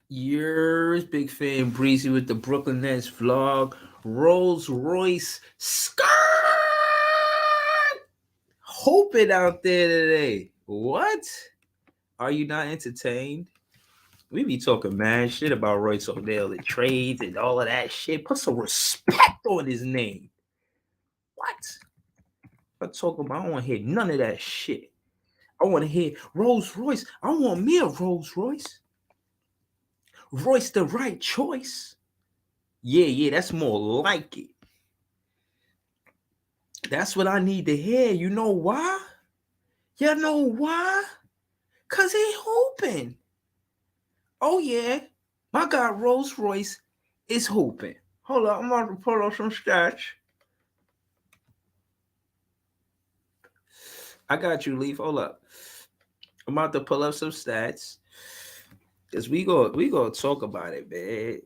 Yours, big fan Breezy with the Brooklyn Nets vlog. Rolls Royce skirt. Hope it out there today. What? Are you not entertained? We be talking mad shit about Royce O'Neal, the trades and all of that shit. Put some respect on his name. What? I talk about. I don't want to hear none of that shit. I want to hear Rolls Royce. I want me a Rolls Royce. Royce the right choice. Yeah, that's more like it. That's what I need to hear. You know why? You know why? Cause he hooping. Oh yeah, my guy Rolls Royce is hooping. Hold up, I'm about to pull up some stats. I got you, Leaf. Hold up. I'm about to pull up some stats. Cause we go talk about it, man.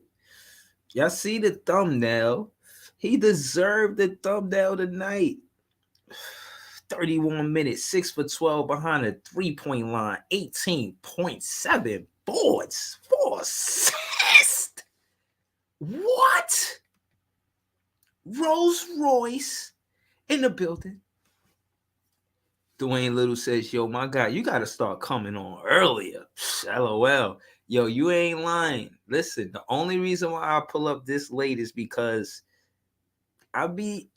Y'all see the thumbnail? He deserved the thumbnail tonight. 31 minutes, 6 for 12 behind the 3-point line, 18.7 boards, 4 assists. What? Rolls Royce in the building. Dwayne Little says, yo, my guy, you got to start coming on earlier. LOL. Yo, you ain't lying. Listen, the only reason why I pull up this late is because I be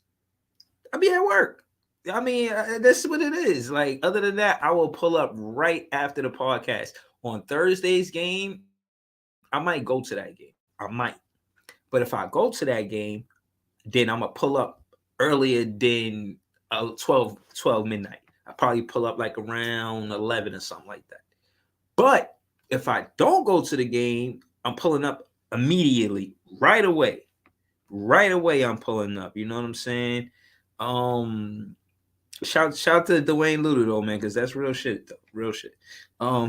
I be at work. I mean, that's what it is. Like, other than that, I will pull up right after the podcast. On Thursday's game, I might go to that game. I might. But if I go to that game, then I'm going to pull up earlier than 12 midnight. I probably pull up like around 11 or something like that. But if I don't go to the game, I'm pulling up immediately, right away. Right away, I'm pulling up. You know what I'm saying? Um, shout to Dwayne Ludo though, man, because that's real shit though. Real shit.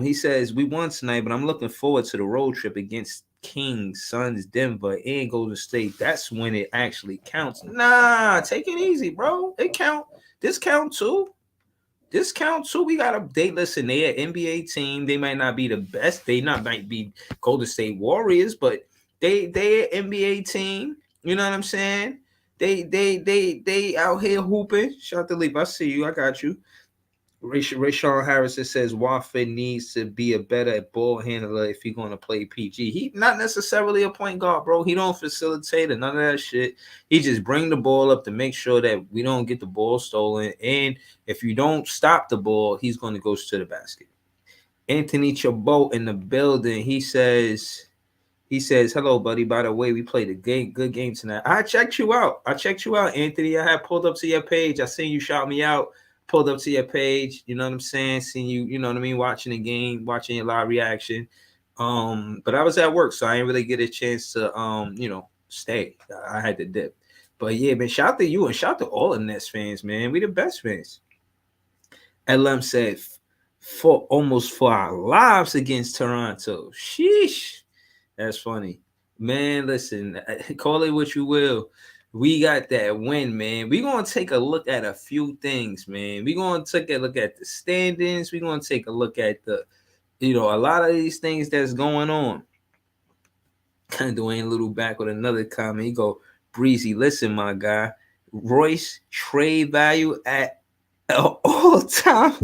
He says we won tonight, but I'm looking forward to the road trip against Kings, Suns, Denver, and Golden State. That's when it actually counts. Nah, take it easy, bro. It count. This count too. This count too. We got a they listen, they an NBA team. They might not be the best. They not might be Golden State Warriors, but they an NBA team. You know what I'm saying? They out here hooping. Shout to Leap. I see you. I got you. Rayshawn Harrison says Waffle needs to be a better ball handler if he's going to play PG. He not necessarily a point guard, bro. He don't facilitate or none of that shit. He just bring the ball up to make sure that we don't get the ball stolen. And if you don't stop the ball, he's going to go to the basket. Anthony Chabot in the building. He says, hello, buddy. By the way, we played a good game tonight. I checked you out. Anthony. I had pulled up to your page. I seen you shout me out. Pulled up to your page. You know what I'm saying? Seen you, you know what I mean, watching the game, watching your live reaction. But I was at work, so I didn't really get a chance to stay. I had to dip. But yeah, man, shout to you and shout to all the Nets fans, man. We the best fans. LM said for almost for our lives against Toronto. Sheesh. That's funny. Man, listen, call it what you will. We got that win, man. We're going to take a look at a few things, man. We're going to take a look at the standings. We're going to take a look at a lot of these things that's going on. Dwayne Little back with another comment. He go, Breezy, listen, my guy. Royce trade value at all time.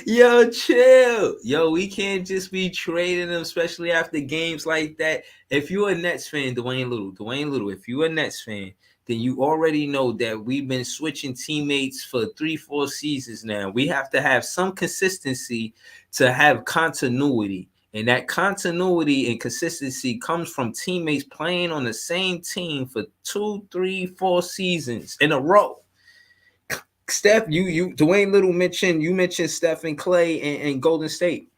Yo, chill. Yo, we can't just be trading them, especially after games like that. If you're a Nets fan, Dwayne Little, if you're a Nets fan, then you already know that we've been switching teammates for 3, 4 seasons now. We have to have some consistency to have continuity. And that continuity and consistency comes from teammates playing on the same team for 2, 3, 4 seasons in a row. Steph, Dwayne Little mentioned Steph and Clay and Golden State.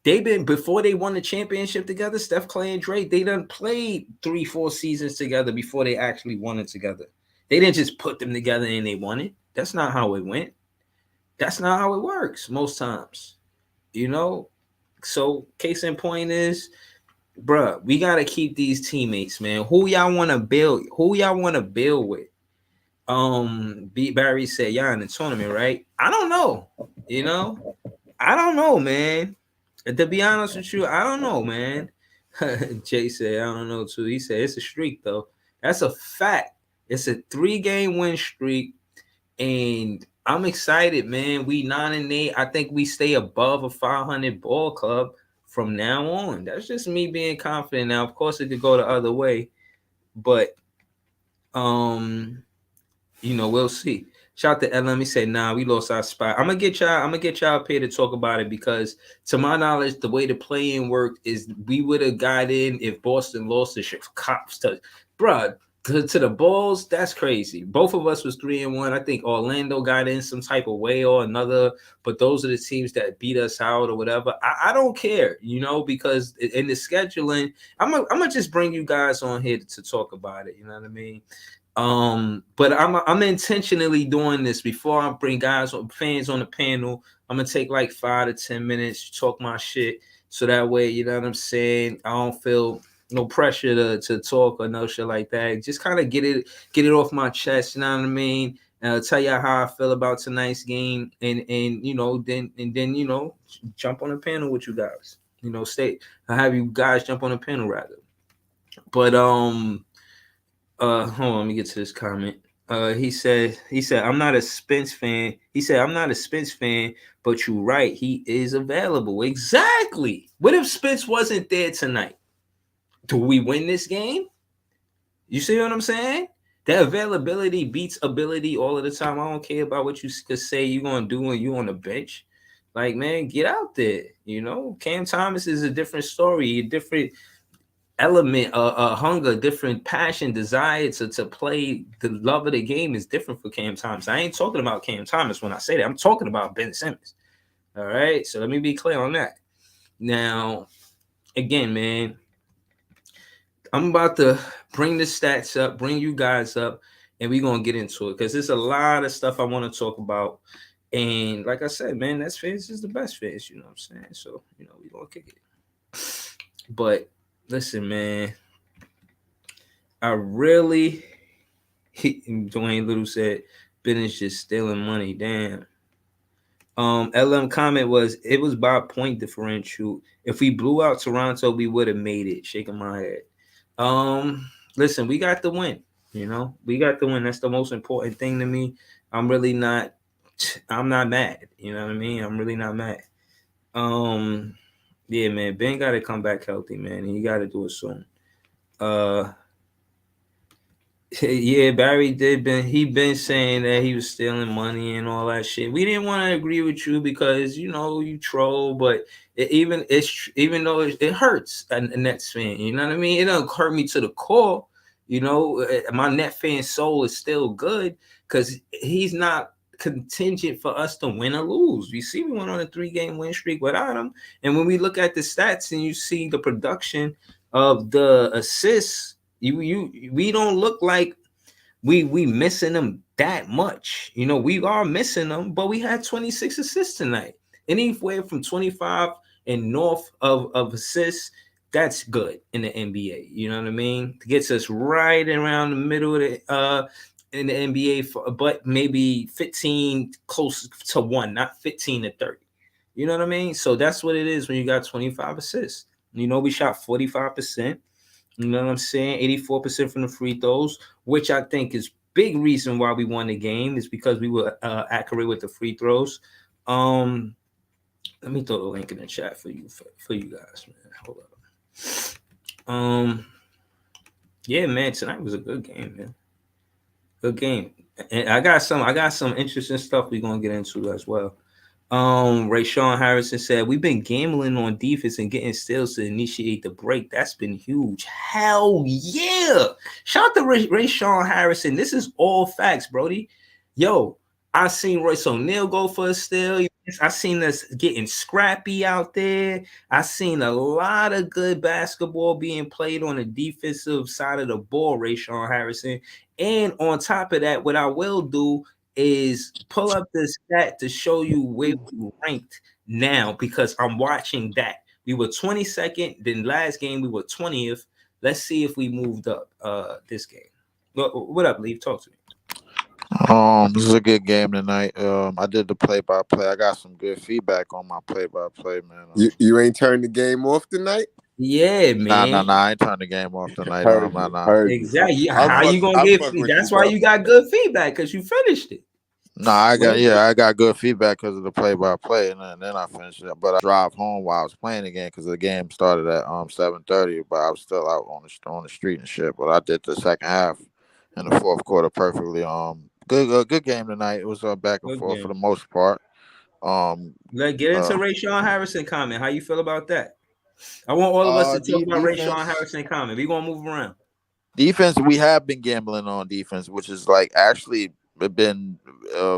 They've been before they won the championship together. Steph, Clay, and Drake. They done played 3, 4 seasons together before they actually won it together. They didn't just put them together and they won it. That's not how it went. That's not how it works most times. You know. So case in point is, bruh, we gotta keep these teammates, man. Who y'all want to build? Who y'all want to build with? Barry said, y'all in the tournament, right? I don't know. I don't know, man. To be honest with you, I don't know, man. Jay said, I don't know too. He said it's a streak though. That's a fact. It's a 3-game win streak, and I'm excited, man. We 9-8. I think we stay above a 500 ball club from now on. That's just me being confident. Now, of course, it could go the other way, but um, we'll see. Shout out to LM. He said, "Nah, we lost our spot." I'm gonna get y'all up here to talk about it because, to my knowledge, the way the play-in worked is we would have got in if Boston lost the cops to, bruh, to the Bulls. That's crazy. Both of us was 3-1. I think Orlando got in some type of way or another, but those are the teams that beat us out or whatever. I don't care, because in the scheduling, I'm gonna just bring you guys on here to talk about it. You know what I mean? But I'm intentionally doing this before I bring guys or fans on the panel. I'm gonna take like 5 to 10 minutes, talk my shit, so that way, you know what I'm saying, I don't feel no pressure to talk or no shit like that. Just kind of get it off my chest, you know what I mean? Tell you how I feel about tonight's game, and then jump on the panel with you guys. I'll have you guys jump on the panel rather. But hold on, let me get to this comment. He said I'm not a Spence fan. He said I'm not a Spence fan, but you're right. He is available. Exactly. What if Spence wasn't there tonight? Do we win this game? You see what I'm saying? That availability beats ability all of the time. I don't care about what you could say you're gonna do when you on the bench. Like, man, get out there. Cam Thomas is a different story, a different element, hunger, different passion, desire to play. The love of the game is different for Cam Thomas. I ain't talking about Cam Thomas when I say that. I'm talking about Ben Simmons. All right, so let me be clear on that. Now, again, man, I'm about to bring the stats up, bring you guys up, and we're gonna get into it because there's a lot of stuff I want to talk about. And like I said, man, that's fans is the best fans. You know what I'm saying? So we gonna kick it. But listen, man, I really, Dwayne Little said, Ben is just stealing money. Damn. LM comment was, it was by point differential. If we blew out Toronto, we would have made it. Shaking my head. Listen, we got the win. We got the win. That's the most important thing to me. I'm not mad. You know what I mean? I'm really not mad. Yeah, man, Ben got to come back healthy, man. He got to do it soon. Yeah, Barry he been saying that he was stealing money and all that shit. We didn't want to agree with you because you troll, but even though it hurts a Nets fan, you know what I mean? It don't hurt me to the core. My net fan soul is still good because he's not contingent for us to win or lose. You see, we went on a 3-game win streak without him, and when we look at the stats and you see the production of the assists, we don't look like we missing them that much. We are missing them, but we had 26 assists tonight. Anywhere from 25 and north of assists, that's good in the NBA. You know what I mean? It gets us right around the middle of the in the NBA, but maybe 15 close to 1, not 15 to 30. You know what I mean? So that's what it is when you got 25 assists. We shot 45%. You know what I'm saying? 84% from the free throws, which I think is big reason why we won the game is because we were accurate with the free throws. Let me throw the link in the chat for you guys, man. Hold up. Yeah, man, tonight was a good game, man. Good game. And I got some interesting stuff we're gonna get into as well. Ray Sean Harrison said, we've been gambling on defense and getting steals to initiate the break. That's been huge. Hell yeah. Shout out to Ray Sean Harrison. This is all facts, Brody. Yo, I seen Royce O'Neal go for a steal. I seen us getting scrappy out there. I seen a lot of good basketball being played on the defensive side of the ball, Ray Sean Harrison. And on top of that, what I will do is pull up the stat to show you where we ranked now because I'm watching that. We were 22nd, then last game we were 20th. Let's see if we moved up this game. What up, Leave? Talk to me. This is a good game tonight. I did the play by play. I got some good feedback on my play by play, man. You ain't turned the game off tonight. Yeah, Nah. man. I ain't turning the game off tonight. Heard Nah, you, nah. heard you. Exactly. How you gonna I get? fuck with you, That's why bro. you got good feedback because you finished it. Nah, Well, I got good feedback because of the play by play, and then I finished it. But I drive home while I was playing the game because the game started at 7:30, but I was still out on the street and shit. But I did the second half and the fourth quarter perfectly. Good game tonight. It was back and good forth for the game. most part. Um, Let's get into uh, Rayshawn Harrison comment. How you feel about that? I want all of us to talk about Rayshawn defense. Harrison comment. We gonna move around. Defense, we have been gambling on defense, which is like actually been,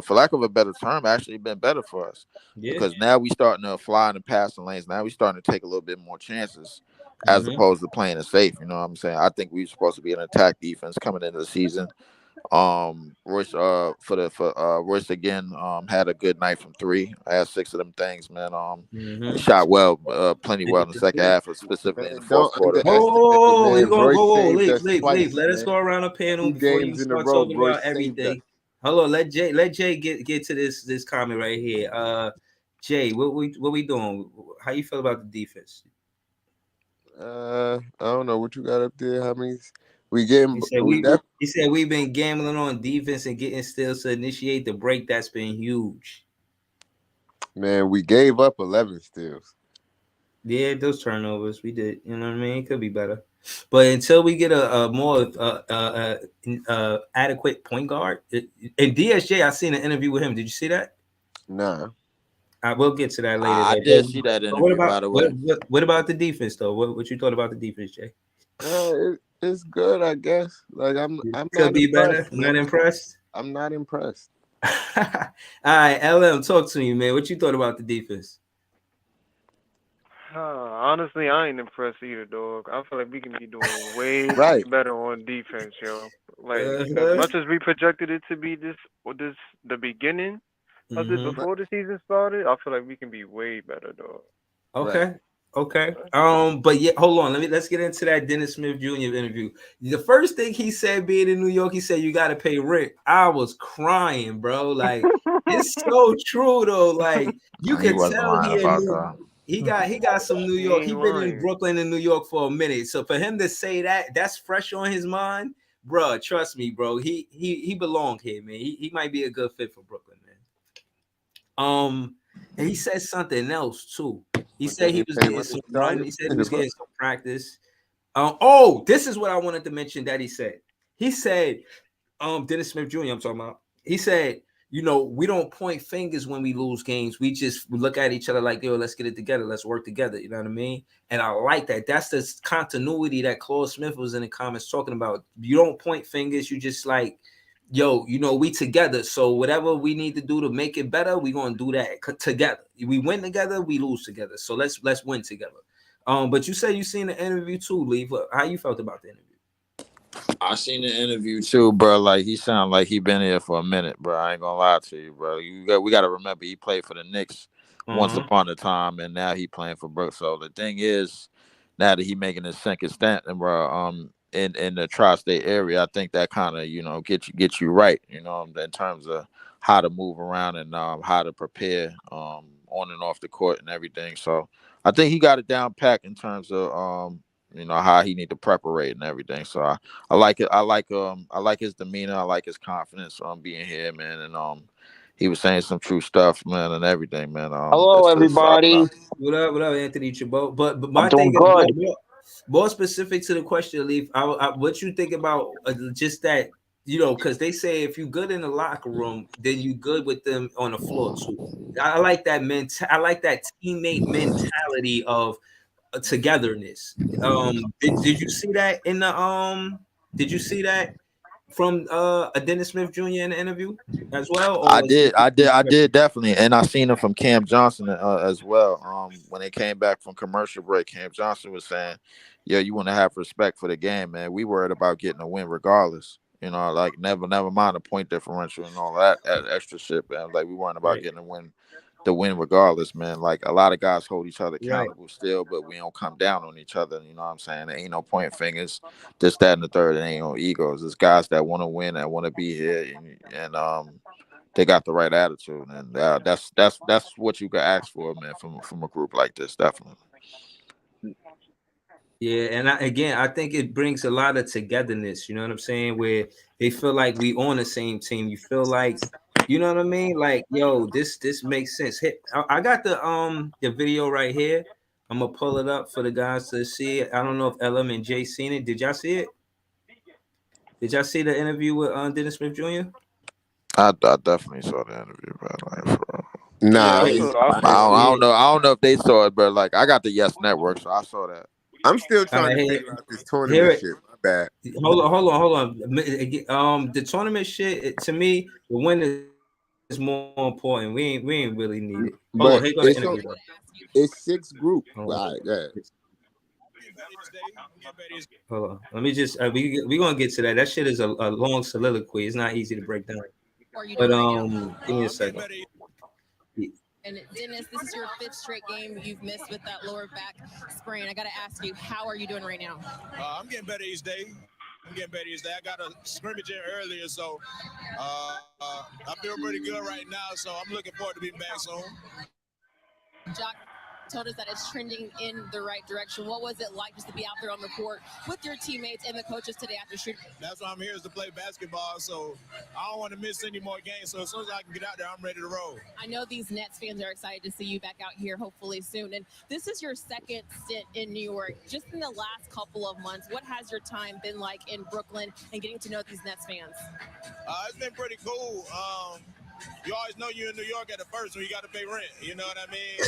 for lack of a better term, actually been better for us Yeah. because now we starting to fly in the passing lanes. Now we starting to take a little bit more chances as Mm-hmm. opposed to playing it safe. You know what I'm saying? I think we were supposed to be an attack defense coming into the season. Royce, Royce again, had a good night from three. I had six of them things, man. He Mm-hmm. shot well, plenty well in the second half, specifically in the Man, fourth don't quarter. underestimate, We man. gonna Royce whoa, saved leave, us leave, leave. twice, Let us man. go around the panel Two before you games in a start row, talking Royce about saved us. everything. Hello, let Jay get to this comment right here. Jay, what we doing? How you feel about the defense? I don't know what you got up there. How many? We getting? He said We def, he said we've been gambling on defense and getting steals to initiate the break. That's been huge. man. We gave up 11 steals. Yeah, those turnovers we did. You know what I mean? It could be better, but until we get a more adequate point guard, and DSJ, I seen an interview with him. Did you see that? Nah. I will get to that later I though. did see that But what interview, about by the way. what about the defense though? What you thought about the defense, Jay? It's good, I guess. Like I'm Could not be better. impressed, Not man. impressed. I'm not impressed. All right, LM, talk to me, man. What you thought about the defense? Honestly, I ain't impressed either, dog. I feel like we can be doing way Right. better on defense, yo. Like, as Uh-huh. much as we projected it to be this the beginning of it Hmm. Right. before the season started, I feel like we can be way better, dog. Right. Okay. Okay. But yeah, hold on. Let's get into that Dennis Smith Jr. interview. The first thing he said being in New York, he said you gotta pay rent. I was crying, bro. Like it's so true though. Like you He could wasn't tell lying he in about New that. he got some New He York. He ain't been in lying. Brooklyn and New York for a minute. So for him to say that, that's fresh on his mind, bro. Trust me, bro. He belonged here, man. He might be a good fit for Brooklyn, man. And he said something else too. He But they said he ain't was pay getting rent in some run. Charlotte. He said he was getting some practice. This is what I wanted to mention that he said. He said, Dennis Smith Jr. I'm talking about. He said, we don't point fingers when we lose games. We just look at each other like, yo, let's get it together. Let's work together. You know what I mean? And I like that. That's the continuity that Claude Smith was in the comments talking about. You don't point fingers. You just like, yo, we together. So whatever we need to do to make it better, we're gonna do that together. We win together, we lose together. So let's win together. But you said you seen the interview too, Lee. How you felt about the interview? I seen the interview too, bro. Like he sounded like he been here for a minute, bro. I ain't gonna lie to you, bro. We got to remember he played for the Knicks once Uh-huh. upon a time, and now he playing for Brooks. So the thing is, now that he making his second stint, and bro, in the tri-state area, I think that kind of get you right, in terms of how to move around and how to prepare on and off the court and everything. So I think he got it down packed in terms of how he need to preparate and everything. So I like it. I like his demeanor. I like his confidence on being here, man. And he was saying some true stuff, man, and everything, man. Hello, It's everybody. What up, Anthony Chabot? But I'm my thing doing is good. more specific to the question, Leaf. What you think about just that? Because they say if you good in the locker room, then you good with them on the floor too. I like that I like that teammate mentality of togetherness. Did you see that in the Did you see that from a Dennis Smith Jr. in the interview as well, or I was did, it I did, I did definitely, and I seen him from Cam Johnson as well. When they came back from commercial break, Cam Johnson was saying, "Yeah, you want to have respect for the game, man. We worried about getting a win regardless. Like never mind the point differential and all that extra shit, man. Like we weren't about right? getting a win to win regardless, man. Like a lot of guys hold each other Right. accountable still, but we don't come down on each other. You know what I'm saying? There ain't no point fingers, this, that, and the third. There ain't no egos. It's guys that want to win, that want to be here, and they got the right attitude, and that's what you can ask for, man, from a group like this, definitely. Yeah, and I think it brings a lot of togetherness. You know what I'm saying? Where they feel like we on the same team. You feel like, you know what I mean? Like, yo, this makes sense. Hey, I got the video right here. I'm gonna pull it up for the guys to see it. I don't know if LM and Jay seen it. Did y'all see it? Did y'all see the interview with Dennis Smith Jr.? I definitely saw the interview, bro. Like, for real. Yeah, Nah, I Yeah, saw I I I ain't saw don't, it. I see yeah. don't know. I don't know if they saw it, but like I got the Yes Network, so I saw that. I'm still All trying right, to here, figure out this here tournament it. shit. My bad. Hold on. The tournament shit to me, the win is more important. We ain't really need it. Hold on, here But go the it's interview so though. it's 6 groups. Hold on. All right, go ahead. Hold on. Let me just we gonna get to that. That shit is a long soliloquy. It's not easy to break down. How are you But doing right now? give me a second. And Dennis, this is your 5th straight game you've missed with that lower back sprain. I got to ask you, how are you doing right now? I'm getting better each day. I got a scrimmage in earlier, so I feel pretty good right now. So I'm looking forward to being back soon. Jock told us that it's trending in the right direction. What was it like just to be out there on the court with your teammates and the coaches today after shooting? That's why I'm here, is to play basketball. So I don't want to miss any more games. So as soon as I can get out there, I'm ready to roll. I know these Nets fans are excited to see you back out here hopefully soon. And this is your second stint in New York. Just in the last couple of months, what has your time been like in Brooklyn and getting to know these Nets fans? It's been pretty cool. You always know you're in New York at the first when you got to pay rent. You know what I mean?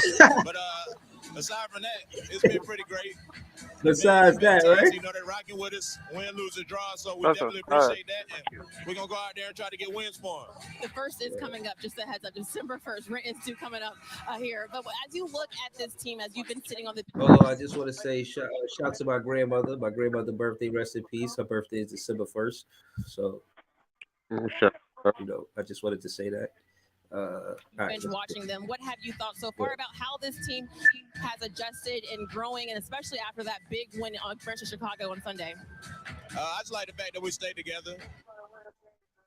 But aside from that, it's been pretty great. Besides that, Fans, right? you know, they're rocking with us, win, lose, or draw. So we That's a definitely fact. appreciate that. And we're going to go out there and try to get wins for them. The first is coming up, just a heads up, December 1st. Rent is due coming up here. But as you look at this team, as you've been sitting on the Hold on, I just want to say shout to my grandmother. My grandmother birthday, rest in peace. Her birthday is December 1st. So, Sure. I just wanted to say that. All right. bench watching them, what have you thought so far about how this team has adjusted and growing, and especially after that big win versus Chicago on Sunday? I just like the fact that we stayed together.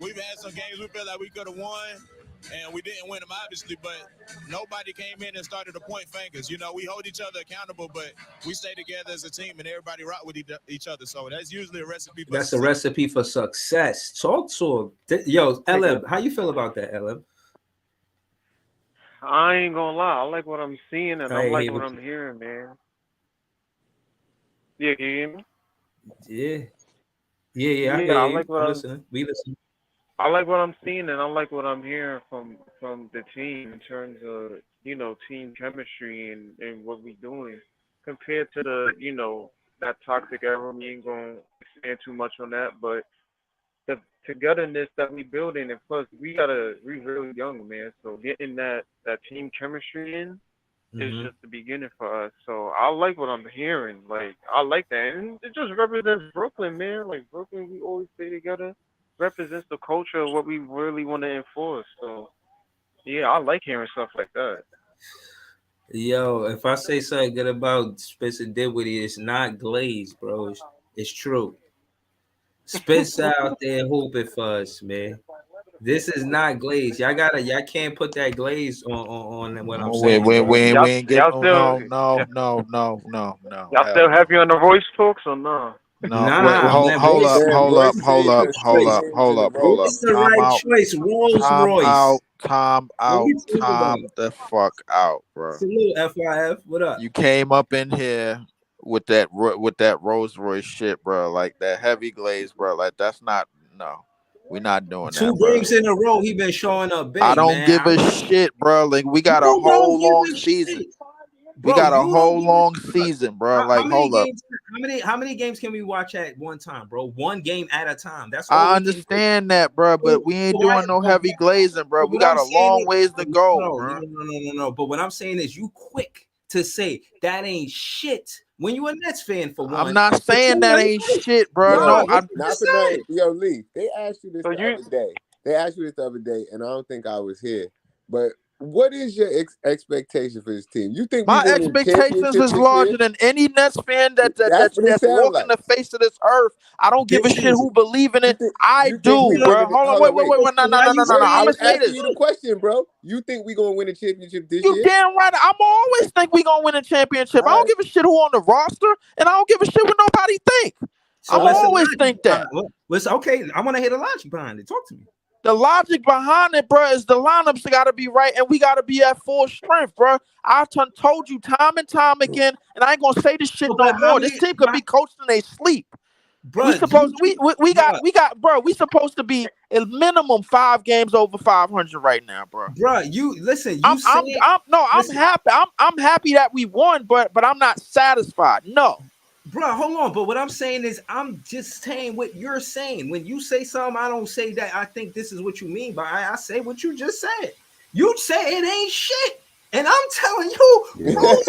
We've had some games we feel like we could have won, and we didn't win them, obviously, but nobody came in and started to point fingers. You know, we hold each other accountable, but we stay together as a team, and everybody rock with each other. So that's usually a recipe for That's a success. recipe for success. Talk to him. Yo, LM, how you feel about that, LM? I ain't gonna lie. I like what I'm seeing and I Hey, like what I'm hearing, man. Yeah, can you hear me? Yeah, I Yeah, hear I you. like what I'm I'm listening. We listen. I like what I'm seeing and I like what I'm hearing from the team in terms of, team chemistry and what we doing compared to that toxic era. We ain't gonna expand too much on that, but the togetherness that we building, and plus we really young, man. So getting that team chemistry in is Mhm. just the beginning for us. So I like what I'm hearing. Like I like that, and it just represents Brooklyn, man. Like Brooklyn, we always stay together. Represents the culture of what we really want to enforce. So yeah, I like hearing stuff like that. Yo, if I say something good about Spencer Dinwiddie, it's not glazed, bro. It's true. Spencer out there hooping for us, man. This is not glazed. Y'all can't put that glaze on what I'm No, we, saying, we, bro. we, Y'all we ain't get y'all no, still no, no, no, no, no, no. y'all Hell still no. happy on the Royce talks or no? No, wait, Nah, man, hold Royce, up, Man, hold up, Royce hold saved up, us hold 3 Royce, up, games hold in a up, row. hold up. Royce the Time right out, choice. Rolls time out, Royce. time What out, you talking time about? the fuck out, bro. Salute, FIF. What up? You came up in here with that Rolls Royce shit, bro. Like that heavy glaze, bro. Like that's not, no. We're not doing Two that, bro. games in a row, he been showing up I big, don't man. give a shit, bro. Like we got a You don't whole give long a season. shit, We bro. got a You don't whole give a long shit. season, bro. How Like many hold up. games? How many games can we watch at one time, bro? One game at a time. That's all I we can do. understand that, bro, So but we ain't why? doing no heavy glazing, bro. But We what got I'm a saying long is, ways to go, bro. no. But what I'm saying is, you quick to say that ain't shit when you a Nets fan for I'm one. not For saying two, that are you ain't quick? shit, bro. Nah, Yo, No, that's I what not you for nothing. said. Yo, Lee, they asked you this So the you other day. They asked you this the other day, and I don't think I was here. But what is your expectation for this team? You think we My going to the expectations championship is this larger year? than any Nets fan That's what it that's sounds walking like. the face of this earth. I don't give a This shit is who believe in You it. think I you think do, we bro. winning? Hold on, Hold on, wait. wait. No, why you no. Wait, I I'm saying gonna was say asking this. you the question, bro. You think we gonna win a championship this You year? damn right. I'm always think we gonna win a championship. I All don't right. give a shit who on the roster, and I don't give a shit what nobody think. So I'm what's the always logic think behind that. what's okay? I want to hear the logic behind it. Talk to me. The logic behind it, bro, is the lineups got to be right, and we got to be at full strength, bro. I've told you time and time again, and I ain't gonna say this shit So, no but how more. This many, team could be coached in their sleep. We bruh, supposed bruh, we got bro. We supposed to be at minimum 5 games over 500 right now, bro. bruh, you listen. You saying I'm listen, happy. I'm happy that we won, but I'm not satisfied. No. bruh. Hold on. But what I'm saying is, I'm just saying what you're saying. When you say something, I don't say that. I think this is what you mean by. I say what you just said. You say it ain't shit, and I'm telling you, Royce,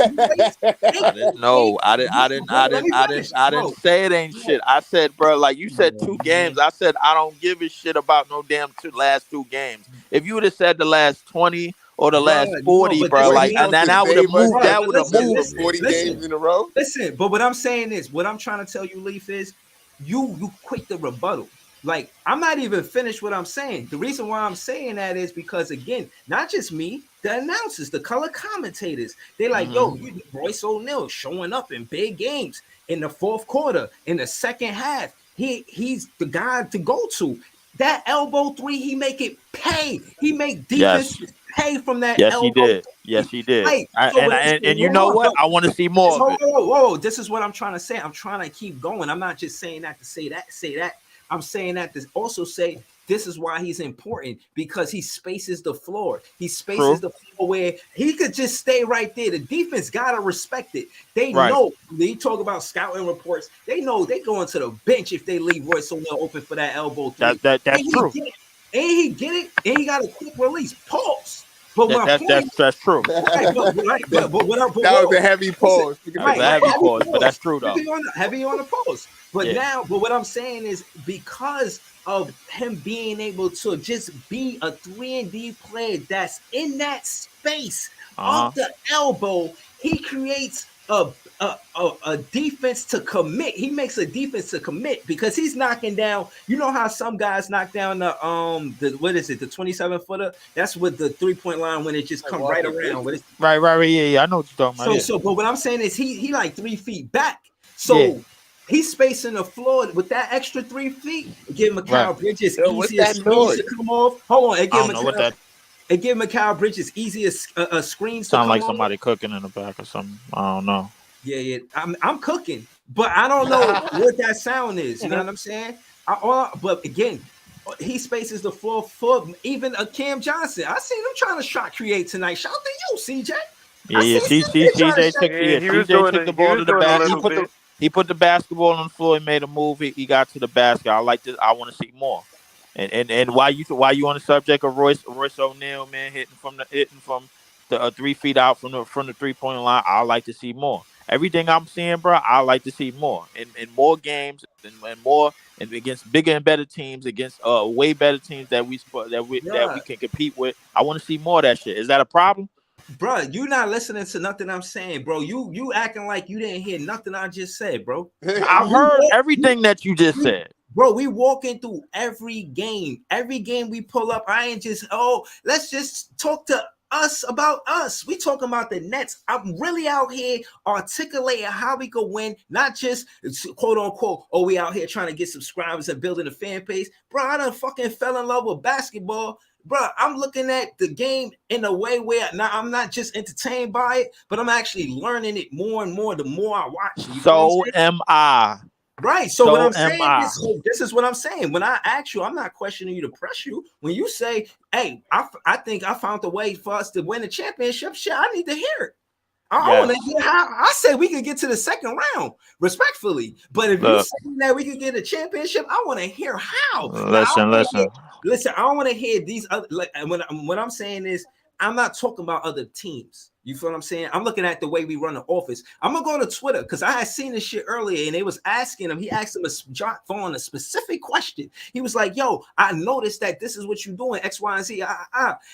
I didn't know. Let me finish, I didn't bro. say it ain't shit. I said, bro, like you said, 2 games. I said I don't give a shit about no damn last 2 games. If you would have said the last 20 or the Bruh, last no, 40, but bro, this What is he like, what and I'm wants then to I saying. would have save us moved. Bruh, That but would have for, listen, for moved listen, me. 40 listen, games in a row. listen. But what I'm saying is, what I'm trying to tell you, Leaf, is you quick the rebuttal. Like, I'm not even finished what I'm saying. The reason why I'm saying that is because, again, not just me, the announcers, the color commentators, they like, Hmm. yo, Royce O'Neal showing up in big games in the fourth quarter, in the second half. He's the guy to go to. That elbow three, he make it pay. He make defense Yes. pay from that Yes, he elbow did. Yes, three. he did. Right. So, but And you hold know on, what? but I want to see more of it. whoa. This is what I'm trying to say. I'm trying to keep going. I'm not just saying that to say that. I'm saying that to also say this is why he's important because he spaces the floor. He spaces True. the floor where he could just stay right there. The defense gotta respect it. They Right. know they talk about scouting reports. They know they going to the bench if they leave Royce O'Neal open for that elbow three. That's And he true. get it. And he get it. And he got a quick release. Pause. But my point, That's true. that, but that was whoa, a heavy listen, pause. Speaking That to was the a right, heavy mic. heavy pause, but pause, that's true though. heavy on the pause. But Yeah. now, but what I'm saying is because of him being able to just be a 3-and-D player that's in that space Uh of huh. the elbow, he creates a defense to commit. He makes a defense to commit because he's knocking down. You know how some guys knock down the what is it, the 27-footer? That's with the 3-point line when it just Like come right walking around. When distance. it's, Right. Yeah. I know what you're talking about. so Yeah. so but what I'm saying is he like 3 feet back. Yeah. So he's spacing the floor with that extra 3 feet. Give Right. Mikal Bridges Yo, what's easier that screens to noise? come off. Hold on, I don't know what that it give Mikal Bridges easier screens to sound come like. off. Somebody cooking in the back or something. I don't know. Yeah. I'm cooking, but I don't know what that sound is. You know what I'm saying? But again, he spaces the floor for even a Cam Johnson. I seen him trying to shot create tonight. Shout to you, CJ. Yeah. I Yeah. seen CJ trying to CJ shot. took. Yeah, Yeah. CJ took the he ball was to the doing a back. little bit. He put the basketball on the floor. He made a move. He got to the basket. I like this. I want to see more. And why you on the subject of Royce O'Neal, man, hitting from the 3 feet out from the 3 point line. I like to see more. Everything I'm seeing, bro, I like to see more and more games and more and against bigger and better teams, against way better teams that we Bruh, can compete with. I want to see more of that shit. Is that a problem? bruh, you not listening to nothing I'm saying, bro. You acting like you didn't hear nothing I just said, bro. I We heard walk, everything that you just we, said. bro, we walking through every game. Every game we pull up, I ain't just, let's just talk to us about us. We talking about the Nets. I'm really out here articulating how we could win, not just quote unquote, we out here trying to get subscribers and building a fan base. Bro, I done fucking fell in love with basketball. Bro, I'm looking at the game in a way where now I'm not just entertained by it, but I'm actually learning it more and more the more I watch it. You feel what I'm So saying? am I. Right. So what So I'm am saying I. is, this is what I'm saying. When I ask you, I'm not questioning you to press you. When you say, "Hey, I think I found a way for us to win the championship," shit, I need to hear it. I want to Yes. hear how. I say we could get to the second round, respectfully. But if you Look. say that we could get a championship, I want to hear how. Like, I don't Listen. want to hear. Listen. Listen, I don't want to hear these other. Like, when what I'm saying is, I'm not talking about other teams. You feel what I'm saying? I'm looking at the way we run the offense. I'm gonna go to Twitter because I had seen this shit earlier, and they was asking him. He asked him Jock Vaughn a specific question. He was like, "Yo, I noticed that this is what you're doing, X, Y, and Z."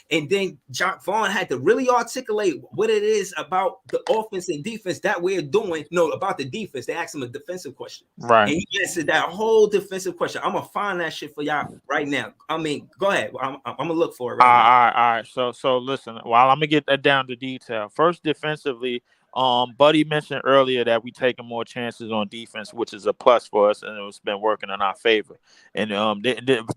And then Jock Vaughn had to really articulate what it is about the offense and defense that we're doing. No, about the defense. They asked him a defensive question, Right. and he answered that whole defensive question. I'm gonna find that shit for y'all right now. I mean, go ahead. I'm gonna look for it right now. All right. So listen, while I'm gonna get that down to detail. First, defensively, Buddy mentioned earlier that we taking more chances on defense, which is a plus for us, and it's been working in our favor. And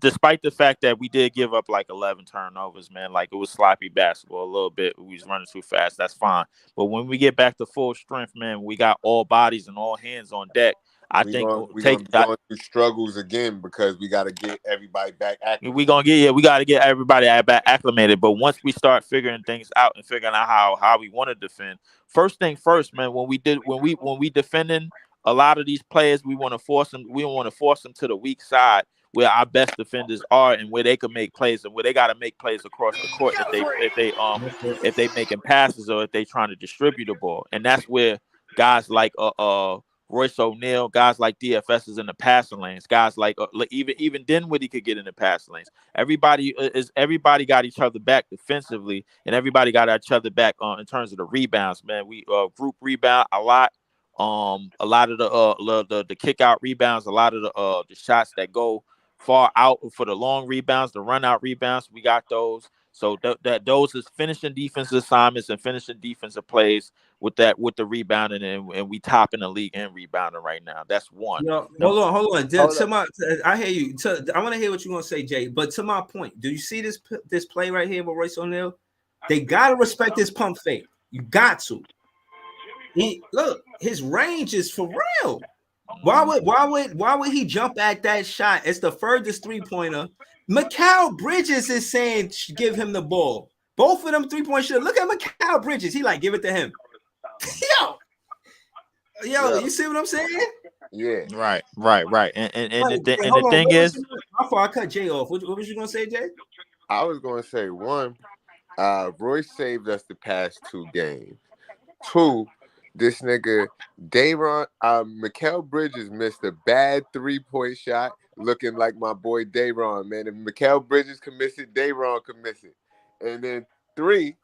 despite the fact that we did give up like 11 turnovers, man, like it was sloppy basketball a little bit. We was running too fast. That's fine. But when we get back to full strength, man, we got all bodies and all hands on deck. I think we're gonna be going through struggles again because we got to get everybody back acclimated. We got to get everybody back acclimated. But once we start figuring things out and figuring out how we want to defend, first thing first, man. When we defending a lot of these players, we want to force them. We don't want to force them to the weak side where our best defenders are and where they can make plays and where they got to make plays across the court if they making passes or if they trying to distribute the ball. And that's where guys like Royce O'Neal, guys like DFS is in the passing lanes. Guys like even Dinwiddie could get in the passing lanes. Everybody got each other back defensively, and everybody got each other back in terms of the rebounds. Man, we group rebound a lot. A lot of the kick out rebounds, a lot of the shots that go far out for the long rebounds, the run out rebounds. We got those. So those is finishing defensive assignments and finishing defensive plays with the rebounding, and we top in the league in rebounding right now. That's one. Yo, hold on. I hear you. I want to hear what you're gonna say, Jay. But to my point, do you see this play right here with Royce O'Neal? They gotta respect this pump fake. You got to. His range is for real. Why would he jump at that shot? It's the furthest 3-pointer. Mikal Bridges is saying give him the ball. Both of them 3-point shooters. Look at Mikal Bridges. He like give it to him. Yo, you see what I'm saying? Yeah. Right. And the thing is, I cut Jay off. What was you gonna say, Jay? I was gonna say one. Royce saved us the past 2 games. 2. This nigga Dayron, Mikal Bridges missed a bad 3-point shot, looking like my boy Dayron, man. If Mikal Bridges can miss it, Dayron can miss it. And then 3,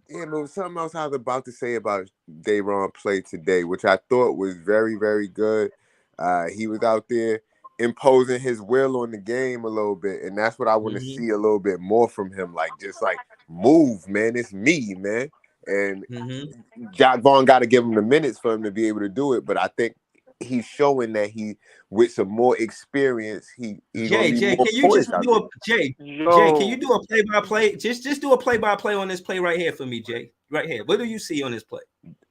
there was something else I was about to say about Dayron play today, which I thought was very, very good. He was out there imposing his will on the game a little bit, and that's what I want to see a little bit more from him. Like, just like move, man. It's me, man. And Jock Vaughn got to give him the minutes for him to be able to do it. But I think he's showing that he, with some more experience, Jay, can you just do a Jay? Jay, can you do a play-by-play? Just do a play-by-play on this play right here for me, Jay. Right here. What do you see on this play?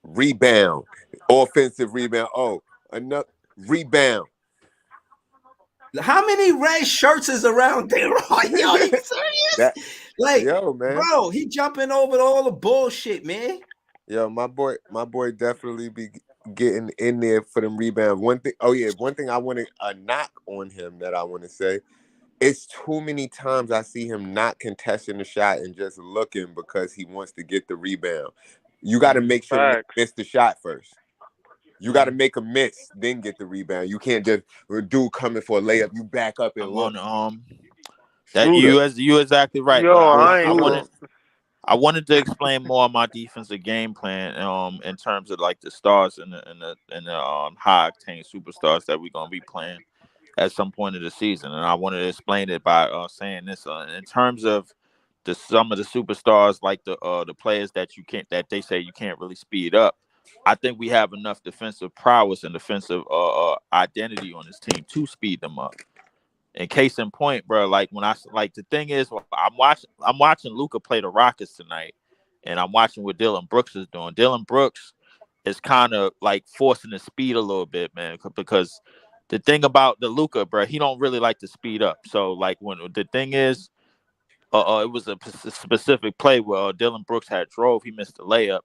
Rebound, offensive rebound. Oh, another rebound. How many red shirts is around there? Yo, you serious? Yo, man, bro, he jumping over all the bullshit, man. Yo, my boy definitely be getting in there for them rebounds. One thing I want a knock on him that I want to say. It's too many times I see him not contesting the shot and just looking because he wants to get the rebound. You got to make sure you miss the shot first. You got to make a miss, then get the rebound. You can't just dude coming for a layup. You back up and look. You exactly right. Yo, I wanted to explain more of my defensive game plan in terms of like the stars and the high octane superstars that we're gonna be playing at some point of the season, and I wanted to explain it by saying this in terms of some of the superstars, like the players that they say you can't really speed up. I think we have enough defensive prowess and defensive identity on this team to speed them up. And case in point, bro, like the thing is, I'm watching Luka play the Rockets tonight, and I'm watching what Dylan Brooks is doing. Dylan Brooks is kind of like forcing the speed a little bit, man, because the thing about the Luka, bro, he don't really like to speed up. So like when the thing is, it was a specific play where Dylan Brooks had drove, he missed the layup.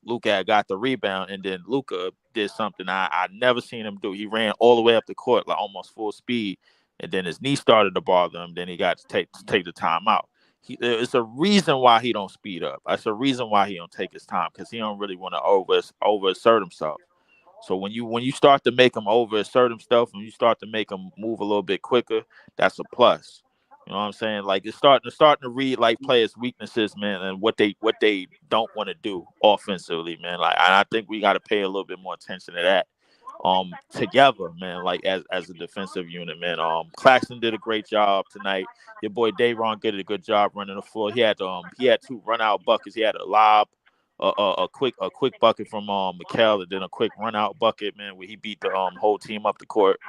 Luka got the rebound, and then Luka did something I never seen him do. He ran all the way up the court, like almost full speed, and then his knee started to bother him. Then he got to take the timeout. It's a reason why he don't speed up. That's a reason why he don't take his time because he don't really want to over assert himself. So when you start to make him over assert himself, and you start to make him move a little bit quicker, that's a plus. You know what I'm saying? Like it's starting to read like players' weaknesses, man, and what they don't want to do offensively, man. Like I think we got to pay a little bit more attention to that. Together, man, like as a defensive unit, man. Claxton did a great job tonight. Your boy Dayron did a good job running the floor. He had 2 run out buckets. He had a lob, a quick bucket from Mikal, and then a quick run out bucket, man, where he beat the whole team up the court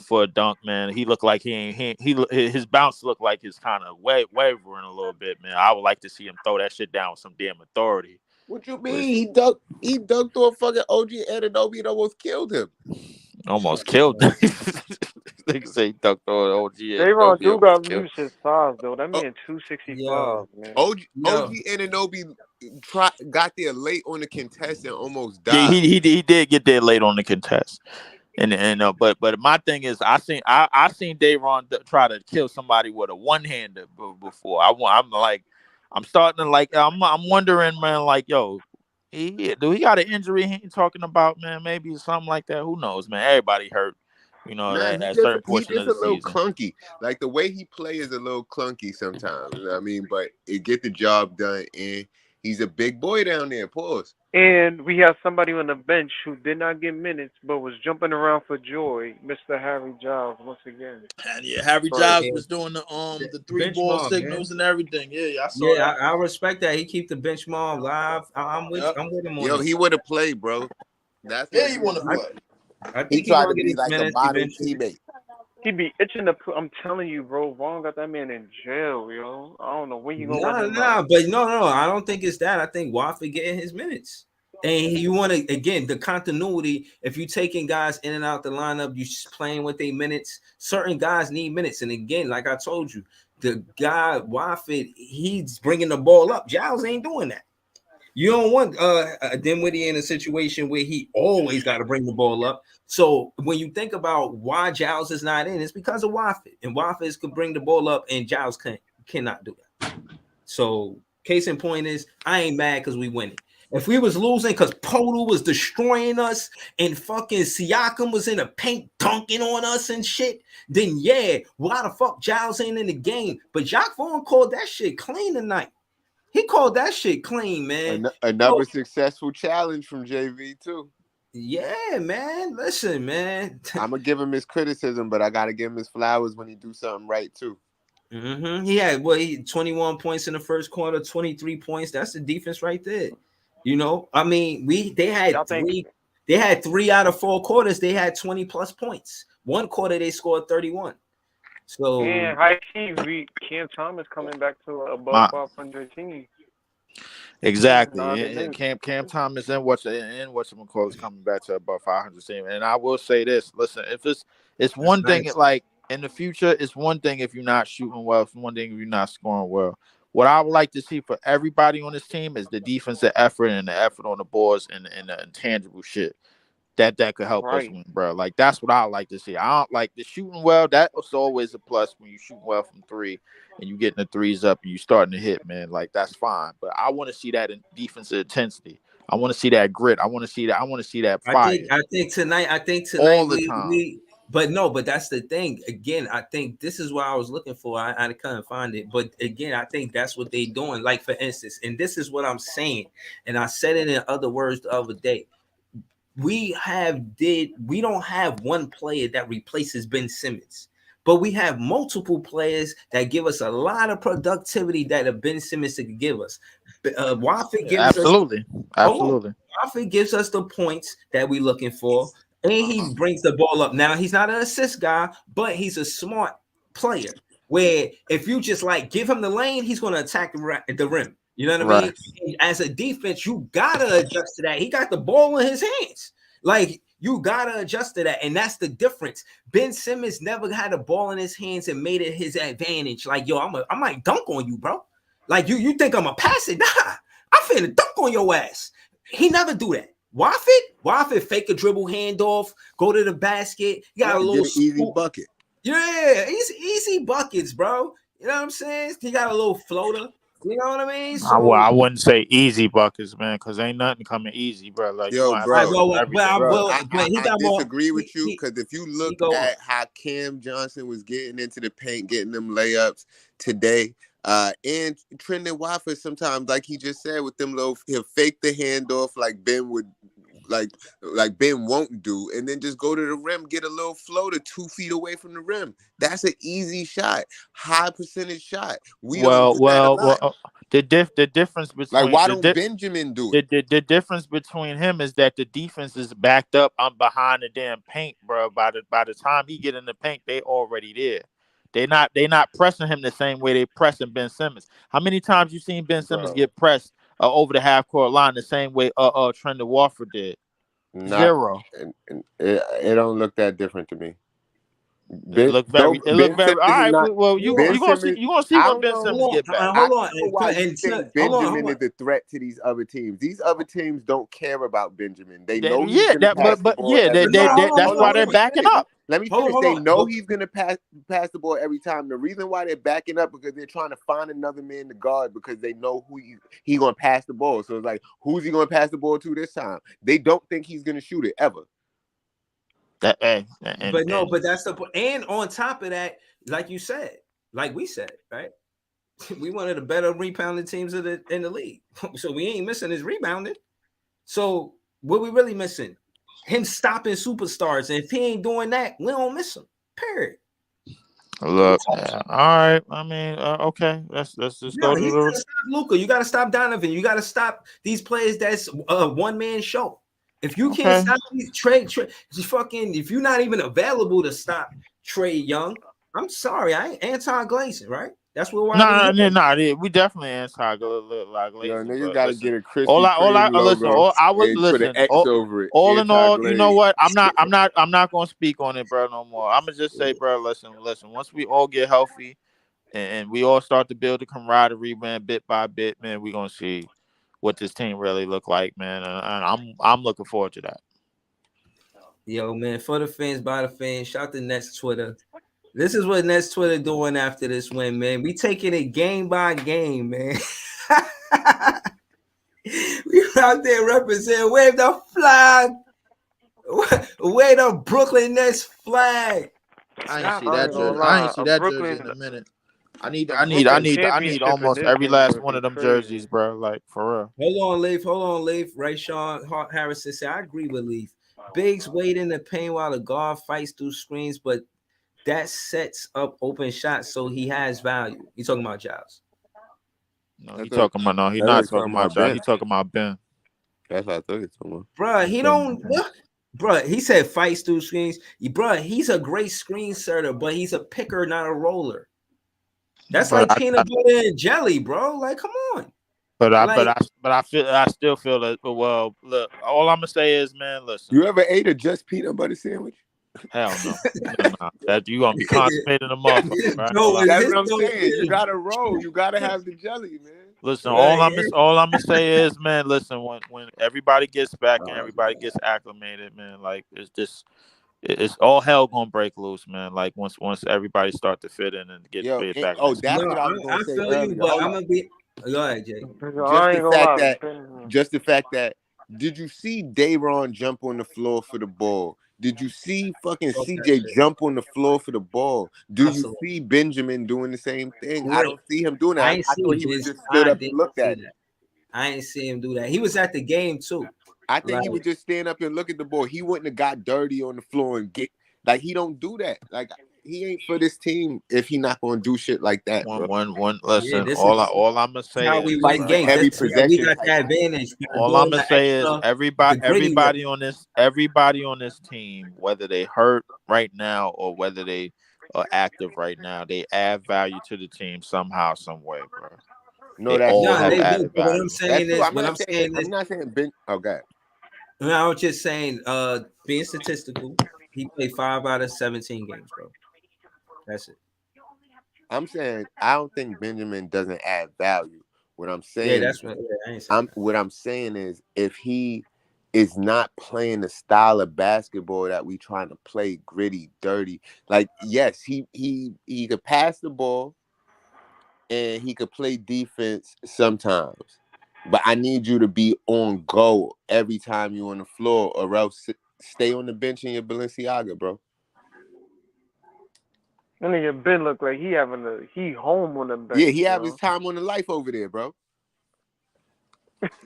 for a dunk, man. He looked like his bounce looked like his kind of wavering a little bit, man. I would like to see him throw that shit down with some damn authority. What you mean? He dunked through a fucking OG Anunoby and almost killed him. Almost killed him. Niggas say dunked through an OG Dayron Anunoby, do almost got killed him. use his size though. That Oh, man 265, Yo, man. OG yo, Anunoby got there late on the contest and almost Yeah, died. he did get there late on the contest. But my thing is, I seen Dayron try to kill somebody with a one-hander before. I'm starting to like. I'm wondering, man. Like, yo, do he got an injury? He ain't talking about, man. Maybe something like that. Who knows, man? Everybody hurt, you know, Man, at certain he portion of just the a little season. clunky. Like the way he plays is a little clunky sometimes. You know what I mean? But it get the job done, and he's a big boy down there. Pause. And we have somebody on the bench who did not get minutes but was jumping around for joy, Mr. Harry Giles once again. And yeah, Harry But Giles yeah, was doing the 3 bench ball mob, man. signals and everything. Yeah, I saw Yeah, that. I respect that. He keep the bench mob live. Yep. I'm with him on Yo, that. he would have played, bro. That's Yeah, what he he want to I, do. play. I He think he tried gonna to get be his like a minutes model eventually. teammate. he be itching to put. I'm telling you, bro. Vaughn got that man in jail, yo. I don't know when you gonna let him out. But no. I don't think it's that. I think Wofford getting his minutes. And you want to again the continuity. If you taking guys in and out the lineup, you just playing with their minutes. Certain guys need minutes, and again, like I told you, the guy Wofford, he's bringing the ball up. Giles ain't doing that. You don't want Dinwiddie in a situation where he always got to bring the ball up. So when you think about why Giles is not in, it's because of Wofford, and Wofford could bring the ball up, and Giles cannot do that. So case in point is, I ain't mad because we winning. If we was losing because Podol was destroying us and fucking Siakam was in the paint dunking on us and shit, then yeah, why the fuck Giles ain't in the game? But Jacques Vaughn called that shit clean tonight. He called that shit clean, man. Another successful challenge from JV too. Yeah, man. Listen, man. I'm gonna give him his criticism, but I gotta give him his flowers when he do something right too. He had 21 points in the first quarter, 23 points. That's the defense right there. You know, I mean, they had three out of 4 quarters. They had 20 plus points. One quarter they scored 31. So And high key, Cam Thomas coming back to above 500 team. Exactly. And Cam Thomas and what's is coming back to above 500 team. And I will say this: listen, if it's one thing, nice. like in the future, it's one thing if you're not shooting well. It's one thing if you're not scoring well. What I would like to see for everybody on this team is the defensive effort and the effort on the boards and the intangible shit that could help us win, bro. Like that's what I like to see. I don't like the shooting well. That's always a plus when you shoot well from 3 and you getting the threes up and you starting to hit, man. Like that's fine. But I want to see that in defensive intensity. I want to see that grit. I want to see that fire. I think tonight all the time. But that's the thing. Again, I think this is what I was looking for. I couldn't find it. But again, I think that's what they're doing. Like, for instance, and this is what I'm saying, and I said it in other words the other day. We don't have one player that replaces Ben Simmons, but we have multiple players that give us a lot of productivity that a Ben Simmons could give us. Wofford gives absolutely. Wofford gives us the points that we're looking for, and he brings the ball up. Now he's not an assist guy, but he's a smart player. Where if you just like give him the lane, he's going to attack the rim. You know what I mean? As a defense, you gotta adjust to that. He got the ball in his hands. Like, you gotta adjust to that, and that's the difference. Ben Simmons never had a ball in his hands and made it his advantage. Like, yo, I might dunk on you, bro. Like, you think I'm a pass it? Nah, I'm finna dunk on your ass. He never do that. Wofford fake a dribble handoff, go to the basket. You got a little easy bucket. Yeah, easy buckets, bro. You know what I'm saying? He got a little floater. You know what I mean? I So, wouldn't say easy buckets, man, because ain't nothing coming easy, bro. Like you Yo, gonna have all to right, bro, work for everything. bro, but he I got more. disagree with you because if you He look go. at how Cam Johnson was getting into the paint, getting them layups today, and Trendon Watford sometimes, like he just said, with them little, he'll fake the handoff like Ben would, like like Ben won't do, and then just go to the rim, get a little floater 2 feet away from the rim. That's an easy shot, high percentage shot. We don't Well, do that a well, lot. well. The difference Like, between why don't Benjamin do it? the difference between him is that the defense is backed up. I'm behind the damn paint, bro. By the time he get in the paint, they already there. They not pressing him the same way they pressing Ben Simmons. How many times you seen Ben Simmons Bro, get pressed over the half court line the same way Trendon Watford did? not, Zero. and it don't look that different to me. It Ben, looked very. don't, It looked Ben very. All Simmons is right. not. Well, you Hold Ben on, Simmons, you gonna see I when don't Ben know. Simmons get back. I hold on, don't know why you think hold Benjamin on. is a threat to these other teams. These other teams don't care about Benjamin. They know he's Yeah, gonna pass the but ball yeah, every No, time. that's Hold on, why let they're me backing finish. up. Let me Hold on, finish. hold They on. know he's gonna pass the ball every time. The reason why they're backing up because they're trying to find another man to guard because they know who he gonna pass the ball. So it's like, who's he gonna pass the ball to this time? They don't think he's gonna shoot it ever. And But no, but that's the point. And on top of that, like you said, like we said, right? We one of the better rebounding teams in the league. So we ain't missing his rebounding. So what we really missing? Him stopping superstars. And if he ain't doing that, we don't miss him. Period. What we look, talking all right. I mean, okay. Let's just No, go to you the. gotta stop Luca. You gotta stop Donovan. You gotta stop these players that's a one-man show. If you can't Okay. stop these trade, just fucking if you're not even available to stop Trey Young, I'm sorry, I ain't anti-glazing, right? That's why we No, here. no, no, no. We definitely anti like Yo, Glazing, niggas but got to listen. get a Krispy All Kreme I listen. logo All I would and put an listen. X over it. All in all, you know Anti-glaze. what? I'm not gonna speak on it, bro, no more. I'm gonna just say, bro, listen. Once we all get healthy and we all start to build the camaraderie, man, bit by bit, man, we gonna see what this team really look like, man. And I'm looking forward to that. Yo, man, for the fans, by the fans, shout to Nets Twitter. This is what Nets Twitter doing after this win, man. We taking it game by game, man. We out there representing. Wave the flag. Wave the Brooklyn Nets flag. I ain't Stop, see I that ain't gonna jersey. I ain't lie, see that jersey in a minute. a Brooklyn I need championship almost every edition last would one be of them crazy. jerseys, bro. Like for real. Hold on, Leaf. Right, Sean Harrison said, I agree with Leaf. Biggs wait in the paint while the guard fights through screens, but that sets up open shots, so he has value. You talking about Giles? No, I he thought talking about no. He I thought he not was talking talking about about y'all. Ben. He talking about Ben. That's what I thought he was talking about. Bruh, he Talking don't. about Ben. Bruh, he said fights through screens. Bruh, he's a great screen setter, but he's a picker, not a roller. That's But like peanut butter and jelly, bro. Like, come on. Like, I still feel that. Well, look, all I'm gonna say is, man, listen. You ever ate a just peanut butter sandwich? Hell no, no. That you gonna be constipated in a motherfucker. Right? Joe is That's his what I'm Joe saying. You is. gotta roll. You gotta have the jelly, man. Listen, Right. all I'm gonna say is, man, listen. When everybody gets back and everybody gets acclimated, man, like it's just it's all hell gonna break loose, man. Like once everybody start to fit in and Yo, get back in oh, this. that's No, what I was I gonna say feel you, earlier. but Hold I'm up. gonna be. Go ahead, Jay. Just I the ain't gonna fact lie, that Ben, just the fact that did you see Dayron jump on the floor for the ball? Did you see fucking Fuck that CJ shit. jump on the floor for the ball? Do you Hustle. see Benjamin doing the same thing? I Great. don't see him doing I that. ain't I thought see he was this. just stood I up and didn't looked see at it. that. I ain't see him do that. He was at the game too. I think Like, he would just stand up and look at the ball. He wouldn't have got dirty on the floor and get like he don't do that. Like he ain't for this team if he not gonna do shit like that, bro. One. yeah, Listen, all I'm gonna this is say how we is, win Fighting for games. every This is how we possession got type that shit. advantage by all I'm doing gonna the say is extra, the gritty work. everybody on this team, whether they hurt right now or whether they are active right now, they add value to the team somehow, some way, bro. No, They that's all No, true. have they do. added But what I'm value. That's saying true. is, what I'm saying I'm is, not saying Ben. Oh God. no, I was just saying, being statistical, he played 5 out of 17 games, bro. That's it. I'm saying I don't think Benjamin doesn't add value. What I'm Yeah, saying that's what. Yeah, I ain't saying that. what I'm saying is if he is not playing the style of basketball that we trying to play, gritty, dirty. Like yes, he could pass the ball, and he could play defense sometimes. But I need you to be on go every time you're on the floor, or else stay on the bench in your Balenciaga, bro. And then your Ben look like he home on the Yeah, bench, he have his yo. time on the life over there, bro.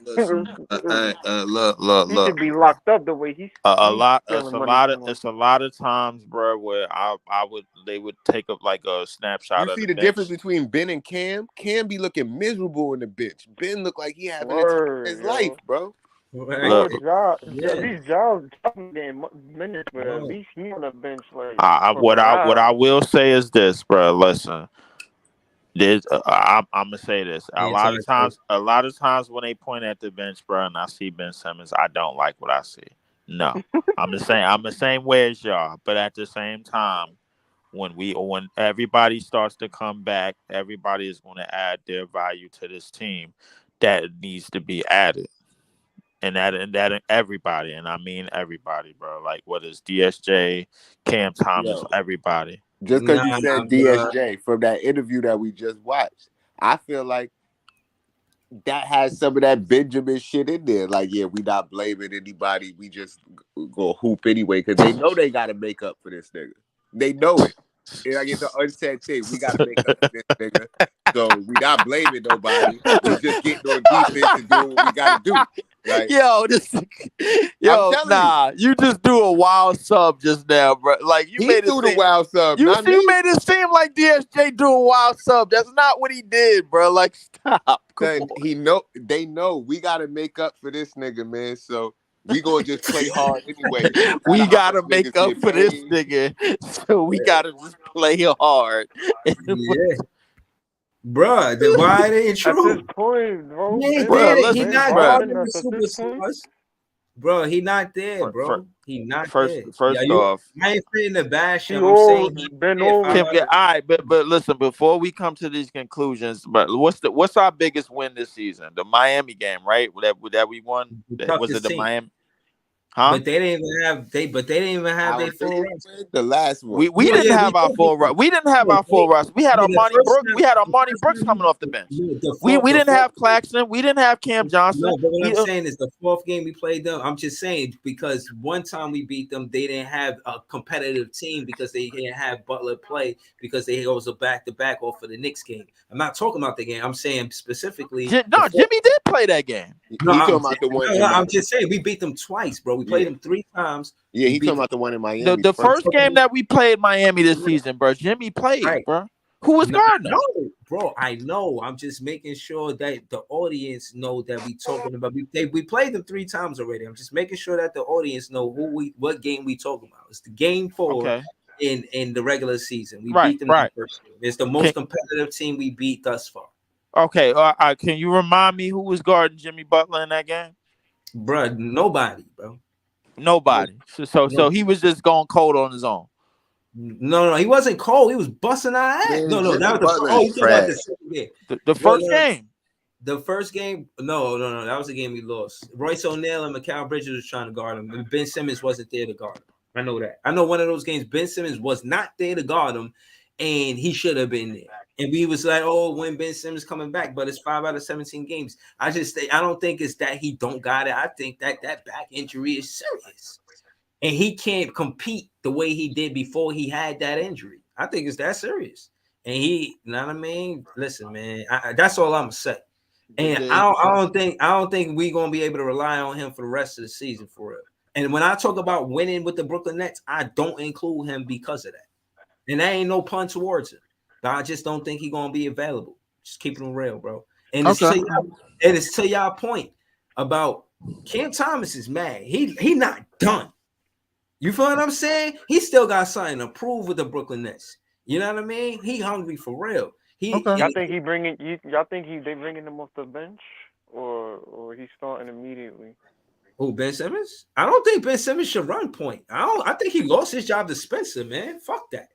Listen, look, He should look. be locked up the way A he's lot. stealing money from him. It's a lot of times, bro, where I would they would take up like a You snapshot of see the the difference bench. between Ben and Cam? Cam be looking miserable on the bench. Ben look like he having the time of Word, his life, yo. bro. Right. Look, Poor job. At Yeah. least Giles getting minutes, but at Right. least he on the bench like for what I morale. will say is this, bro. Listen, there's I'm gonna say this. Anti-social. A lot of times when they point at the bench, bro, and I see Ben Simmons, I don't like what I see. No, I'm the same way as y'all, but at the same time, when everybody starts to come back, everybody is going to add their value to this team that needs to be added. And that everybody, and I mean everybody, bro. Like what is DSJ, Cam Thomas, Yo, everybody. just because you Nah, said bruh. DSJ from that interview that we just watched, I feel like that has some of that Benjamin shit in there. Like, yeah, we not blaming anybody. We just go hoop anyway because they know they got to make up for this nigga. They know it. And like it's an unsaid thing. We got to make up for this nigga. So we not blaming nobody. We just getting on defense and doing what we got to do. Like, Yo, I'm telling you, nah, you just do a wild sub just now, bro. Like he threw the wild sub, not you me. made it seem like DSJ do a wild sub. That's not what he did, bro. Like, stop. Come Son, on. they know we got to make up for this nigga, man. So we gonna just play hard anyway. It don't matter We how much gotta make niggas up get for this paid. nigga, so we gotta just play hard. Yeah. Bruh, then why it ain't At this true? point, bro, He ain't Ben Bro, there. He listen, Ben not bro. balling guarding the us at super this point. stars. Bro, he not there, bro. He not there. Yeah, First you. off, I ain't saying to bash He him. I'm saying he old Ben there old. 5 Kim, out yeah, of all right, but listen, before we come to these conclusions, but what's our biggest win this season? The Miami game, right? That we won. the Was it toughest the team. Miami? Huh? But they didn't even have but they didn't even have Our their full biggest roster. win, the last one. We No, didn't yeah, we have our did beat full them. we didn't have No, our full roster. We had no, our Monty Brooks coming off the bench. We the didn't fourth have Claxton. We didn't have Cam Johnson. No, but what I'm We saying is the fourth game we played them. I'm just saying because one time we beat them, they didn't have a competitive team because they didn't have Butler play because they was a back to back off of the Knicks game. I'm not talking about the game. I'm saying specifically the fourth. Jimmy did play that game. No, He talking about the one in I'm Miami. just saying we beat them twice, bro. We played Yeah, them 3 times. yeah. We He talking beat them about the one in Miami. The I'm first game talking that we played Miami this about, season, bro, Jimmy played, right. bro. Who was No, I guarding him? know, bro. I know. I'm just making sure that the audience know that we talking about. We played them 3 times already. I'm just making sure that the audience know what game we talking about. It's the game 4 Okay. in the regular season. We Right, beat them in right. the first game. It's the Can, most competitive team we beat thus far, okay. Can you remind me who was guarding Jimmy Butler in that game? bro. Nobody, bro. Nobody. So No, he was just going cold on his own. no. He wasn't cold. He was busting our ass. Man, No. Jimmy That was Butler oh, is you talking about the trash. second game? The first game. The first game, no, that was the game we lost. Royce O'Neal and Mikal Bridges was trying to guard him, and Ben Simmons wasn't there to guard him. I know that. I know one of those games, Ben Simmons was not there to guard him, and he should have been there. And we was like, oh, when Ben Simmons coming back, but it's 5 out of 17 games. I don't think it's that he don't got it. I think that back injury is serious, and he can't compete the way he did before he had that injury. I think it's that serious, and you know what I mean? Listen, man, that's all I'm gonna say. And I don't think we're gonna be able to rely on him for the rest of the season for real. And when I talk about winning with the Brooklyn Nets, I don't include him because of that. And that ain't no pun towards him. But I just don't think he's gonna be available. Just keeping it real, bro. And it's to y'all point about Cam Thomas is mad. He not done. You feel what I'm saying? He still got something to prove with the Brooklyn Nets. You know what I mean? He hungry for real. Y'all think they bringing him off the bench or he's starting immediately? Oh, Ben Simmons? I don't think Ben Simmons should run point. I think he lost his job to Spencer, man. Fuck that.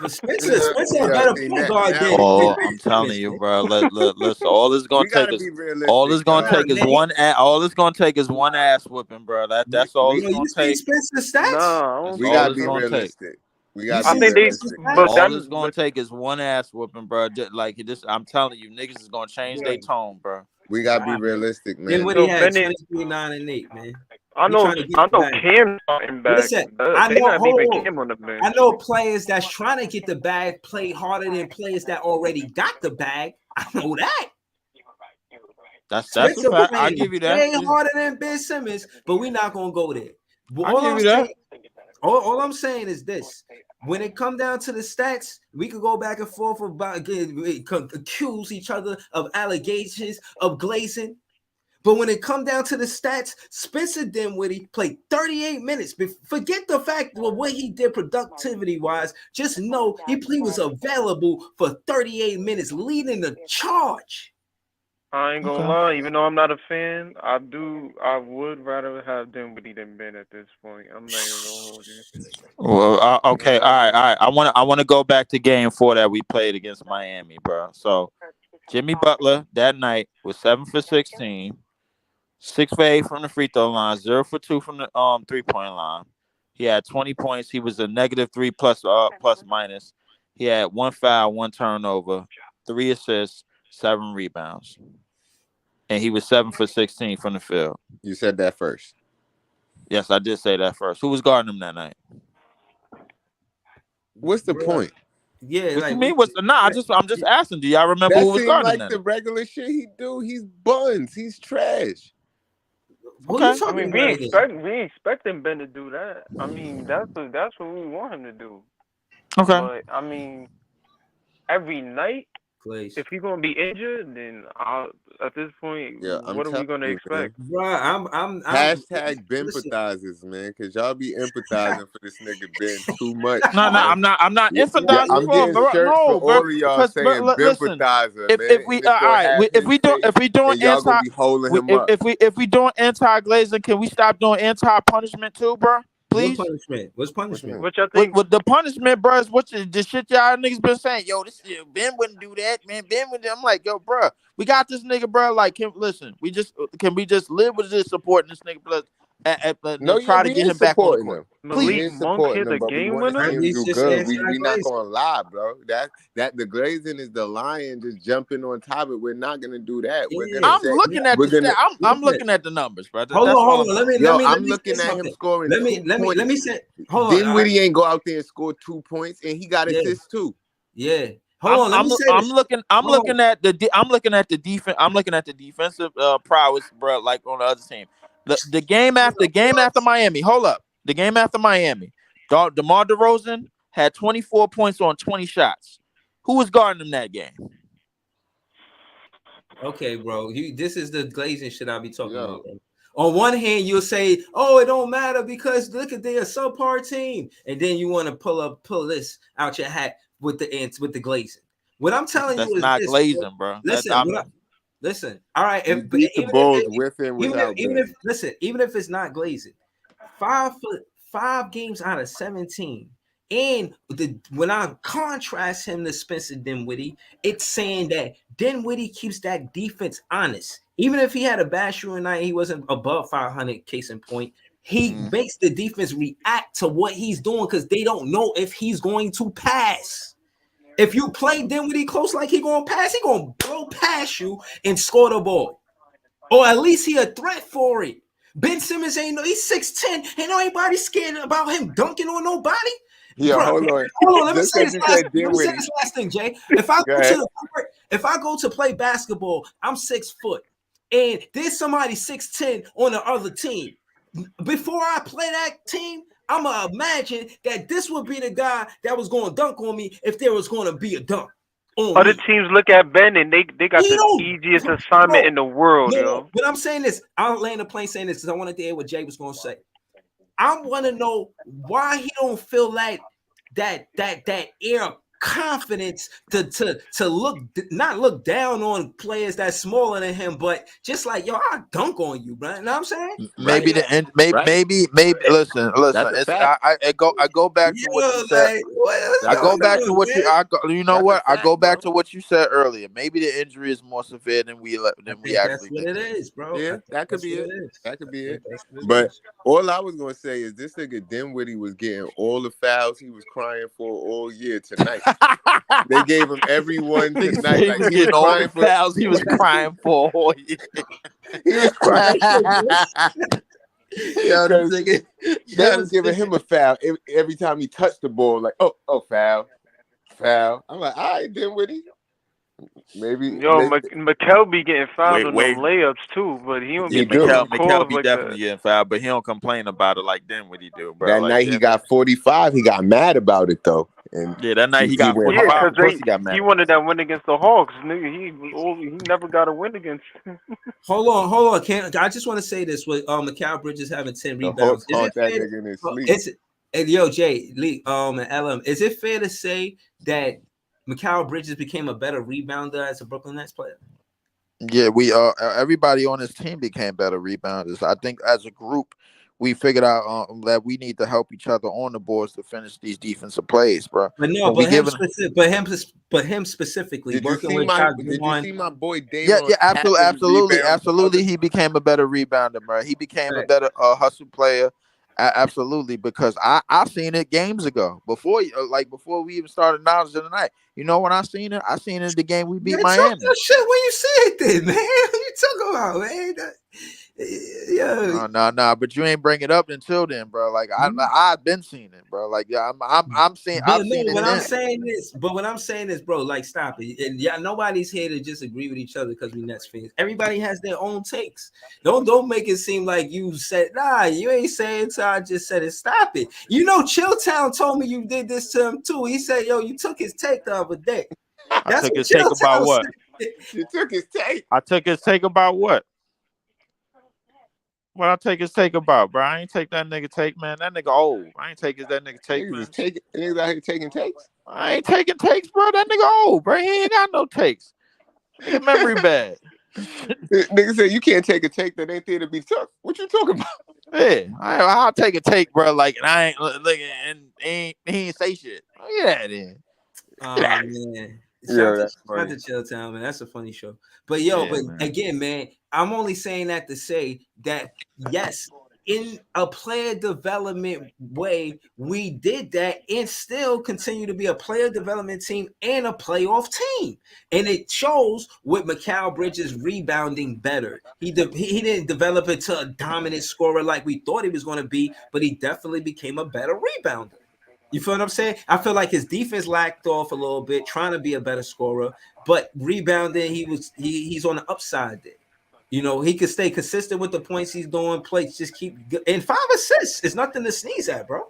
Spencer a better point guard than Oh, Ben I'm telling Simmons, you, man. bro. Listen, all it's gonna We take gotta is be realistic. all it's gonna take is one ass whipping, bro. That's all it's You gonna see take. Spencer's stats? Nah, I That's don't We all gotta think it's be so. gonna take. realistic. We You gotta I see be think they, realistic. Spencer but stats? that, All it's gonna but take is one ass whooping, bro. Like this, I'm telling you, niggas is gonna change Yeah. their tone, bro. We gotta be Wow, man. realistic, man. Dinwiddie so had Bennett, 23, 9, and 8, man. I He know, trying to get I the know bag. Cam's starting back. Listen, I They know. not leaving Hold on. Cam on the I bench. know players that's trying to get the bag play harder than players that already got the bag. I know that. That's a Spencer fact. I playing give you that. way harder than Ben Simmons, but we're not gonna go there. But I give you that. all I'm saying is this: when it come down to the stats, we could go back and forth about accuse each other of allegations of glazing. But when it come down to the stats, Spencer Dinwiddie played 38 minutes. Forget the fact of what he did productivity wise. Just know he was available for 38 minutes, leading the charge. I ain't gonna Okay. lie, even though I'm not a fan, I would rather have Dinwiddie than Ben at this point. I'm not even gonna hold you. Well, okay, all Yeah, right, all right. I want to go back to Game 4 that we played against Miami, bro. So Jimmy Butler that night was 7 for 16, 6 for 8 from the free throw line, 0 for 2 from the 3-point line. He had 20 points. He was a -3 plus minus. He had 1 foul, 1 turnover, 3 assists, 7 rebounds, and he was 7 for 16 from the field. You said that first. Yes, I did say that first. Who was guarding him that night? What's the Bruh. point? Yeah, What you like mean? What's nah? I'm just asking. Do y'all remember That who was seemed guarding him like that the night? regular shit he do. He's buns. He's trash. who you Okay. I talking mean, about again? we expecting Ben to do that. I mean, that's what we want him to do. Okay. But I mean, every night, Place. if he's gonna be injured, then at this point, Yeah, I'm what are we telling gonna you, man. expect? Bruh, I'm Hashtag Ben listen. empathizes, man, because y'all be empathizing for this nigga Ben too much, No, no, man. I'm not Yeah, yeah, empathizing I'm for him, getting bro. shirts for No, bro. all of y'all Because, saying Ben listen, empathizer, if man, we and it's all gonna right, have if his face, we doing and y'all gonna anti, be holding him up. if we doing anti glazing, can we stop doing anti punishment too, bro? What Please. punishment? What's Which punishment? one? Which I With think, the punishment, bro, is what the shit y'all niggas been saying. Yo, this Ben wouldn't do that, man. Ben would. I'm like, yo, bro, we got this nigga, bro. Like, listen, can we just live with this supporting this nigga, plus, No, and yeah, try to we get is him back on the supporting court, them. We Malik please. is Monk supporting hit them, the but we game want to winner. see At him least do just good. We not anti-glazing. gonna lie, bro. That the glazing is the lion just jumping on top of it. We're not gonna do that. We're gonna Yeah. I'm say looking at we're the stat. gonna. I'm Listen. looking at the numbers, bro. Hold That's on, all hold I'm on. doing. Yo, Let I'm me say looking at him something. scoring Let me 2 points. say. Hold on. Dinwiddie ain't go out there and score 2 points, and he got Yeah, assists too. yeah. Hold on. Let me say this. I'm Hold on. looking at I'm looking at the defense. I'm looking at the defensive prowess, bro. Like on the other team, the game after Miami. Hold up, the game after Miami. DeMar DeRozan had 24 points on 20 shots. Who was guarding him that game? Okay, bro. This is the glazing shit I be talking Yo, about. Bro. On one hand, you'll say, "Oh, it don't matter because look at their subpar team," and then you want to pull this out your hat with the glazing. What I'm telling you That's is not this, bro. glazing, bro. Listen, listen. All right, we beat the Bulls with and without even if Ben. listen, even if it's not glazing, 5 games out of 17. And when I contrast him to Spencer Dinwiddie, it's saying that Dinwiddie keeps that defense honest. Even if he had a bad shooting night, he wasn't above 500. Case in point, he makes the defense react to what he's doing because they don't know if he's going to pass. If you play Dinwiddie close like he gonna pass, he gonna blow past you and score the ball, or at least he a threat for it. Ben Simmons he's 6'10". Ain't nobody scared about him dunking on nobody. Yeah, Bro, hold on. hold on. Let me Just say because this you last. said Let me say Dinwiddie, this last thing, Jay. If I go go to ahead. the court, if I go to play basketball, I'm 6 foot, and there's somebody 6'10" on the other team. Before I play that team, I'm gonna imagine that this would be the guy that was going to dunk on me if there was going to be a dunk on Other me. teams look at Ben and they got He the don't, easiest assignment bro. in the world, No. yo. What I'm saying is, I'll land the plane saying this because I wanted to hear what Jay was going to say. I want to know why he don't feel like that air confidence to not look down on players that's smaller than him, but just like, yo, I dunk on you, bro. You know what I'm saying? Maybe Right. the end. Maybe Right. maybe. Listen. That's a It's fact. I go back to what you Yo, said. like, what's I That's a go going back fact. to on, what you. man? You know That's a what? I fact, go back bro. to what you said earlier. Maybe the injury is more severe than I we think that's actually what think it it is. is, bro. I Yeah, think that could that's be what it. it is. That could I be think it. that's what it But is. all I was gonna say is this nigga Dinwiddie was getting all the fouls he was crying for all year tonight. They gave him every one Nigga said tonight. he Like was he was getting all the crying for. fouls he was crying for all year. He was crying Yo, this because nigga, they yo, was this giving nigga. him a foul every time he touched the ball. Like, oh, foul, foul. I'm like, all right, Dinwiddie. Maybe, Yo, maybe Mikel be getting fouled Wait, in them wait. layups too, but he don't Yeah, he be making do. them Mikel calls be like that. definitely getting fouled, but he don't complain about it like then what he do, bro. That Like night he then, got 45. He got mad about it though, and yeah, that night he he got went Yeah, hard. 45. 'cause Of course, he got he mad about wanted that win against the Hawks. Nigga, he never got a win against. Hold on. Can I just want to say this with Mikal Bridges having 10 The rebounds? Hawks Is it caught that fair? nigga in his sleep. It's and yo Jay Lee and LM. Is it fair to say that Mikal Bridges became a better rebounder as a Brooklyn Nets player? it. Yeah, we everybody on this team became better rebounders. I think as a group, we figured out that we need to help each other on the boards to finish these defensive plays, bro. But no, When we giving but him specifically Did you working see with my? Shot Did you Juwan. see my boy Yeah, Dayron yeah, absolutely, capping rebounds the other? he became a better rebounder, bro. He became a better hustle player, absolutely. Because I seen it games ago before, before we even started knowledge of the night. You know when I seen it? I seen it the game we beat Man, talk Miami. your shit when you see it, then, man. What you talking about, man? Yeah. No. But you ain't bring it up until then, bro. Like I've been seeing it, bro. Like yeah, I'm seeing But I've no, seen it what I'm then. saying is, bro, like, stop it. And yeah, nobody's here to just agree with each other because we Nets fans. Everybody has their own takes. Don't make it seem like you said, nah, you ain't saying so. I just said it. Stop it. You know, Chilltown told me you did this to him too. He said, yo, you took his take the other day. I That's took what his take about Chilltown what? said. You took his tape. I took his take about what? What I take his take about, bro? I ain't take that nigga take, man. That nigga old. I ain't take that nigga take, Niggas is man. taking. Niggas out here taking takes. I ain't taking takes, bro. That nigga old, bro. He ain't got no takes. Nigga memory bad. Niggas say you can't take a take that ain't there to be took. What you talking about? Yeah, I'll take a take, bro. Like, and I ain't look, and he ain't say shit. Look at that, then. Man. Yeah, Shout that's out funny. to Chilltown, man. That's a funny show. But yo, Yeah, but man. again, man, I'm only saying that to say that yes, in a player development way, we did that and still continue to be a player development team and a playoff team. And it shows with Mikal Bridges rebounding better. He didn't develop it to a dominant scorer like we thought he was going to be, but he definitely became a better rebounder. You feel what I'm saying? I feel like his defense lacked off a little bit, trying to be a better scorer, but rebounding, he's on the upside there. You know, he could stay consistent with the points he's doing, plays just keep and 5 assists is nothing to sneeze at, bro.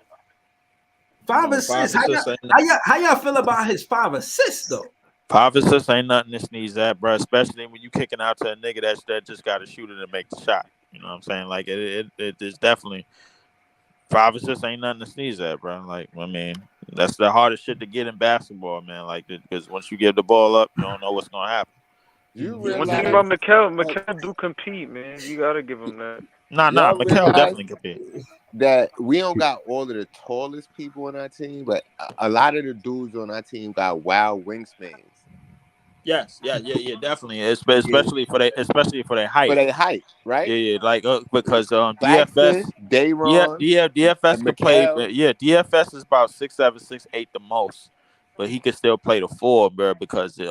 Five No, five assists. How y'all, assists ain't how y'all, how y'all feel about his 5 assists though? 5 assists ain't nothing to sneeze at, bro. Especially when you kicking out to a nigga that just got to shoot it and make the shot. You know what I'm saying? Like it is definitely 5 assists ain't nothing to sneeze at, bro. Like I mean, that's the hardest shit to get in basketball, man. Like because once you give the ball up, you don't know what's gonna happen. You One thing realize? about Mikel do compete, man. You gotta give him that. Nah. Y'all Mikel realize definitely could be. that we don't got all of the tallest people on our team, but a lot of the dudes on our team got wild wingspans. Yes, yeah, definitely. Yeah. Especially for their For height. their height, right? Yeah, like because DFS, Claxton, Dayron, DFS and could play. Mikal. DFS is about 6'7", 6'8" the most, but he could still play the four, bro. Because he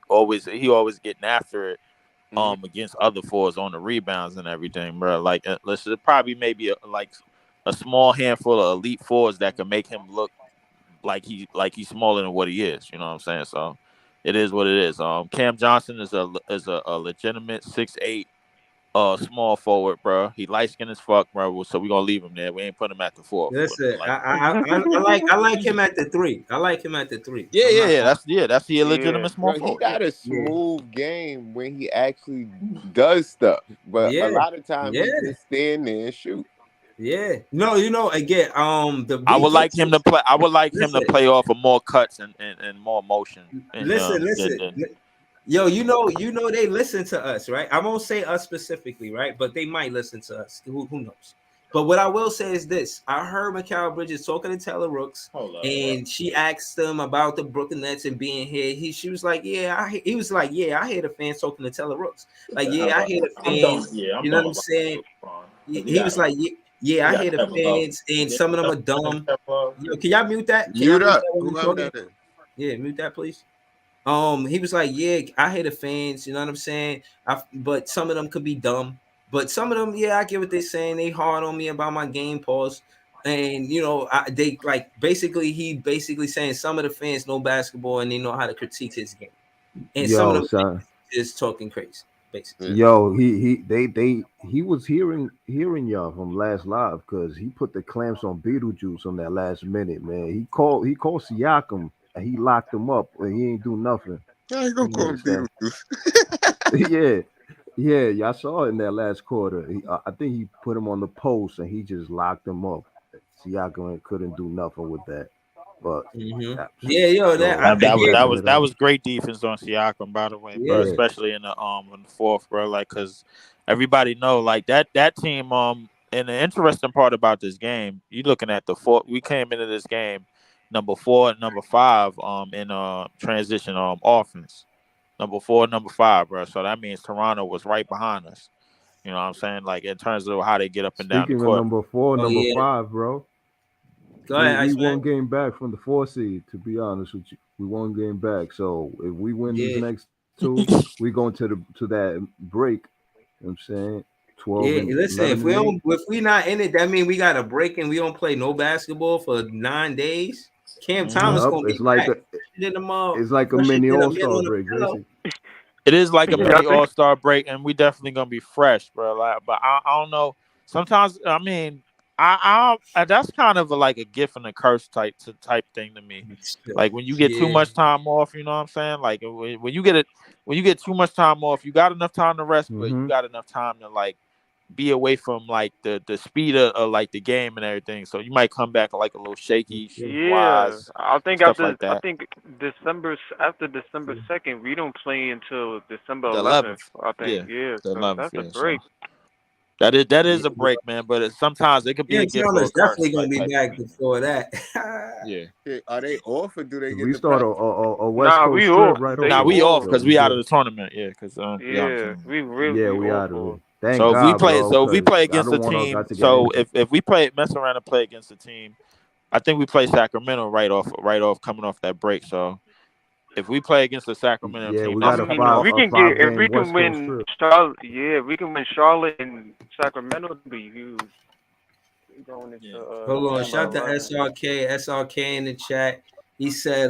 always getting after it Mhm. against other fours on the rebounds and everything, bro. Like let's probably maybe a small handful of elite fours that can make him look like he's smaller than what he is. You know what I'm saying? So it is what it is. Cam Johnson is a legitimate 6'8" small forward, bro. He light skinned as fuck, bro. So we gonna leave him there. We ain't put him at the four. Listen, Like, I like him at the 3. I like him at the 3. yeah, I'm yeah, not yeah. gonna, That's the Yeah. illegitimate small Bro, he forward. Yeah. got a yeah, smooth game when he actually does stuff, but a yeah, lot of time yeah. he just stand there and shoot. Yeah. No, again, the I would like defense him to is, play. I would like him to listen, play off of more cuts and more motion. And listen. Yo, they listen to us, right? I won't say us specifically, right? But they might listen to us. Who knows? But what I will say is this: I heard Mikal Bridges talking to Taylor Rooks, hold up. and she asked him about the Brooklyn Nets and being here. She was like, "Yeah," he was like, "Yeah, I hear the fans talking to Taylor Rooks. Like, yeah, I hear the I'm done. fans. Yeah, I'm You know done what I'm with saying?" because He was like, "Yeah, yeah, we I got hear the Kevin Love. fans, and Yeah, some of them are dumb." Kevin Love. Yo, can y'all mute that? Can y'all Mute mute up, that when we're whoever talking? that is. Yeah, mute that, please. He was like, "Yeah, I hate the fans. You know what I'm saying? But some of them could be dumb. But some of them, yeah, I get what they're saying. They hard on me about my game pause, and they like he basically saying some of the fans know basketball and they know how to critique his game, and some of Yo, them son. just talking crazy, basically." Yeah. Yo, he was hearing y'all from last live because he put the clamps on Beetlejuice on that last minute, man. He called Siakam and he locked him up and he ain't do nothing. I ain't gonna You call him understand? Beetlejuice. Yeah, yeah, y'all saw it in that last quarter. I think he put him on the post and he just locked him up. Siakam couldn't do nothing with that, but that, Yeah, yo, yo, That he was again, that opened was it that up. was great defense on Siakam, by the way, bro. yeah, Yeah, Especially in the fourth, bro. Like, cause everybody know like that team. And the interesting part about this game, you looking at the four. We came into this game number 4 and number 5 in transition offense. Number 4, number 5, bro. So that means Toronto was right behind us. You know what I'm saying? Like in terms of how they get up and down the speaking of court. number four, oh number yeah. five, bro. Go We ahead, we Iceman. one game back from the 4 seed. To be honest with you, we one game back. So if we win these Yeah, next two, we going to that break. You know what I'm saying 12 yeah. and Listen, 11 and 8. if we not in it, that means we got a break and we don't play no basketball for 9 days. Cam Hmm. Thomas Yup, gonna be back. In the mall, it's like a fresher mini than a All meal Star on a break, pillow. basically. It is like a Yup. Y'all mini think All Star break, and we definitely gonna be fresh, bro. Like, but I don't know. Sometimes, I mean, that's kind of like a gift and a curse type thing to me. Like when you get too Yeah. much time off, you know what I'm saying? Like when you get it, when you get too much time off, you got enough time to rest, but you Mm-hmm. got enough time to like be away from like the speed of like the game and everything. So you might come back like a little shaky, shooting Yeah, wise, I think stuff like I that. think after December 2nd, we don't play until December The 11th. 11th, I think, yeah, yeah. the So 11th, that's a yeah. So. break. That is a Yeah. break, man. But sometimes it could be Cam a gift or Thomas a curse, definitely gonna like be type back thing. before that. Yeah. Yeah, are they off or do they get We to start practice? a West Nah, Coast we trip off. right They Now away. we off off. So because we we out of good. the tournament. Yeah, because we out of the Yeah, tournament. Yeah, we we off out of for. it. Thank So if we God, play, bro, so if we because play I against don't a want our team, guys to get so injured. if we play mess around and play against a team, I think we play Sacramento right off coming off that break. So if we play against the Sacramento Yeah, team we I got that's a coming mean, five off, we a can five get if we game can West Coast win trip. Charlotte. Yeah, if we can win Charlotte and Sacramento, it'd be huge. Going yeah, into Hold on, December shout to 11th. SRK in the chat. He said,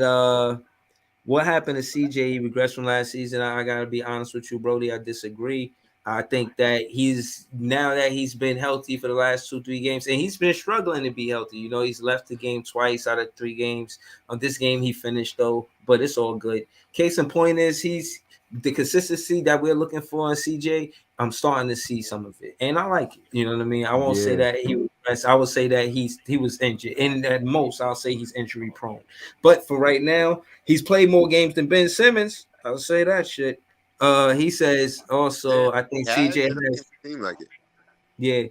what happened to CJ? He regressed from last season. I gotta be honest with you, Brody. I disagree. I think that he's now that he's been healthy for the last 2-3 games, and he's been struggling to be healthy. He's left the game twice out of 3 games. On this game, he finished though, but it's all good. Case in point is he's the consistency that we're looking for in CJ. I'm starting to see some of it, and I like it. You know what I mean? I won't say Yeah, that he was best. I would say that he was injured, and at most, I'll say he's injury prone. But for right now, he's played more games than Ben Simmons. I'll say that shit. He says Damn, also, I he think has. CJ It don't even has, seem like it. yeah,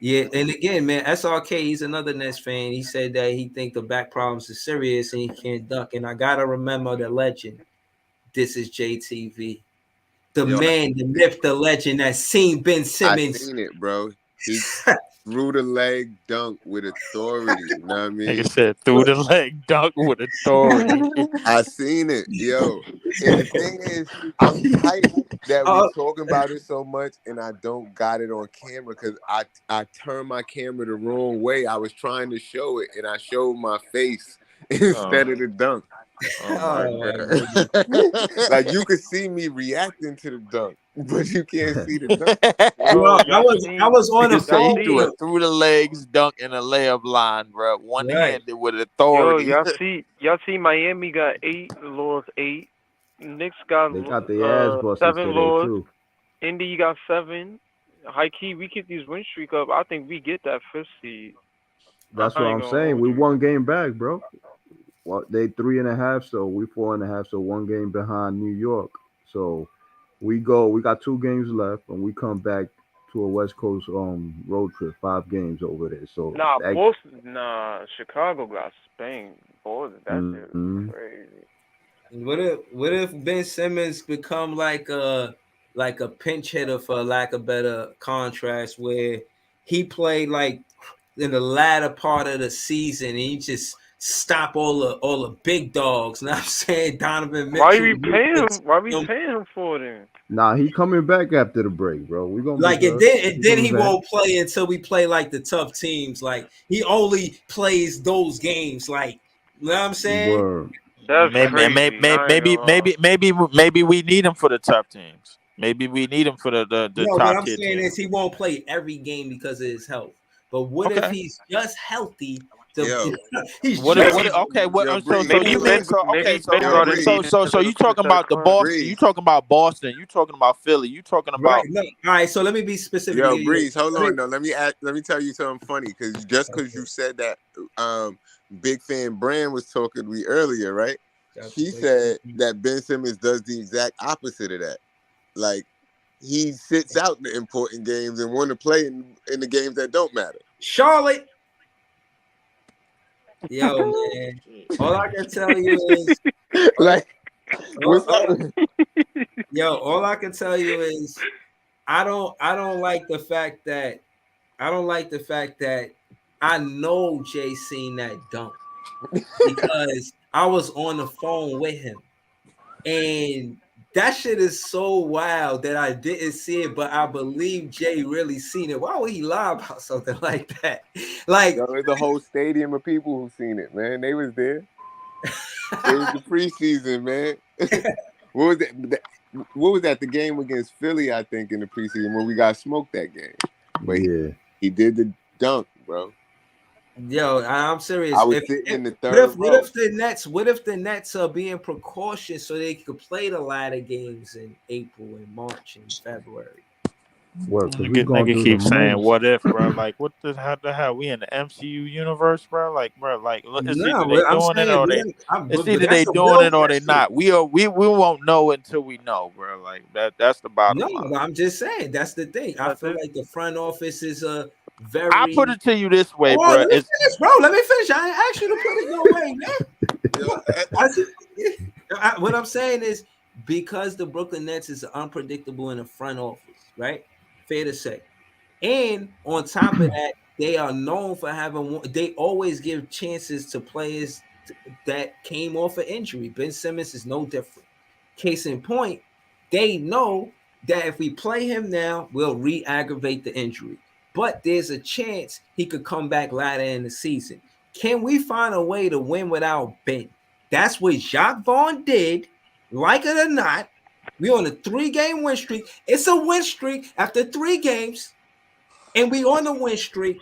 yeah. And again, man, SRK, he's another Nets fan. He said that he think the back problems is serious and he can't duck. And I gotta remember the legend. This is JTV, the Yo, man, the myth, the legend that seen Ben I Simmons. seen it, bro. He threw the leg dunk with authority. You know what I like I mean? said, through the leg dunk with authority. I seen it, yo. And the thing is, I'm hyped that we Oh, talking about it so much, and I don't got it on camera because I turned my camera the wrong way. I was trying to show it, and I showed my face Oh, instead of the dunk. oh my oh my god. goodness. Like you could see me reacting to the dunk, but you can't see the dunk. Yo, Yo, I was on the Nigga say he phone threw a see, with through the legs dunk in a layup line, bro. One right. handed with authority. y'all see, Miami got 8 losses. Knicks got they got their ass busted 7 today losses. too. Indy got 7. high key, we keep these win streak up. I think we get that fifth seed. That's I what ain't I'm gonna saying. hold We you. one game back, bro. Well, they 3.5, so we 4.5, so one game behind New York. So we go. We got 2 games left, and we come back to a West Coast road trip. 5 games over there. So Nah, that. Boston, nah, Chicago got spanked. Boy, that shit was Mm-hmm. crazy. What if Ben Simmons become like a pinch hitter, for lack of better contrast, where he played like in the latter part of the season and he just stop all the big dogs. Now I'm saying Donovan Why Mitchell, we pay him? Why we him, paying him for then? Nah, he coming back after the break, bro. We gonna be like and good. then and He then coming he back. won't play until we play like the tough teams. Like he only plays those games. Like you know what I'm saying? Word. That's Maybe, crazy. I ain't gonna lie. maybe we need him for the tough teams. Maybe we need him for the No, what top I'm tier saying is teams. he won't play every game because of his health. But what if Okay. he's just healthy? To Yo, he's What? just What? yo, Okay. What? yo, So Breeze, Maybe you look, mean Ben, so? Okay. maybe Ben yo, brought his Breeze, seed into So the you to talking set about the climb. Boston? You Breeze, talking about Boston? You talking about Philly? You talking right. about? No, all right. So let me be specific yo, here. Breeze. Hold Let me, on, though. Let me tell you something funny, because just because you said that, um, Big Fan Brand was talking to me earlier, right? She said that Ben Simmons does the exact opposite of that. Like, he sits out the important games and want to play in the games that don't matter. Charlotte. Yo, man. All I can tell you is, Like, what's all, up? yo, all I can tell you is, I don't like the fact that I know Jay seen that dunk because I was on the phone with him. And that shit is so wild that I didn't see it, but I believe Jay really seen it. Why would he lie about something like that? Like, Yo, there's a whole stadium of people who seen it, man. They was there. It was the preseason, man. What was that? What was that? The game against Philly, I think, in the preseason when we got smoked that game. But Yeah. he did the dunk, bro. yo, I'm serious. I was If, sitting if in the what if third what row. if the Nets are being precautious so they could play the latter games in April and March and February? Word. Because we gonna Nigga do the keep saying most. what if, bro? Like what the hell? We in the MCU universe, bro? Like, bro, like it's No, either they I'm doing it saying, or they it's but either that's they a doing real it or they question. not. We won't know until we know, bro. Like that's the bottom No, line. but I'm just saying that's the thing. I That's feel it. like the front office is a I put very. it to you this way, Oh, bro. let me It's finish, bro. Let me finish. I ain't asked you to put it no way, man. Yo, What I'm saying is because the Brooklyn Nets is unpredictable in the front office, right? Fair to say. And on top of that, they are known for having. They always give chances to players that came off an injury. Ben Simmons is no different. Case in point, they know that if we play him now, we'll re-aggravate the injury. But there's a chance he could come back later in the season. Can we find a way to win without Ben? That's what Jacques Vaughn did. Like it or not, we're on a 3-game win streak. It's a win streak after 3 games, and we on the win streak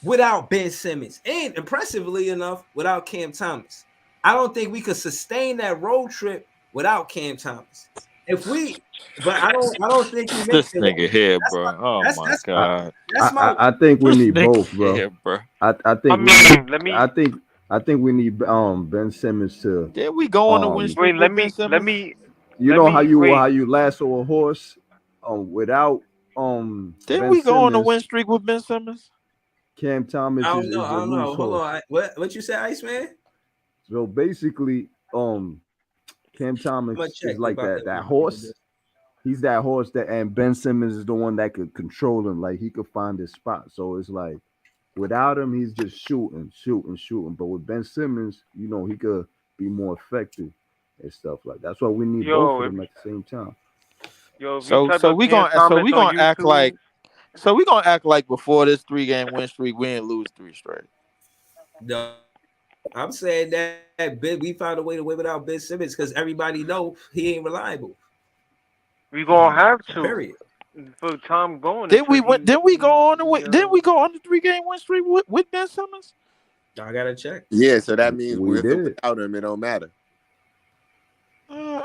without Ben Simmons, and impressively enough, without Cam Thomas. I don't think we could sustain that road trip without Cam Thomas. If we, but I don't think he makes this it. nigga here, bro. Oh That's my that's I, god. that's my I think we This need nigga both, bro. here, bro. I I think we need. mean, let I me think I think we need Ben Simmons to Did we go on a win um. streak wait. with Ben Simmons? You Let know how me you wait. lasso a horse without Didn't Ben we go on a win Simmons. streak with Ben Simmons? Cam I Thomas don't know. is I a don't loose know. Hold horse. on. What you say, Iceman? So basically, Cam I'm gonna Thomas check is like about that horse. He's that horse that, and Ben Simmons is the one that could control him. Like he could find his spot. So it's like without him, he's just shooting. But with Ben Simmons, he could be more effective and stuff like that. That's why we need both Yo, of if them at the same time. yo, if you So type so up we Cam gonna so Thomas we on gonna act YouTube, like so we gonna act like before this 3-game win streak, we didn't lose 3 straight. No, I'm saying that we found a way to win without Ben Simmons because everybody know he ain't reliable. we gonna have to Period. for Tom going Did until we win? Didn't we go on the win? Didn't we he go on the 3-game win streak with Ben Simmons? I gotta check. yeah, so that means We with or did. without him, it don't matter.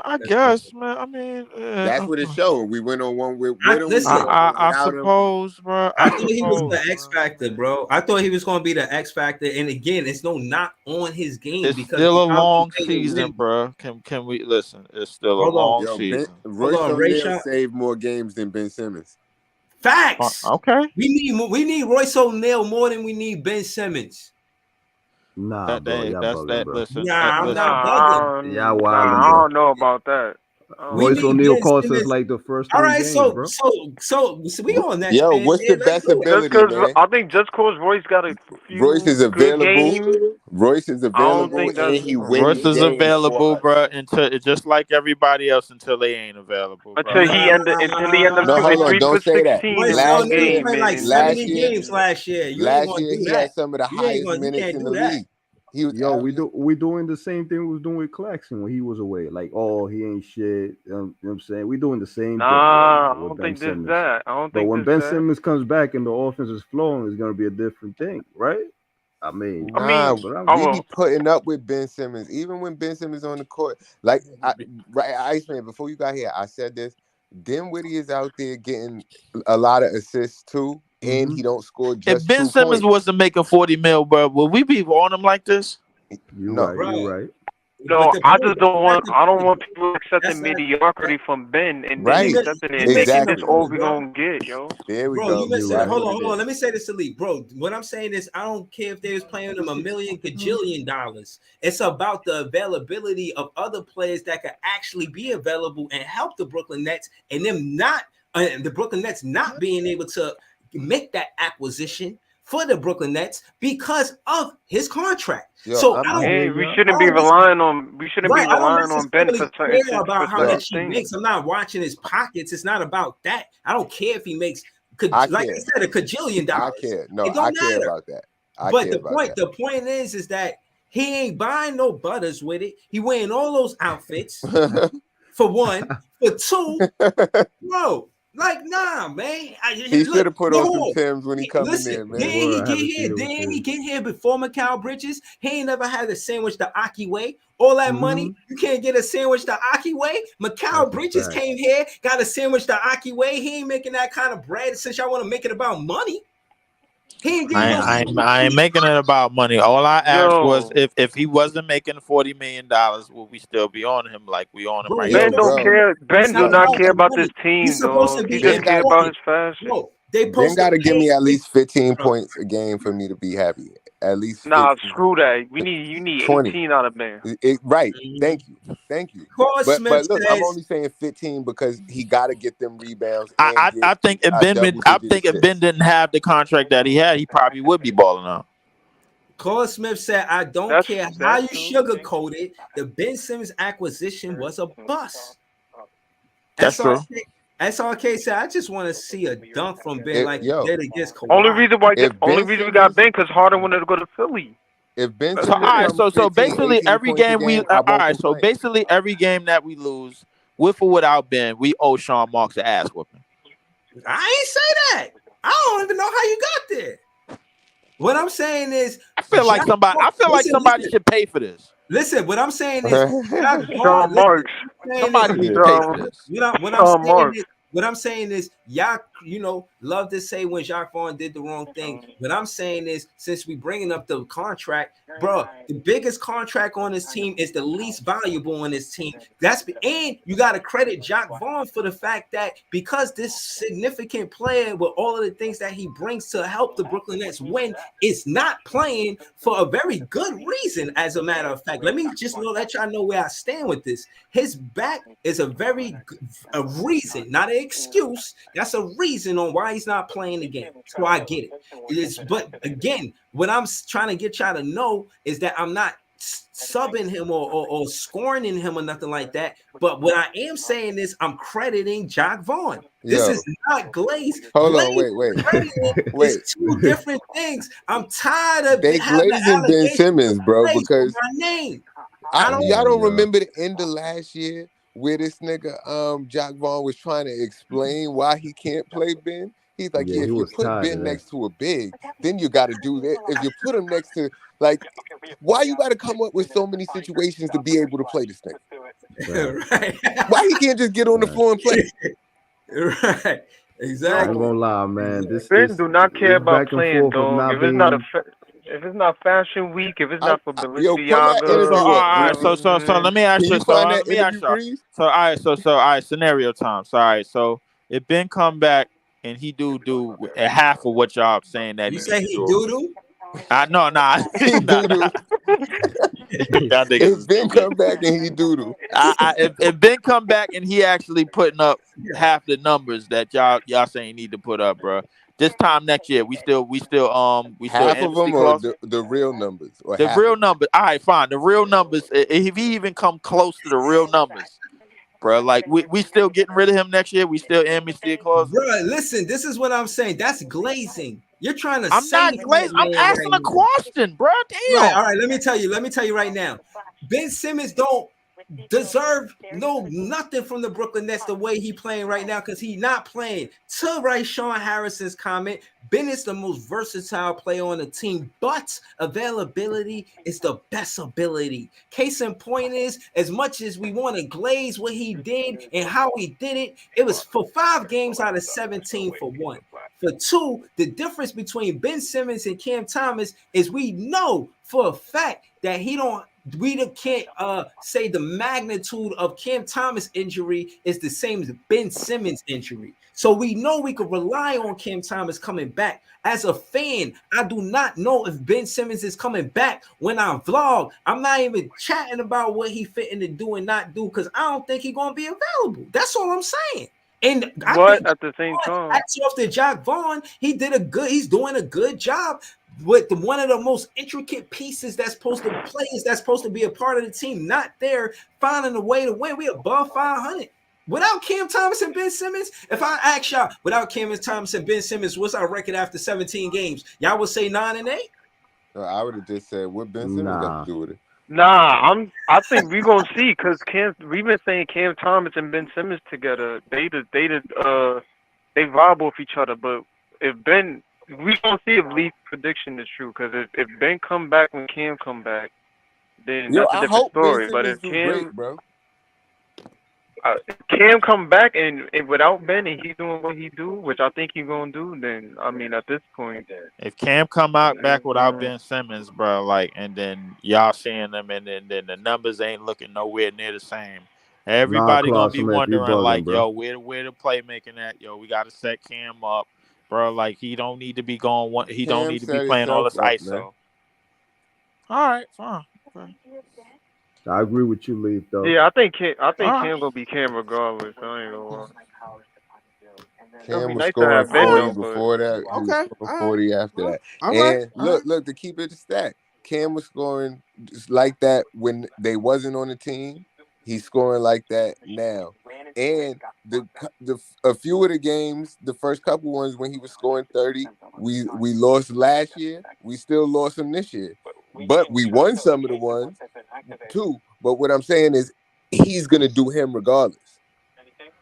I guess, man. I mean, That's what it showed. We went on one with him. We Listen, went on one I without him. suppose, bro. I I thought he was suppose, the X bro. factor, bro. I thought he was going to be the X factor. And again, it's no knock on his game It's because still he a long constantly season, win. bro. Can we listen? It's still a Hold on, long Yo, season. hold Royce on, O'Neal Rayshawn. saved more games than Ben Simmons. Facts. Okay. We need Royce O'Neal more than we need Ben Simmons. Nah, bro, y'all That's bugging, that. bro. Listen, Nah, I'm not bugging. Y'all Nah, wilding, I bro. don't know about that. We Royce need O'Neal Ben cost us Simmons. like the first All 3 right, games, bro. so we on that Yo, span. what's the Let's best do it. Just ability, because man? I think just cause Royce got a Royce is few good available. games, Royce is I don't available, think that's and he Royce wins is games for available, us. bro. Until just like everybody else, until they ain't available, bro. until he Like, ended until he ended up No, shooting hold on, three don't for say that. 16 in Royce Last one O'Neal year, game played like and last 70 year, games last year. You ain't last gonna year do he that. had some of the You ain't highest gonna. You minutes can't in do the that. league. He was Yo, averaging. we doing the same thing we was doing with Claxton when he was away. Like, oh, he ain't shit. You know what I'm saying? We doing the same thing right nah, now I with don't Ben think there's Simmons. that. I don't But think when there's Ben that. Simmons comes back and the offense is flowing, it's gonna be a different thing, right? I mean, I Nah, mean, that's what I'm I we saying. be will. putting up with Ben Simmons, even when Ben Simmons on the court. Like, right, Iceman, before you got here, I said this. Dinwiddie is out there getting a lot of assists too, and Mm-hmm. he don't score if just Ben 2 Simmons points. wasn't making 40 mil, bro, would we be on him like this? You're No, right. Bro, You're right. but No, the I point, just don't that's want. the I don't point. want people That's accepting not mediocrity that. from Ben and then You right, miss, accepting it you and thinking missing the that's exactly. all point, we bro. gonna get, yo. There we Bro, you go. You're missing it. right. That's Hold what on, it hold on. is. Let me say this to Lee. Bro, what I'm saying is I don't care if they was paying them a million gajillion dollars. It's about the availability of other players that could actually be available and help the Brooklyn Nets and them not the Brooklyn Nets not being able to make that acquisition for the Brooklyn Nets because of his contract. Yo, So I'm I I don't hear And we y'all. I shouldn't be don't relying on. We shouldn't be Right. I don't relying on Ben necessarily for certain care about how yo, certain much he things. makes. I'm not watching his pockets. It's not about that. I don't care if he makes, I like care. I said, a cajillion I dollars. care. No, It I don't care matter. about that. I But care about that. the point is that he ain't buying no butters with it. He wearing all those outfits for one. For two, bro, like nah, man. He should Look, have put on some no. Timbs when he come in Listen, there, man. didn't he Word, I get haven't here? seen him Didn't he since. get here before Mikal Bridges? He ain't never had a sandwich the Aki way. All that Mm-hmm. money, you can't get a sandwich the Aki way. Mikal That's a Bridges fact. came here, got a sandwich the Aki way. He ain't making that kind of bread since y'all want to make it about money. He ain't getting no I ain't making it about money. All I asked was Yo, if he wasn't making $40 million, would we still be on him like we on him bro. right He's Yo, now? Ben don't supposed to bro. be. care. It's Ben not do Yo, not about care the about this money. He's team, supposed to dog. He be Ben just care got about important, his fashion. bro. They Ben supposed to got to give pay. me at least 15 Bro. points a game for me to be happy. At least Nah, 15, screw that. You need 20. 18 out of Ben. Right. Mhm. Thank you. Thank you. Paul Smith But look, I'm says only saying 15 because he got to get them rebounds and get I think if a double I digit think if Ben assists. didn't have the contract that he had, he probably would be balling out. Carl Smith said, I don't That's care how that's you true. sugarcoat it. The Ben Simmons acquisition was a bust. That's SRK, true. SRK said, I just want to see a dunk from Ben like he Yo, did against Kawhi. if Only Ben reason we got Simmons Ben because Harden wanted to go to Philly. if Ben That's So all Simmons right, it. comes so 15, basically 18 every points a game game, I all won't right, so complain. basically every game that we lose, with or without Ben, we owe Sean Marks an ass whooping. I ain't say that. I don't even know how you got there. What I'm saying is, Jack I feel like listen, somebody should pay for this. listen. What I'm saying is, Jack Vaughn, Sean listen. Marks. What I'm saying is, Somebody need to pay for Sean, this. what I'm Sean saying Marks. is, y'all, love to say when Jacques Vaughn did the wrong thing. What I'm saying is, since we bringing up the contract, bro, the biggest contract on this team is the least valuable on this team. And you got to credit Jacques Vaughn for the fact that because this significant player with all of the things that he brings to help the Brooklyn Nets win is not playing for a very good reason. As a matter of fact, let me just let y'all know where I stand with this. His back is a reason, not an excuse. That's a reason on why he's not playing the game. So I get it. It is, but again, what I'm trying to get y'all to know is that I'm not subbing him or scorning him or nothing like that. But what I am saying is I'm crediting Jacques Vaughn. This is Yo, not Glaze. hold on, Glaze wait. crediting is two different things. I'm tired of They having the glazing Ben allegation Simmons, of bro, Glaze for because my name. I don't. y'all don't Yeah. remember the end of last year where this nigga Jock Vaughn was trying to explain why he can't play Ben. He's like, Yeah, yeah, he if you was put tired of Ben that. next to a big, then you got to do that. If you put him next to, like, why you got to come up with so many situations to be able to play this thing? Facts. Right. Why he can't just get on the Facts. floor and play? Right. I ain't Exactly. gonna lie, man. This Ben do not care it's about back and playing, forth of dog. not being. If it's not Fashion Week, if it's I, not for yo, pull that So Balenciaga, interview up, all right, Breezy. whatever, so man. let me ask Can you. you So find let that me ask interview, y'all. Breeze? So all right, all right, scenario time. So all right, so if Ben come back and he do half of what y'all saying that You he need say to he do. doodle? I no, nah, He nah, nah. doodle. Y'all niggas If is Ben stupid. come back and he doodle, If Ben come back and he actually putting up half the numbers that y'all saying he need to put up, bro. This time next year, we still half of amnesty them or clause. the real numbers or The half of real them. numbers. All right, fine. The real numbers. If he even come close to the real numbers, bro, like we still getting rid of him next year. We still amnesty clause. Bro, listen, this is what I'm saying. That's glazing. You're trying to I'm save not that glazed. I'm man asking right a now. question, bro. Right. Damn. All right. Let me tell you right now. Ben Simmons don't deserve nothing from the Brooklyn Nets the way he playing right now because he not playing. To right Sean Harrison's comment, Ben is the most versatile player on the team, but availability is the best ability. Case in point is, as much as we want to glaze what he did and how he did it, it was for 5 games out of 17 for one. For two, the difference between Ben Simmons and Cam Thomas is we know for a fact that we can't say the magnitude of Cam Thomas injury is the same as Ben Simmons injury. So we know we could rely on Cam Thomas coming back. As a fan, I do not know if Ben Simmons is coming back when I vlog. I'm not even chatting about what he fitting to do and not do because I don't think he's gonna be available. That's all I'm saying. And I think But at the same time, hats off to Jack Vaughn. He's doing a good job with one of the most intricate pieces that's supposed to players that's supposed to be a part of the team, not there, finding a way to win. We above 500. Without Cam Thomas and Ben Simmons, if I ask y'all, without Cam Thomas and Ben Simmons, what's our record after 17 games? Y'all would say 9-8? I would have just said what Ben Simmons got to Nah, do with it. I think we gonna see because we've been saying Cam Thomas and Ben Simmons together. They vibe with each other. But if Ben, we gonna see if Lee's prediction is true. Because if Ben come back when Cam come back, then Yo, that's a I different hope Ben story. But Simmons do great, bro. If Cam come back and without Ben and he's doing what he do, which I think he's gonna do, then I mean at this point, If Cam come out back without mm, Ben Simmons, bro, like, and then y'all seeing them, and then the numbers ain't looking nowhere near the same. nah, Everybody gonna Claude be Smith, you wondering, bugging, like, bro. yo, where the playmaking at? Yo, we got to set Cam up, bro. Like, he don't need to be going one. He don't Cam need to be set playing all himself this up, man. ISO. All right, fine. Okay. I agree with you, Leaf, though. yeah, I All think right, Cam gonna be Cam regardless. I ain't gonna lie. It'll Cam be was nice to scoring have Ben all 40 right. though, but before that. He was Okay. scoring All right. 40 after that. All right. And All right. look, to keep it a stat, Cam was scoring just like that when they wasn't on the team. He's scoring like that now. And the a few of the games, the first couple ones when he was scoring 30, we lost last year. We still lost him this year. But we won some of the ones too. But what I'm saying is he's gonna do him regardless.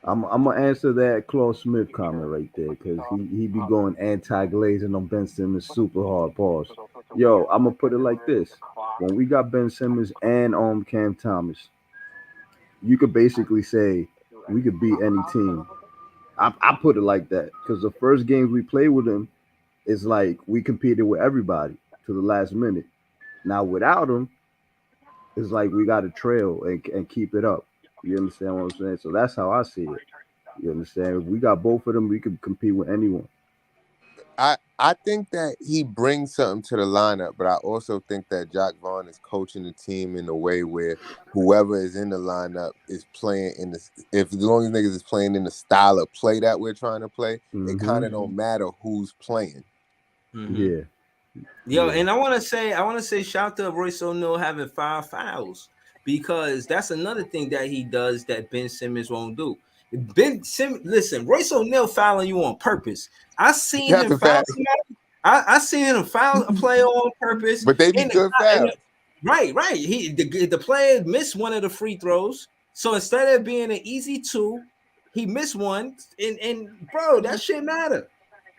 I'm gonna answer that Claude Smith comment right there because he be going anti-glazing on Ben Simmons super hard. Pause. Yo, I'm gonna put it like this: when we got Ben Simmons and Cam Thomas, you could basically say we could beat any team. I put it like that because the first games we played with him is like we competed with everybody to the last minute. Now without him, it's like we got to trail and keep it up. You understand what I'm saying? So that's how I see it. You understand? If we got both of them, we could compete with anyone. I think that he brings something to the lineup, but I also think that Jack Vaughn is coaching the team in a way where whoever is in the lineup is playing in the if as long as niggas is playing in the style of play that we're trying to play, it kind Mm-hmm. of don't matter who's playing. Mm-hmm. Yeah. Yo, Yeah. and I want to say shout out to Royce O'Neal having 5 fouls because that's another thing that he does that Ben Simmons won't do. Listen, Royce O'Neal fouling you on purpose. I seen That's him a foul fact. somebody. I seen him foul a player on purpose. But they be good fouls. Right. The player missed one of the free throws, so instead of being an easy 2, he missed one. And bro, that shit matter.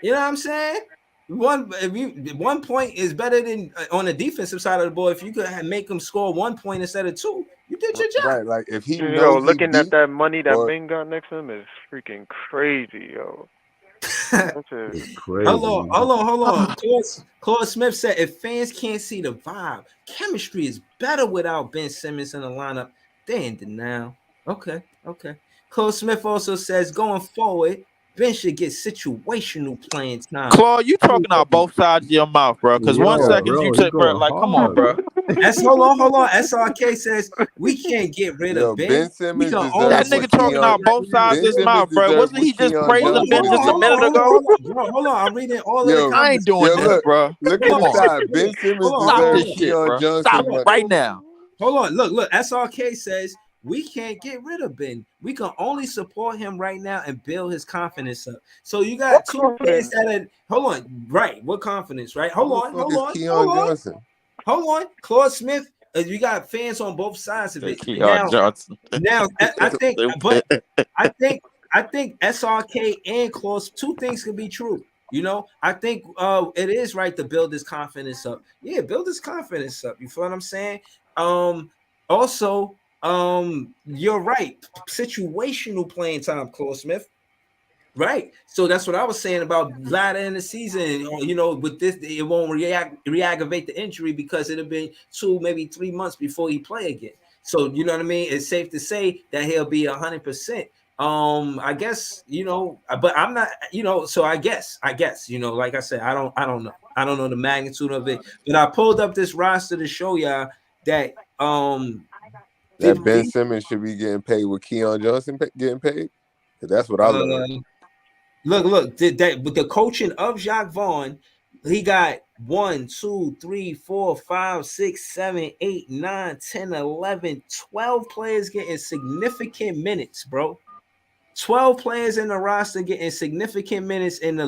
You know what I'm saying? 1 point is better than on the defensive side of the ball. If you could make them score 1 point instead of 2, You did your job. Right, like if he Yo, knows he looking at beat that money that or Ben got next to him is freaking crazy, yo. That's it. It's crazy. Hold on. Claude Smith said if fans can't see the vibe, chemistry is better without Ben Simmons in the lineup. They in denial. Okay. Claude Smith also says going forward, Ben should get situational playing time. Claude, you talking out both sides of your mouth, bro. Because one Yo, second you bro, he took, bro, going like, come on, hard. bro. Hold on. SRK says we can't get rid yo, of Ben. Ben We Simmons can only That deserve nigga what support talking him Keon out right both now. sides of Ben his Simmons mouth, bro. deserve Wasn't what he just Keon praising Ben Johnson just a got. minute ago? Hold on. I'm reading all of the Yo, I comments. ain't doing yo, this, look, bro. look at Come the on. side. Ben Simmons Stop deserves this shit, Keon bro. Stop Johnson it money. right now. Hold on. Look. SRK says we can't get rid of Ben. We can only support him right now and build his confidence up. So you What got two players confidence? that are hold on. Right. What confidence, right? Who the fuck is Keon Johnson? Hold on. Claude Smith, you got fans on both sides of Say it. Keon Johnson. Now I think, but Stupid. I think SRK and Claude, two things can be true. You know, I think it is right to build his confidence up. Yeah, build his confidence up. You feel what I'm saying? Also, you're right. Situational playing time, Claude Smith. Right. So that's what I was saying about later in the season. You know, with this, it won't reaggravate the injury because it'll be 2, maybe 3 months before he play again. So you know what I mean? It's safe to say that he'll be 100%. I guess, but I'm not, so I guess, like I said, I don't know. I don't know the magnitude of it. But I pulled up this roster to show y'all that That Ben Simmons should be getting paid with Keon Johnson getting paid. That's what I learned. Look, with the coaching of Jacques Vaughn, he got 1, 2, 3, 4, 5, 6, 7, 8, 9, 10, 11, 12 players getting significant minutes, bro. 12 players in the roster getting significant minutes in the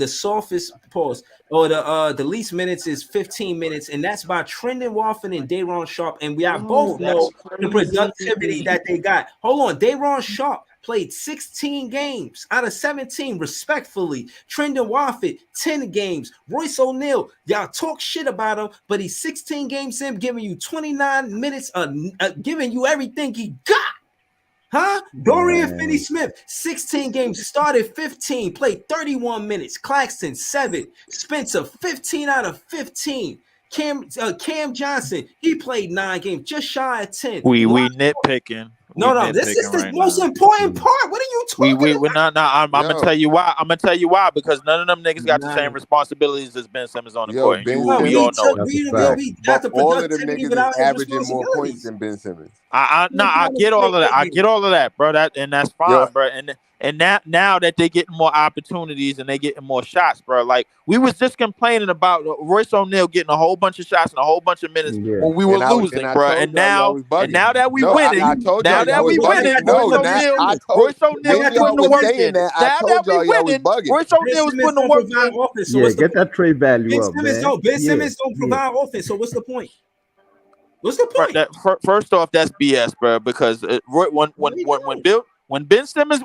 softest pause or the least minutes is 15 minutes, and that's by Trendon Watford and Day'Ron Sharp. And we both know the productivity that they got. Hold on, Day'Ron Sharp played 16 games out of 17, respectfully. Trendon Watford, 10 games. Royce O'Neal, y'all talk shit about him, but he's 16 games in, giving you 29 minutes, giving you everything he got. Huh? Dorian Finney-Smith, 16 games, started 15, played 31 minutes. Claxton, 7. Spencer, 15 out of 15. Cam Johnson, he played 9 games, just shy of 10. We nitpicking. No, this is the most important part. What are you talking We're about? not. I'm gonna tell you why. I'm gonna tell you why, because none of them niggas got the same responsibility as Ben Simmons on the court. And we all know it. We got the all of them productivity niggas without is his averaging more points responsibilities. than Ben Simmons. I get all of that. I get all of that, bro. That's fine, bro. And now that they getting more opportunities and they getting more shots, bro. Like we was just complaining about Royce O'Neal getting a whole bunch of shots and a whole bunch of minutes when we were losing, bro. And now that we winning, Royce O'Neal is putting the work in. Now that we winning, Royce O'Neal is putting the work in. Yeah, get that trade value up, man. Ben Simmons don't provide offense. So what's the point? What's the point? First off, that's BS, bro. Because when Ben Simmons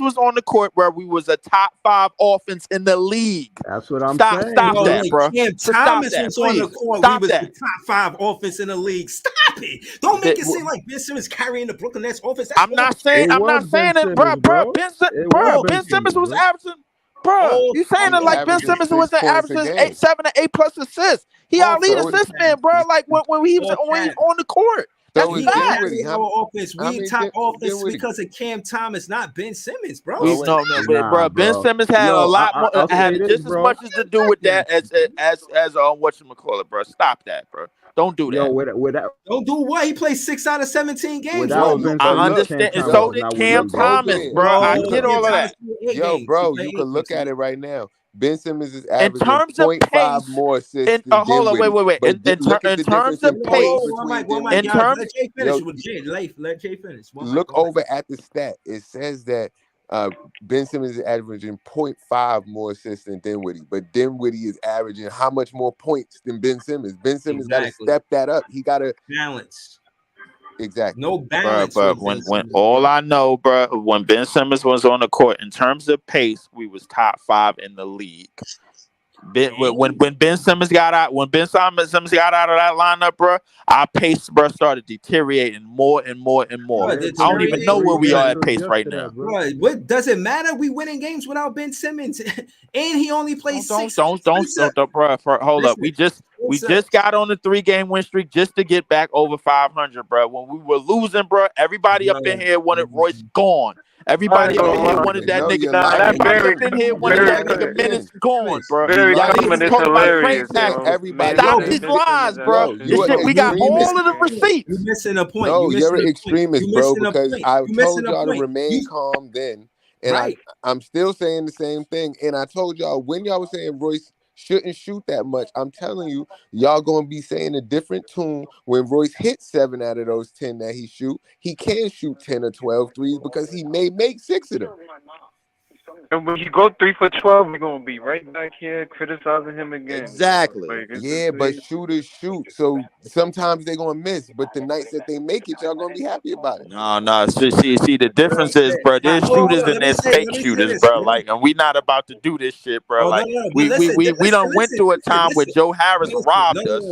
was on the court, bro, we was a top 5 offense in the league. That's what I'm saying. Stop that, bro. Cam Thomas was on the court. We was the top 5 offense in the league. Stop it! Don't make it seem like Ben Simmons carrying the Brooklyn Nets offense. I'm not saying it, bro. Ben Simmons was averaging. Bro, you saying it like Ben Simmons was averaging 7 to 8 plus assists. He our lead assist man, bro. Like when he was on the court. That's fact. We top offense because of Cam Thomas, not Ben Simmons, bro. Bro. Ben Simmons had a lot more. Had just as much as to do with that as whatchamacallit, bro. Stop that, bro. Don't do that. Don't do what? He played 6 out of 17 games. I understand. And so did Cam Thomas, bro. I get all of that. Yo, bro, you can look at it right now. Ben Simmons is averaging 0.5 more assists. Hold on, wait. In terms of pace, let Jay finish. Look over at the stat. It says that Ben Simmons is averaging 0.5 more assists than Dinwiddie, but Dinwiddie is averaging how much more points than Ben Simmons? Ben Simmons got to step that up. He got to balance. Exactly. No balance. But when all I know, bro, when Ben Simmons was on the court, in terms of pace, we was top 5 in the league. When Ben Simmons got out, Simmons got out of that lineup, bro, our pace, bro, started deteriorating more and more and more. Bro, Yeah, I don't even know where we are at to pace adjust right to that, now. bro. bro, what does it matter? We winning games without Ben Simmons, and he only plays Don't, six. don't, don't, Listen, don't, bro. Hold up. listen, We listen. just got on the 3-game win streak just to get back over 500, bro. When we were losing, bro, everybody up in here wanted Royce gone. I ain't Everybody up in gonna here lie. wanted that No, nigga. you're Nah, that lying. Everybody very, up in here wanted You're very, that lying nigga again. Minutes gone, bro. very Y'all Lying niggas common. It's talk again. about Every train hilarious, take sacks. yo. everybody Man, Stop Yo, saying these Ben Simmons lies, bro. no. action. You This are shit, yo, we got you extremist. all of the missing a point. You receipts. missing a point. No, You you're missing an a point. You extremist, bro, missing a because point. I You told missing a y'all to point. remain You calm then, and right. I'm still saying the same thing. And I told y'all when y'all was saying Royce shouldn't shoot that much, I'm telling you, y'all gonna be saying a different tune when Royce hits 7 out of those 10 that he shoot. He can shoot 10 or 12 threes because he may make 6 of them. And when you go 3 for 12, we're gonna be right back here criticizing him again, yo. Exactly. Like it's just Yeah, but shooters shoot. So sometimes they're gonna miss. But the nights that they make it, y'all gonna be happy about it. No. See, the You know what I'm difference is, saying? bro, Nah, there's hold shooters on. and there's fake Let me say shooters, this, bro. man. Like, and we not about to do this shit, bro. Oh no, Like, no, no. But we we listen, we, we done went through a time where Joe Harris listen. No, robbed no, us.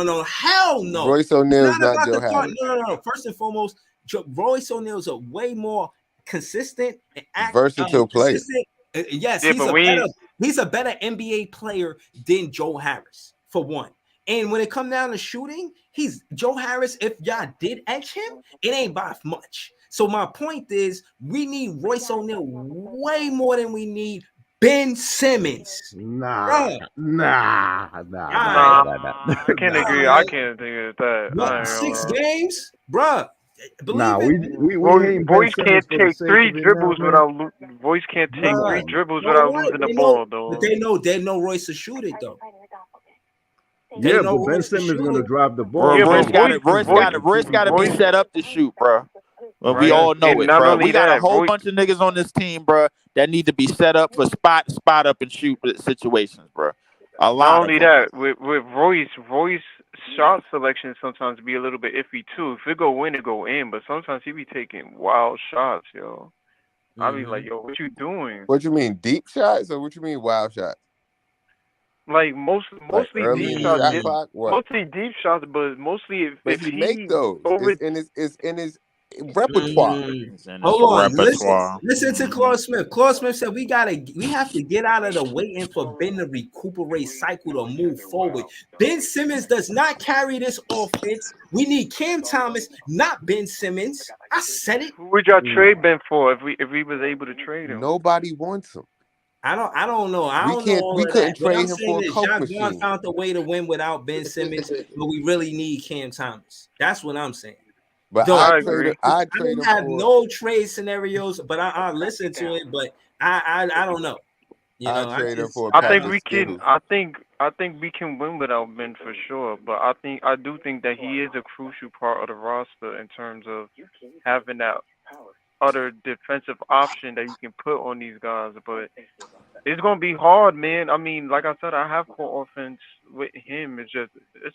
no. Hell no. Royce We're O'Neal is not not about Joe to talk. Harris. No. First and foremost, Royce O'Neal's a way more consistent and Versatile player. consistent. Yes, yeah, but we he's a better NBA player than Joe Harris for one. And when it come down to shooting, he's Joe Harris. If y'all did etch him, it ain't by much. So my point is, we need Royce O'Neal way more than we need Ben Simmons. Nah, Bruh. nah, nah, All nah, right. nah, nah. nah, nah, I can't nah, agree. nah. I All can't agree with that. right. I What, ain't gonna six lie. games, bruh? Nah, Believe it, we Royce, hating Ben Royce Simmons can't for the take sake three of it now, dribbles man. without Royce can't take bruh. three No, dribbles So without what? losing the They know, ball, but though. they know Royce to shoot it though. They yeah, know but Ben Royce to Simmons shoot gonna it. drive the Bro, ball, Yeah, but bro. Royce got Royce, it. Royce Royce, got it. Royce got to be Royce, set up to shoot, bro. Well, we Right. all know and it, not bro. only We got a that, whole Royce. bunch of niggas on this team, bro, that need to be set up for spot up and shoot situations, bro. A Not lot of only them. that, with Royce shot selection sometimes be a little bit iffy too. If it go in, it go in. But sometimes he be taking wild shots, yo. I be Mm-hmm. like, yo, what you doing? What you mean, deep shots, or what you mean, wild shots? Like Like mostly early deep in the shots. shot Mm. clock? What? Mostly deep shots, but mostly But if he make he those. over. It's in his repertoire. Mm. It's in this Hold on, repertoire. listen to Claude Smith. Claude Smith said we have to get out of the waiting for Ben to recuperate cycle to move forward. Ben Simmons does not carry this offense. We need Cam Thomas, not Ben Simmons. I said it. Who would y'all Mm. trade Ben for if we was able to trade him? Nobody wants him. I don't know. I We don't know can't. all We of that. couldn't What I'm trade him saying for a is Coke y'all going machine. found a way to win without Ben Simmons, but we really need Cam Thomas. That's what I'm saying. But Though I I agree. trade don't him have for. no trade scenarios, but I listen to it, but I don't know. You I know, trade him for a I pack think of we can. Skittles. I think we can win without Ben for sure. But I do think that he is a crucial part of the roster in terms of having that other defensive option that you can put on these guys. But it's gonna be hard, man. I mean, like I said, I have core offense with him. It's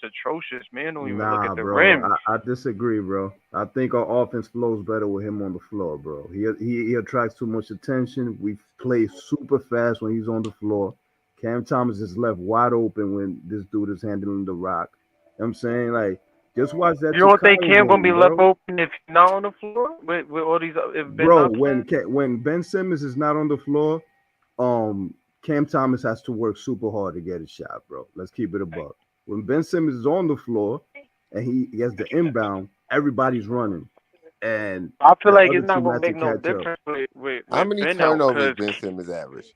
atrocious, man. Don't even look Nah, at the bro. rim. I disagree, bro. I think our offense flows better with him on the floor, bro. He attracts too much attention. We play super fast when he's on the floor. Cam Thomas is left wide open when this dude is handling the rock. You know what I'm saying? Like, just watch that You don't think Chicago Cam gonna be game, left bro. open if he's not on the floor with all these if Ben Bro, not playing? when Ben Simmons is not on the floor, Cam Thomas has to work super hard to get a shot, bro. Let's keep it a buck. When Ben Simmons is on the floor and he has the inbound, everybody's running, and I feel the like other it's not team gonna has to make no catch up difference How with many Ben out, turnovers cause Ben Simmons average?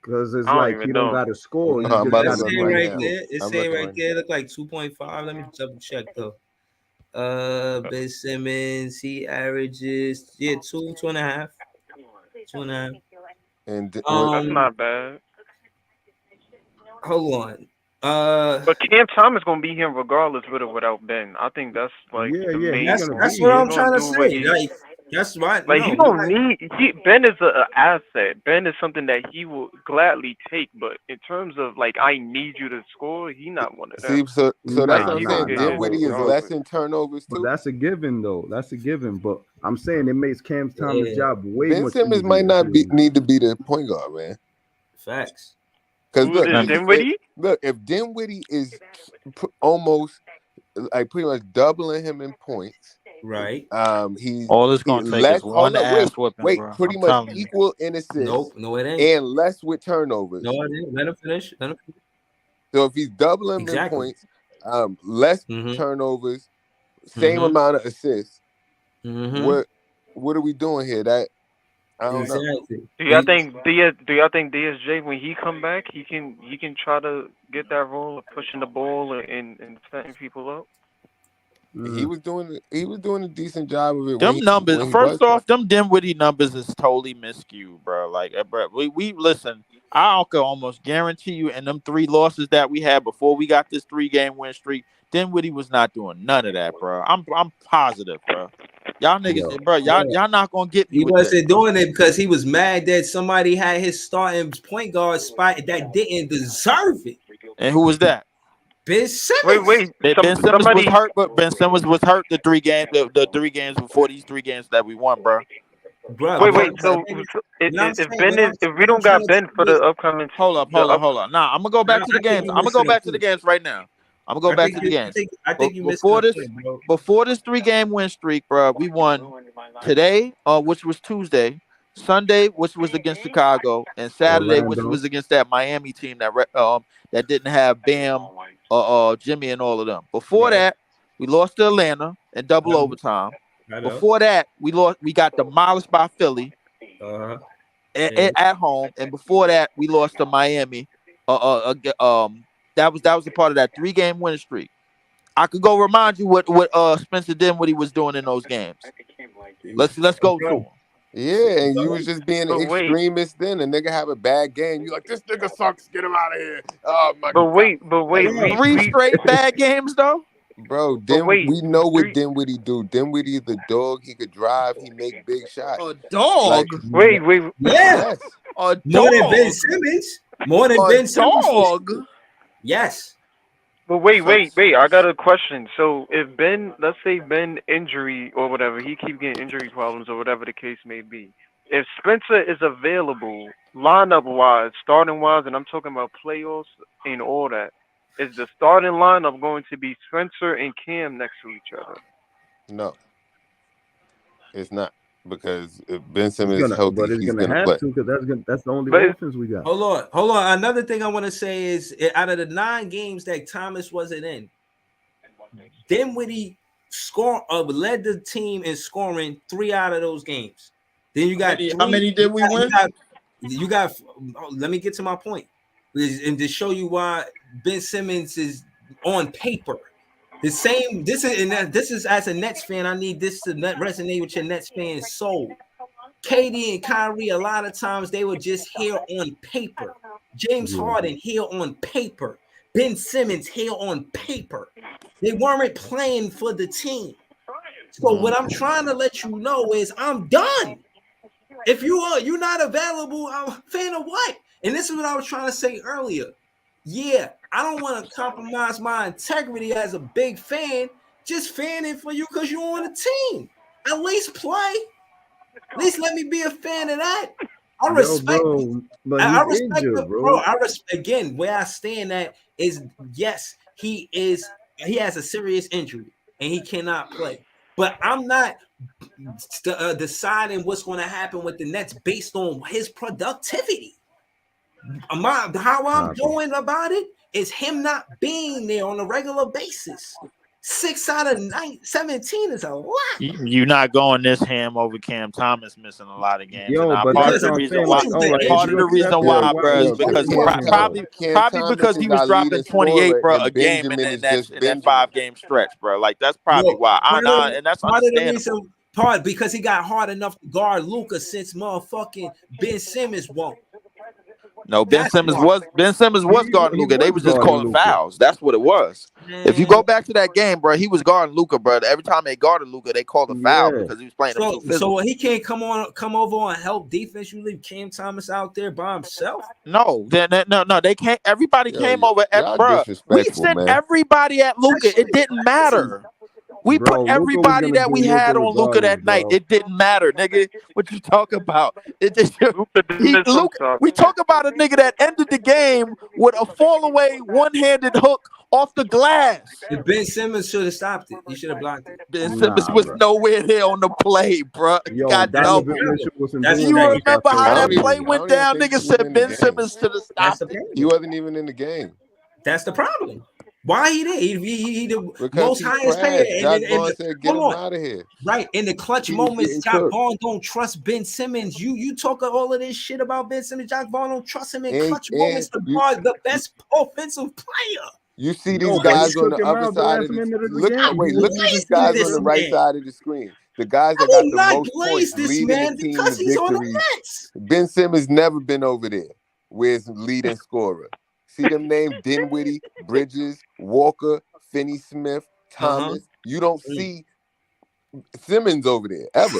because it's I don't like he even don't know. got to score. No, He I'm just about to got It's to look saying bring right the right now. shit. there. It's I'm saying looking right right now. there. Look like 2.5. Let me double check though. Ben Simmons, he averages 2.5, 2.5. And That's Um, not bad. hold on. But Cam Thomas gonna be here regardless with or without Ben. I think that's like Yeah, the yeah, he's main That's gonna point. that's be what He's I'm here. gonna trying to do what say. he Like that's right. like. He No, don't need. Ben is an asset. Ben is something that he will gladly take. But in terms of like, I need you to score. He not one of them. see, so that's Like what Nah, I'm he gonna nah, saying. get nah. his Dinwiddie is less regardless. in turnovers But too. that's a given, though. That's a given. But I'm saying it makes Cam Thomas' yeah, job way Ben much Simmons might easier if not he was. need to be the point guard, man. facts. Because Who look, is Let me- Dinwiddie? if Dinwiddie is almost like pretty much doubling him in points, Right. he All it's he gonna take is less. Hold one up, ass whooping, wait, bro. pretty I'm much telling you. equal in assists Nope. No, it ain't. and less with No, turnovers. it ain't. Let him finish. Let him finish. So if he's doubling him in Exactly. points, less Mm-hmm. turnovers, same Mm-hmm. amount of assists, Mm-hmm. what are we doing here? That I don't know. Exactly. Do y'all think DSJ when he come back he can try to get that role of pushing the ball and setting people up? Mm. He was doing a decent job of it Them numbers. when he was First trying. off, them Dinwiddie numbers is totally miscued, bro. Like, bro, we listen. I can almost guarantee you, in them 3 losses that we had before we got this 3-game win streak, Dinwiddie was not doing none of that, bro. I'm positive, bro. Y'all niggas, Yo, bro, y'all not gonna get me He with that, wasn't bro. doing it because he was mad that somebody had his starting point guard spot that didn't deserve it. And who was that? Ben Wait, Simmons. wait, some Ben Simmons was somebody. hurt, but Ben Simmons was hurt the 3 games before these 3 games that we won, bro. Bro, Wait, what wait. I'm So, saying, if what I'm if saying, Ben what is I'm if we what I'm don't trying got to Ben tell for you the is, upcoming Hold up, the hold up, up. hold up. Nah, I'm gonna go now back to the I think games. you're I'm gonna go missing back the to the point. games right now. I'm gonna go back to the games. I think you're missing Before the this, point, bro. before this 3-game win streak, bro, we won today, which was Tuesday, Sunday, which was against Chicago, and Saturday, which Orlando. was against that Miami team that didn't have Bam, Jimmy, and all of them. Before Right. that, we lost to Atlanta in I double know. overtime. I know. Before that, we got demolished by Philly Uh-huh. at home, and before that, we lost to Miami. That was a part of that 3-game winning streak. I could go remind you what Spencer Dinwiddie was doing in those games. Let's go to Okay. him. Yeah, and you was just being an But wait, extremist then. A nigga have a bad game. You like, this nigga sucks. Get him out of here. Oh my but god. wait, but Like, wait. Bro, Three We straight bad games though. bro, but wait. we know what Three. Dinwiddie do. Dinwiddie is the dog. He could drive. He make big shots. A dog, Like, Wait. yeah. yes. a More than Ben dog, Simmons. More than a Ben Simmons for dog. sure. Yes. But wait, So wait, wait. I got a question. So if Ben, let's say Ben injury or whatever, he keep getting injury problems or whatever the case may be. If Spencer is available, lineup wise, starting wise, and I'm talking about playoffs and all that, is the starting lineup going to be Spencer and Cam next to each other? no, it's not. Because if Ben It's Simmons is gonna, healthy, but it's he's gonna gonna have play. to because that's the only But offense we got. Hold on. Another thing I want to say is out of the 9 games that Thomas wasn't in, Dinwiddie led the team in scoring 3 out of those games. Then you got How three. many did we win? You got. Let me get to my point, and to show you why Ben Simmons is on paper the same. This is as a Nets fan. I need this to resonate with your Nets fans' soul. KD and Kyrie, a lot of times they were just here on paper. James Yeah. Harden here on paper. Ben Simmons here on paper. They weren't playing for the team. So Mm. what I'm trying to let you know is I'm done. If you're not available, I'm a fan of what? And this is what I was trying to say earlier. Yeah, I don't want to compromise my integrity as a big fan. Just fanning for you because you're on the team. At least play. At least let me be a fan of that. I Yo, respect it. bro, but I he's respect injured, the bro. bro. I respect again where I stand at is yes, he has a serious injury and he cannot play. But I'm not deciding what's going to happen with the Nets based on his productivity. How I'm Copy. doing about it is him not being there on a regular basis. 6 out of 17 is a lot. You're not going this ham over Cam Thomas missing a lot of games, and Yo, but part that's of Because the what I'm reason saying. why, Like, because of all the right, if part of you the injury. reason accept Yo, that, why, why bro, is is yo, why because because is Cam, Cam? Cam probably Thomas because he is was our dropping leading 28, scorer, bro, a and game Benjamin is just in that Benjamin. 5-game stretch, bro. Like that's probably Look, why. And that's part of the understandable. reason, because he got hard enough to guard Luca since motherfucking Ben Simmons won't. No, That's why. Ben Simmons was guarding He Luca. They was was just guarding calling Luca. fouls. That's what it was. If you Man. go back to that game, bro, he was guarding Luca, bro. Every time they guarded Luca, they called a foul Yeah. because he was playing him too So physical. he can't come over and help defense. You leave Cam Thomas out there by himself. No, no, they can't. Everybody Yo, came over, y'all bro. We disrespectful, sent man. everybody at That Luca. shit It is didn't crazy. matter. We put Bro, Luca was everybody gonna that get we Luca had on Luca regardless, that night. bro. It didn't matter, nigga. What you talk about? It just Luka did miss some Luca. shots. We talk about a nigga that ended the game with a fall away one-handed hook off the glass. If Ben Simmons should have stopped it, he should have blocked it. Ben Simmons Nah, was bro. nowhere there on the play, bro. He Yo, got and That's the Donovan doubled. Mitchell problem. wasn't That's Do doing you nothing that remember how first I that don't play even. game. I went don't even down? think Nigga he was said in the Ben game. Simmons should have That's the stopped it. He problem. wasn't even in the game That's the problem. Why he did? He the because most he highest paid, crashed. and Jock then Vaughn said, "Get hold him on. out of here." Right in the clutch He was moments, getting Jock cooked. Vaughn don't trust Ben Simmons. You talk all of this shit about Ben Simmons. Jock Vaughn don't trust him in clutch moments And to guard the best offensive player. you see these Yo, but he guys on took the him other out the side last of the minute of the look. game. He Wait, was look at using these Blaze guys Simmons on the this early. right man. side of the screen. The guys I that got will the not most glaze points, this leading the man team to because he's on the victories. Nets. Ben Simmons never been over there. Where's leading scorer? See them names: Dinwiddie, Bridges, Walker, Finney Smith, Uh-huh. Thomas. You don't see Simmons over there ever.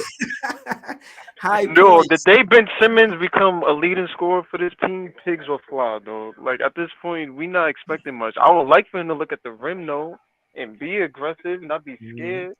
High No, the points. day Ben Simmons become a leading scorer for this team, pigs will fly, though. Like at this point, we not expecting much. I would like for him to look at the rim though and be aggressive, not be Mhm, scared.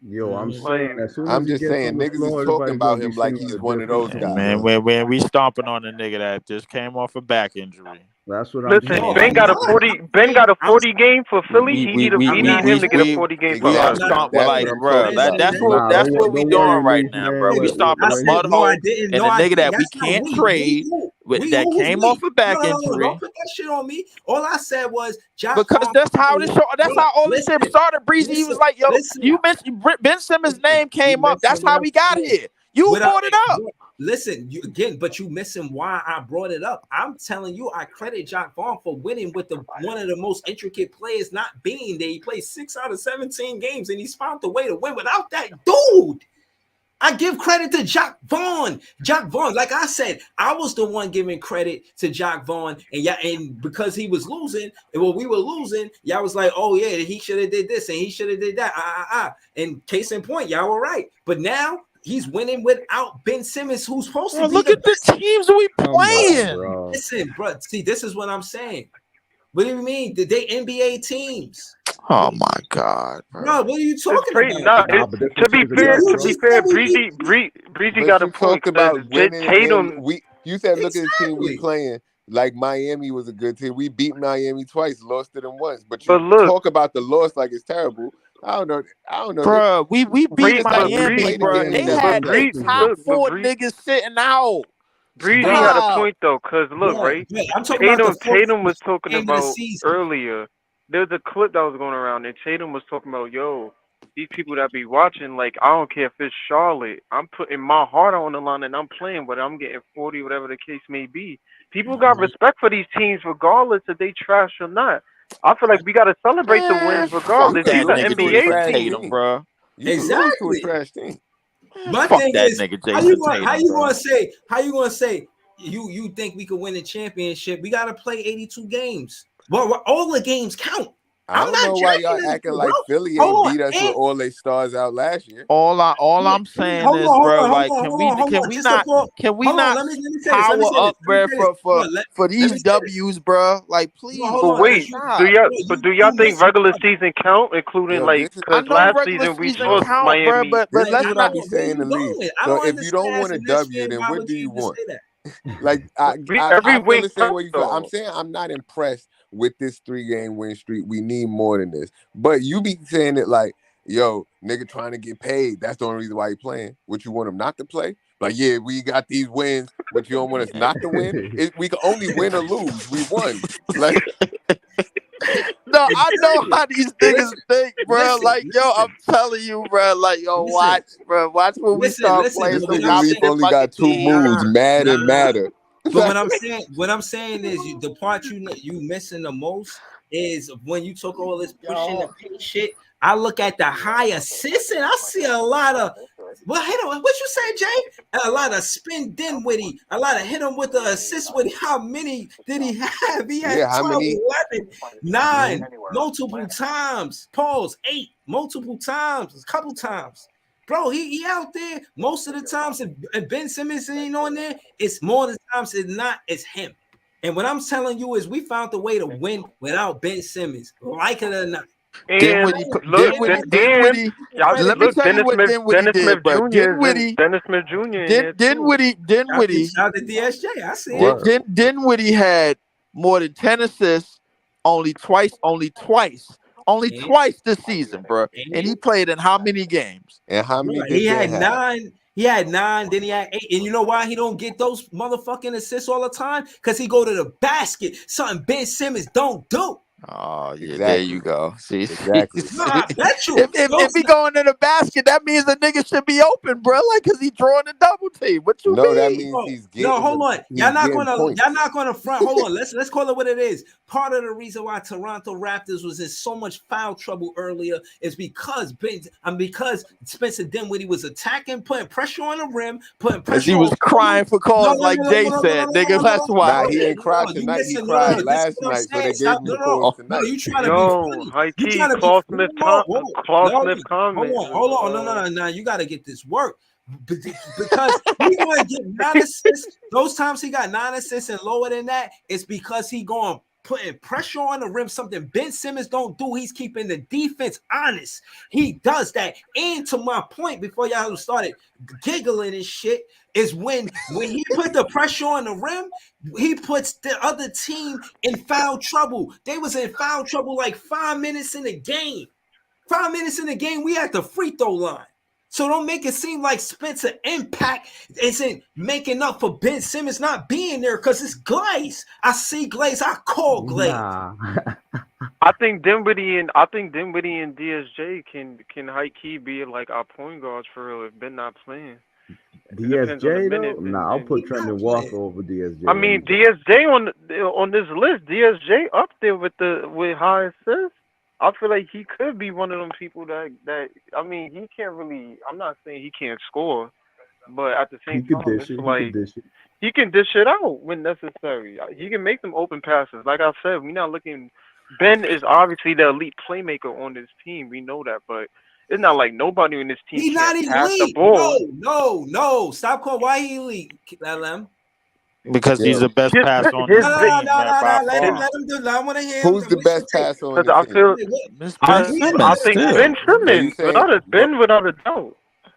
Yo, I'm mhm. saying Like as soon as I'm he just gets on saying, the niggas is floor, talking everybody's gonna about be him like singing he's a one of different those Hey, tune, guys. man, bro. when we stomping on a nigga that just came off a back injury. That's what I'm listen, No, saying. Ben I'm got a not. 40. I'm Ben saying got a 40 game for Philly. We He we need a, we I'm we we need not we him to get a we, saying 40 game for we I'm have us. not stomped That's what like, I'm saying bro. talking Ben That about. Simmons that's ain't what Nah, playing that's with what don't we the doing worry, right Leaf, now, man. bro. We stomping I a said mud no, I hole didn't. and No, a I nigga didn't. that we That's not can't we. trade that Who's came off we? a No, back no, no, no. Don't injury put that shit on me. All I said was Jock because Vaughn. that's how this show. That's Bro, how all this shit listen, started. Breezy, he was listen, like, "Yo, listen, you mentioned Ben Simmons' listen. name You came up. missing That's what how I'm we got saying. here. You What I, brought it up." listen, you again, but you missing why I brought it up. I'm telling you, I credit Jock Vaughn for winning with the one of the most intricate players not being there. He played 6 out of 17 games and he's found a way to win without that dude. I give credit to Jock Vaughn. Jock Vaughn, like I said, I was the one giving credit to Jock Vaughn, and yeah, and because he was losing, and when we were losing, y'all was like, "Oh yeah, he should have did this and he should have did that." And case in point, y'all were right. But now he's winning without Ben Simmons, who's supposed to Bro, be look the at the best. teams we Come on, playing. bro. Listen, bro. See, this is what I'm saying. What do you mean? Did they NBA teams? Oh my god, bro. Bro, what are you It's talking crazy. about? Nah, Nah, but to different be teams are fair, You different, to bro. be just fair, said we Breezy But got a you point talked about because winning, and Tatum. you said, look at the team we exactly. playing. Like Miami was a good team. We beat Miami twice, lost to them once. But But you look, talk about the loss like it's terrible. I don't know. I don't know. Bro, we beat It's like we Miami, play the bro. game They and Breezy, never but had play. they Bree, top look, but four niggas sitting out. Breezy had a Stop. point though, cause look, right. I'm talking about the Tatum 14th was talking game of the about season. earlier. There's a clip that was going around, and Tatum was talking about, yo, these people that be watching, like, I don't care if it's Charlotte. I'm putting my heart on the line and I'm playing, but I'm getting 40, whatever the case may be. People got respect for these teams regardless if they trash or not. I feel like we got to celebrate the Man, wins fuck You regardless. can These that are lose nigga to a NBA Jason trash teams. Tatum, team. bro. You can lose to a Exactly. trash team. Man, My fuck thing that is, nigga how you Jason going? How Tatum, you bro. going to say? How you going to say? You think we could win a championship? We got to play 82 games. Well, all the games count. I I'm don't not know why jacking y'all this, acting bro. like Philly ain't Hold on, beat us with and all their stars out last year. All yeah, I'm saying hold on, is, hold bro, on, hold like, on, hold on, hold can on. we Just to not pull, can we hold on. not Let me say this. Let me power say this. up, Let me bro, say this. Hold on, for let me these say this. W's, bro? Like, No, hold please, But on, bro, because wait, you, stop. do y'all you think missing regular something. season count, including Yo, like, this is I cause know last regular season we season saw Bro, count, bro, Miami. but this is like, let's what I I not. be don't. Where saying you to leave. going? I So don't if you don't understand as want a a Nets W, fan then why what would do you you even want? say that. Like I Every feel win the same counts way you feel. I'm though. saying I'm not impressed with this 3-game win streak. We need more than this. But you be saying it like, yo, nigga trying to get paid. That's the only reason why he playing. What you want him not to play? Like, yeah, we got these wins, but you don't want us not to win. We can only win or lose. We won. Like, No, I know Exactly. how these niggas Listen, think, bro. listen, Like, yo, I'm telling you, bro. Like, yo, listen, watch, bro. Watch when we start listen. playing this But some what nigga I'm Leaf saying, confident only fucking got two teams. moves, nah, mad and nah. madder. But Like, what I'm saying is, the part you missing the most is when you took all this pushing the Yo, paint shit. I look at the high assists and I see a lot of what you say, Jay? A lot of spin Dinwiddie, a lot of hit him with the assist with how many did he have? He had yeah, how 12, many? 11, Mhm. 9, multiple times, pause, 8, multiple times, a couple times. Bro, he out there most of the times. If Ben Simmons ain't on there, it's more the times than not, it's him. And what I'm telling you is we found a way to win without Ben Simmons, like it or not. And look, let me look, tell you what Dinwiddie did, bro. Dennis Smith Jr. in here too. Dinwiddie, Shout out to DSJ. I see it. Word. Dinwiddie had more than 10 assists only And, twice this season, bro. And he and played in how many games? And how bro, many he did Ben had have? 9. He had 9. Then he had 8. And you know why he don't get those motherfucking assists all the time? Because he go to the basket. Something Ben Simmons don't do. Oh yeah, there Exactly. you go. See, Exactly. No, I bet you. if he going in the basket, that means the nigga should be open, bro. Like, cause he drawing a double team. What you No, that mean? means No, he's no, getting hold them. on. He's getting Y'all points. not gonna front. Hold on. Let's call it what it is. Part of the reason why Toronto Raptors was in so much foul trouble earlier is because Spencer Dinwiddie was attacking, putting pressure on the rim, putting Cause pressure he on. was crying for No, calls no, like no, no, Jay no, no, no, said, no, nigga. no, That's no, why. Nah, no, he ain't cried no. You tonight. He listen. No, no, cried no. This is last what I'm night, so saying. they gave Stop. him No, the no, calls no. tonight. You trying to be Yo, funny. high You key, trying to be whoa. Claw No, Smith hold comment on, was hold on. No. You got to get this work. Because he going to get 9 assists. Those times he got 9 assists and lower than that, it's because he going putting pressure on the rim. Something Ben Simmons don't do. He's keeping the defense honest. He does that. And to my point, before y'all started giggling and shit, is when he put the pressure on the rim, he puts the other team in foul trouble. They was in foul trouble like 5 minutes in the game. 5 minutes in the game, we at the free throw line. So don't make it seem like Spencer impact isn't making up for Ben Simmons not being there because it's Glaze. I see Glaze. I call Glaze. Nah. I think Dinwiddie and DSJ can high key be like our point guards for real if Ben not playing. It depends on the DSJ though? minutes Nah, I'll He put not Trendon Walker playing. over DSJ I any mean day. DSJ on this list, DSJ up there with high assists. I feel like he could be one of them people that I mean he can't really. I'm not saying he can't score, but at the He same could time dish it's it. He could like dish it. he can dish it out when necessary. He can make them open passes. Like I said, we're not looking. Ben is obviously the elite playmaker on this team. We know that, but it's not like nobody on this team He can't not pass the elite. ball. No. Stop calling. Why he elite, LM? Because he's Yo, the best His pass on No, this his team, man, by Let him, his far. let him do. I want to hear him. who's the What's your best take? passer on the because I team? feel Wait, what? Miss Wait, Ben I Simmons think still. Ben So you Simmons saying without a doubt.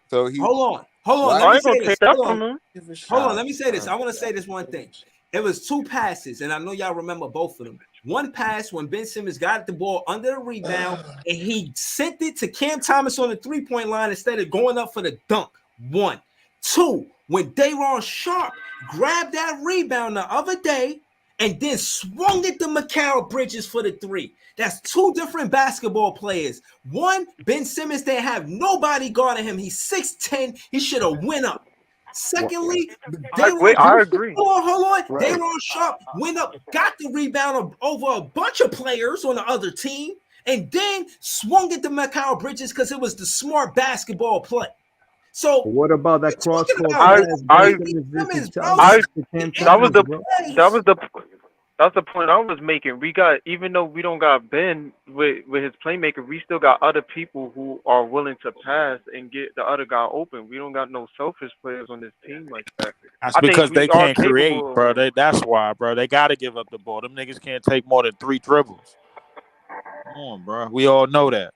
so he? Hold on. Why? Let I me ain't say gonna this. take that Hold on. from him. Give a Hold on, shot. let me say this. I want to say this one thing. It was 2 passes, and I know y'all remember both of them. One pass when Ben Simmons got the ball under the rebound, and he sent it to Cam Thomas on the 3-point line instead of going up for the dunk. 1. 2, when Day'Ron Sharp grabbed that rebound the other day and then swung it to Mikal Bridges for the 3. That's 2 different basketball players. One, Ben Simmons didn't have nobody guarding him. He's 6'10". He should have went up. Secondly, I agree. hold on. Right. Day'Ron Sharp went up, got the rebound over a bunch of players on the other team, and then swung it to Mikal Bridges because it was the smart basketball play. So But what about we're that cross talking court about I Ben pass Ben I Simmons did to Simmons, bro. I Cam that was Thomas, the bro? that was the that's the point I was making. We got even though we don't got Ben with his playmaker, we still got other people who are willing to pass and get the other guy open. We don't got no selfish players on this team like that. That's I think because they we are can't create, capable bro. of. That's why, bro. They got to give up the ball. Them niggas can't take more than 3 dribbles. Come on, bro. We all know that.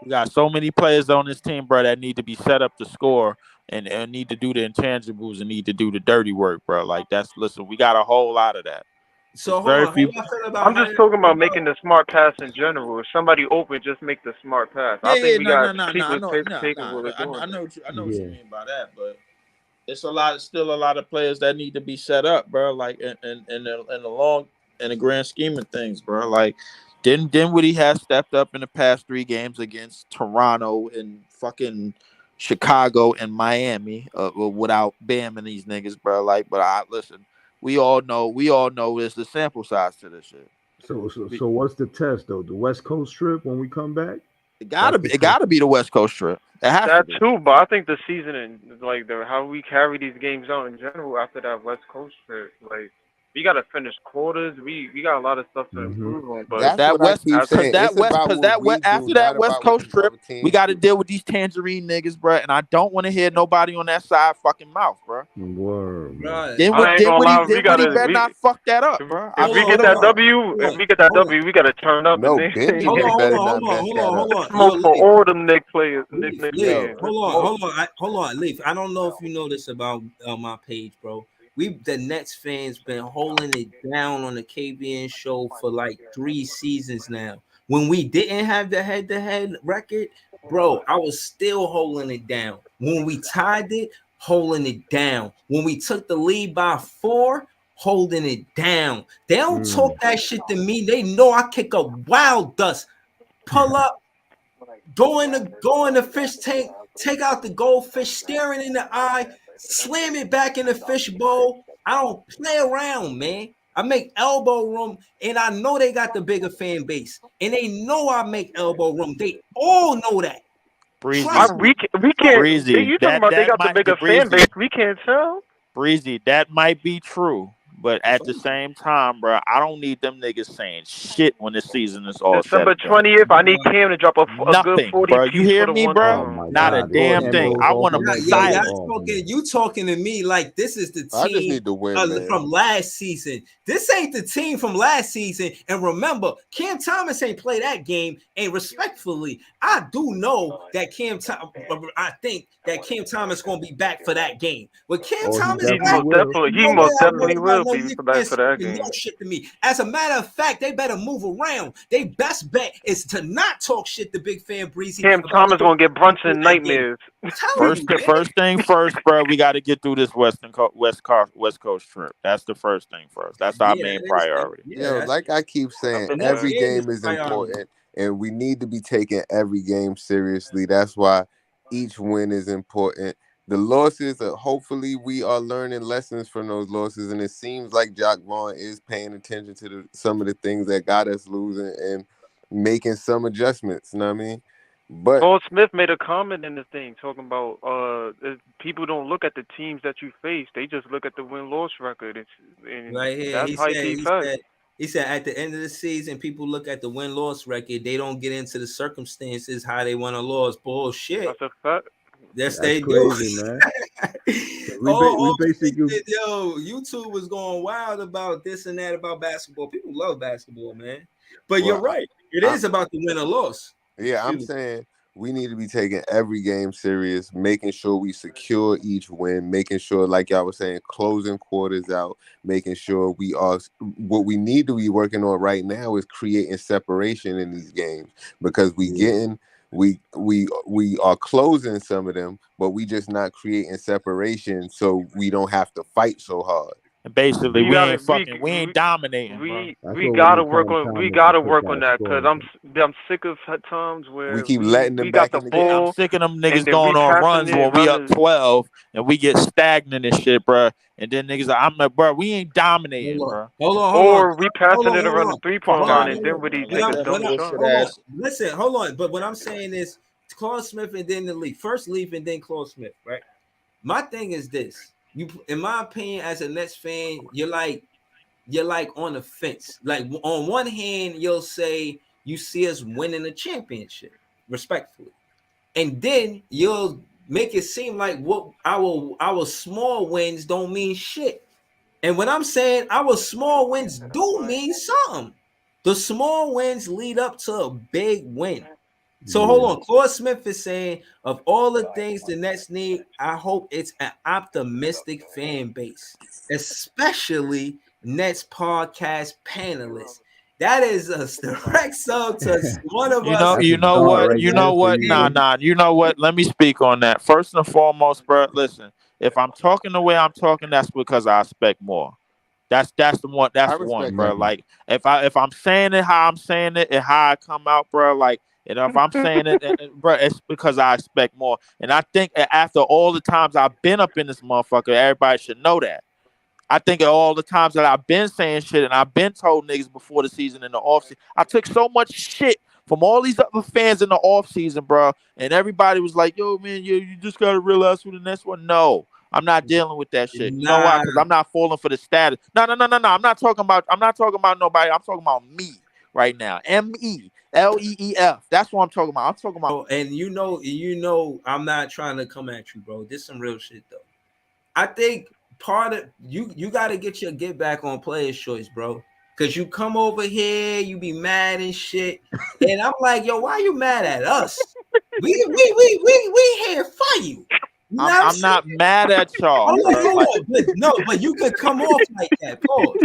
We got so many players on this team, bro, that need to be set up to score and need to do the intangibles and need to do the dirty work, bro. Like listen, we got a whole lot of that. It's So hold very on, how few. y'all feel about I'm how just talking about making the smart pass in general. If somebody open, just make the smart pass. I think Yeah, we no, got no, no, no. I people know, capable of doing I that. know what you Yeah. mean by that, but it's still a lot of players that need to be set up, bro. Like in the grand scheme of things, bro. Like Dinwiddie has stepped up in the past 3 games against Toronto and fucking Chicago and Miami, without Bam and these niggas, bro. Like, but I listen. We all know there's the sample size to this shit. So what's the test though? The West Coast trip when we come back? That's the It test. gotta be the West Coast trip. It has to That be. too, but I think the season and like how we carry these games out in general after that West Coast trip, like we gotta finish quarters. We got a lot of stuff to Mm-hmm. improve on, but Cause That's that what I West, keep as cause saying. that It's West, about cause what that West, we do, after that not West about what Coast these trip, other we teams got to do. deal with these tangerine niggas, bro. And I don't want to hear nobody on that side fucking mouth, bro. Word, man. Bro, Then what? I ain't Then gonna what he? lie, we Then what he gotta better not fuck that up, bro. I if hold we on, swear get to hold that on, God. W, hold if on, we get that hold on, W, we gotta turn up and No, then Bendy hold on, better hold on, not hold on, mess hold that on, up. hold on. Yo, smoke for Leaf, all them Knicks players, Knicks, Leaf, Knicks Leaf. Yo, fans. Hold on, Smoke. hold on, hold on, Leaf. I don't know if you know this about my page, bro. We the Nets fans been holding it down on the KBN show for like 3 seasons now. When we didn't have the head-to-head record, bro, I was still holding it down. When we tied it, holding it down. When we took the lead by 4, holding it down. They don't talk Mm. that shit to me. They know I kick a wild dust. Pull up, go in the fish tank, take out the goldfish, staring in the eye, slam it back in the fish bowl. I don't play around, man. I make elbow room, and I know they got the bigger fan base, and they know I make elbow room. They all know that. Breezy, Trust me. We So can't. breezy. You talking That about they that got the might the bigger fan base? breezy. We can't tell. Breezy, that might be true, but at the same time, bro, I don't need them niggas saying shit when the season is all said December and done. 20th, I need Cam to drop a good Nothing, 40 bro. You piece for hear the me, one bro? Oh time. my Not a that's God, this damn bullshit. Cam thing. goes I off want on them yeah, that yo, shit. silent. Oh man. you talking to me like this is the I just team need to win, man. from last season. This ain't the team from last season. And remember, Cam Thomas ain't play that game. And respectfully, I do know that I think that Cam Thomas gonna be back for that game. When Cam Oh, he Thomas He's definitely back, most will. definitely. ain't He no way most I worry definitely about will no be Knicks back fans for that speaking no game. shit to me. As a matter of fact, they better move around. They best bet is to not talk shit to Big Fan Breezy Cam about Thomas gonna get for Brunson that game. nightmares. Telling First, you, the man. first thing first, bro. We got to get through this West Coast trip. That's the first thing first. That's our Yeah, main that is. priority. Yeah, Yo, that's like I keep That's saying, a the next every fact. game is game is priority. important, and we need to be taking every game seriously. That's why each win is important. The losses, hopefully, we are learning lessons from those losses, and it seems like Jock Vaughn is paying attention to some of the things that got us losing and making some adjustments. You know what I mean? But Paul Smith made a comment in the thing talking about people don't look at the teams that you face; they just look at the win loss record. And Right here, that's he high said, key fact. at the end of the season, people look at the win loss record. They don't get into the circumstances how they won or lost. Bullshit. That's a fact. Yes, That's they do. crazy, man. We All basically yo, YouTube was going wild about this and that about basketball. People love basketball, man. But you're well, right. It I, is about the win or loss. Yeah, I'm Excuse me. saying we need to be taking every game serious, making sure we secure each win, making sure, like y'all was saying, closing quarters out, making sure we are what we need to be working on right now is creating separation in these games because yeah. we are closing some of them, but we just not creating separation so we don't have to fight so hard. And basically, We Mhm. gotta we ain't dominating, bro. That's we what we gotta need work Cam on Thomas to put that that because scoring. I'm sick of times We where keep letting we them got back the in the Yeah, game. I'm ball sick of them and niggas then we going on passing runs it when we up runners. 12 and we get stagnant and shit, bro. And then niggas, I'm like, bro, we ain't dominating, Hold on, bro. hold on, hold on, Or we hold passing on, it hold around the on, three Fuck point hold line on, out of and hold here, then on. would he man. What take Let a I'm, that what dumb I, bullshit shot? hold on, ass. listen, hold on. But what I'm saying is, Claude Smith and then the leaf. First leaf and then Claude Smith, right? My thing is this: you, in my opinion, as a Nets fan, you're like on the fence. Like on one hand, you'll say you see us winning a championship, respectfully, and then you'll make it seem like what our small wins don't mean shit. And when I'm saying our small wins do mean something, the small wins lead up to a big win. So Yeah. hold on. Claude Smith is saying of all the things the Nets need, I hope it's an optimistic fan base, especially Nets podcast panelists. That is a direct sub to one of us. That's a dart What, right there for you, nah, man. nah. You know what? Let me speak on that. First and foremost, bro. Listen, if I'm talking the way I'm talking, that's because I expect more. That's the one. I That's one, respect bro. that. Mhm. Like if I'm saying it how I'm saying it and how I come out, bro. Like, and if I'm saying it, bro, it's because I expect more. And I think after all the times I've been up in this motherfucker, everybody should know that. I think of all the times that I've been saying shit and I've been told niggas before the season in the offseason. I took so much shit from all these other fans in the offseason, bro. And everybody was like, yo, man, you just got to realize who the next one. No. I'm not dealing with that shit. You know why? Nah. Because I'm not falling for the status. No. I'm not talking about nobody. I'm talking about me right now. MELEEF. That's what I'm talking about. I'm talking about. Oh, and I'm not trying to come at you, bro. This some real shit though. I think part of you got to get back on player's choice, bro. Cause you come over here, you be mad and shit, and I'm like, yo, why you mad at us? We here for you. You know what I'm I'm saying? not mad at y'all, Hold on, bro. Like, but no, but you could come off like that, pause.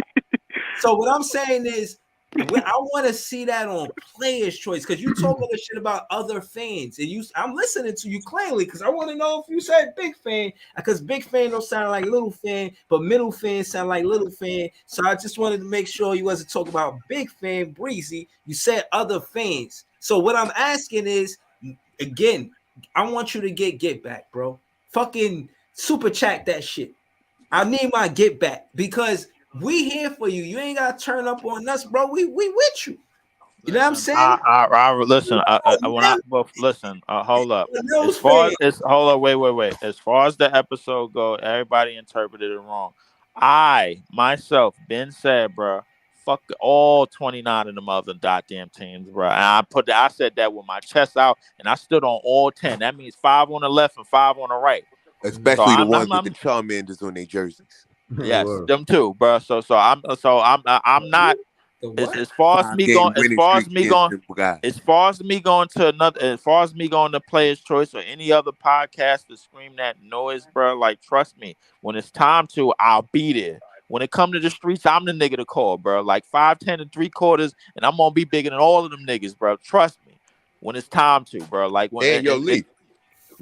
So what I'm saying is, I want to see that on player's choice because you talking this shit about other fans, and I'm listening to you clearly because I want to know if you said big fan because big fan don't sound like little fan, but middle fan sound like little fan. So I just wanted to make sure you wasn't talking about big fan Breezy. You said other fans. So what I'm asking is, again, I want you to get back, bro. Fucking super chat that shit. I need my get back because we here for you. You ain't gotta turn up on us, bro. We with you. You know what I'm listen, saying? listen. Listen. Hold up. As far as hold up, wait. As far as the episode go, everybody interpreted it wrong. I myself been said, bro. Fuck all 29 of them other goddamn teams, bro. And I said that with my chest out, and I stood on all 10. That means 5 on the left and 5 on the right. So Especially the ones with the Charmanders on their jerseys. Yes, them too, bro. I'm not. The what? As far as me going, Guys. as far as me going to another, as far as me going to Player's Choice or any other podcast to scream that noise, bro. Like, trust me, when it's time to, I'll be there. When it come to the streets, I'm the nigga to call, bro. Like 5'10" and 3/4, and I'm gonna be bigger than all of them niggas, bro. Trust me. When it's time to, bro. Like when and yo, Lee,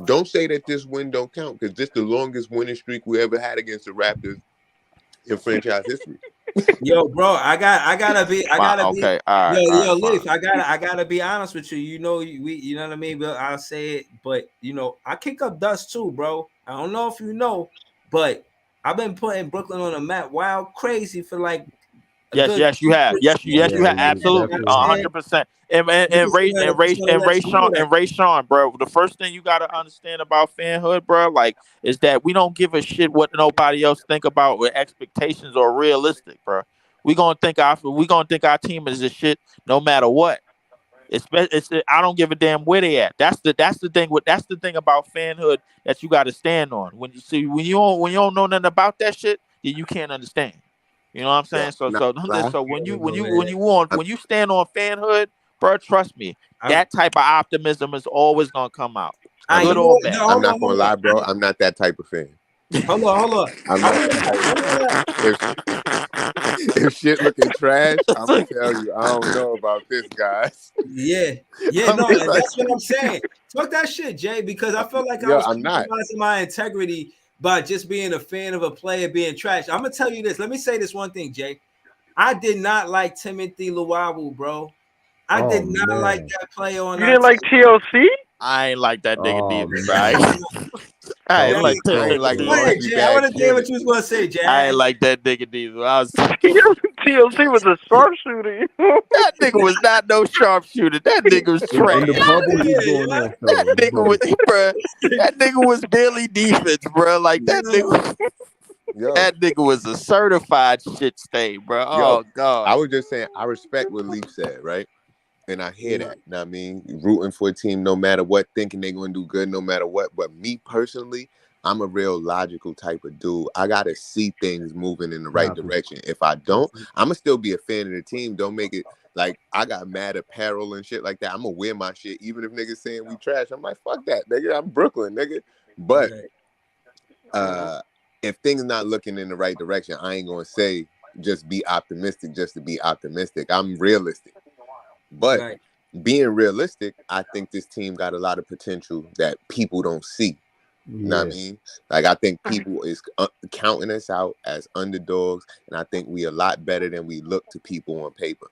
don't say that this win don't count because this the longest winning streak we ever had against the Raptors in franchise history. Yo, bro, I gotta be. Okay, all right, Yo, fine. Leaf, I gotta be honest with you. You know, you know what I mean. But I'll say it. But I kick up dust too, bro. I don't know if you know, but I've been putting Brooklyn on the map wild crazy for like a Yes, good. you have. Yes, you have. Absolutely, 100%. And Ray Sean, bro. The first thing you gotta understand about fanhood, bro, like, is that we don't give a shit what nobody else think about with expectations or realistic, bro. We gonna think our team is a shit no matter what. I don't give a damn where they at. That's the thing about fanhood that you got to stand on. When you don't know nothing about that shit, then you can't understand. You know what I'm saying? So when you stand on fanhood, bro, trust me, that type of optimism is always gonna come out, good or bad. I'm not gonna lie, bro. I'm not that type of fan. Hold on. I'm not. If shit looking trash, I'm gonna tell you, I don't know about this, guys. Yeah, no, and that's what I'm saying. Fuck that shit, Jay, because I felt like I was compromising my integrity by just being a fan of a player being trash. I'm gonna tell you this. Let me say this one thing, Jay. I did not like Timothy Luwawu, bro. I did not like that player on. You didn't like TLC? I ain't like that nigga neither, bro. I ain't like that nigga neither. Jay, I want to hear what you was gonna say, Jay. I ain't like that nigga neither. I was TLC was a sharpshooter. That nigga was not no sharpshooter. That nigga was trash. That nigga was barely defense, bro. Like that nigga. That nigga was a certified shit stain, bro. Oh God. I was just saying, I respect what Leaf said, right? And I hear that. You know what I mean? Rooting for a team no matter what, thinking they're going to do good no matter what. But me personally, I'm a real logical type of dude. I got to see things moving in the right direction. If I don't, I'm going to still be a fan of the team. Don't make it like I got mad apparel and shit like that. I'm going to wear my shit. Even if niggas saying we trash, I'm like, fuck that, nigga. I'm Brooklyn, nigga. But if things not looking in the right direction, I ain't going to say just be optimistic just to be optimistic. I'm realistic. But being realistic, I think this team got a lot of potential that people don't see. You know what I mean? Like, I think people is counting us out as underdogs, and I think we a lot better than we look to people on paper.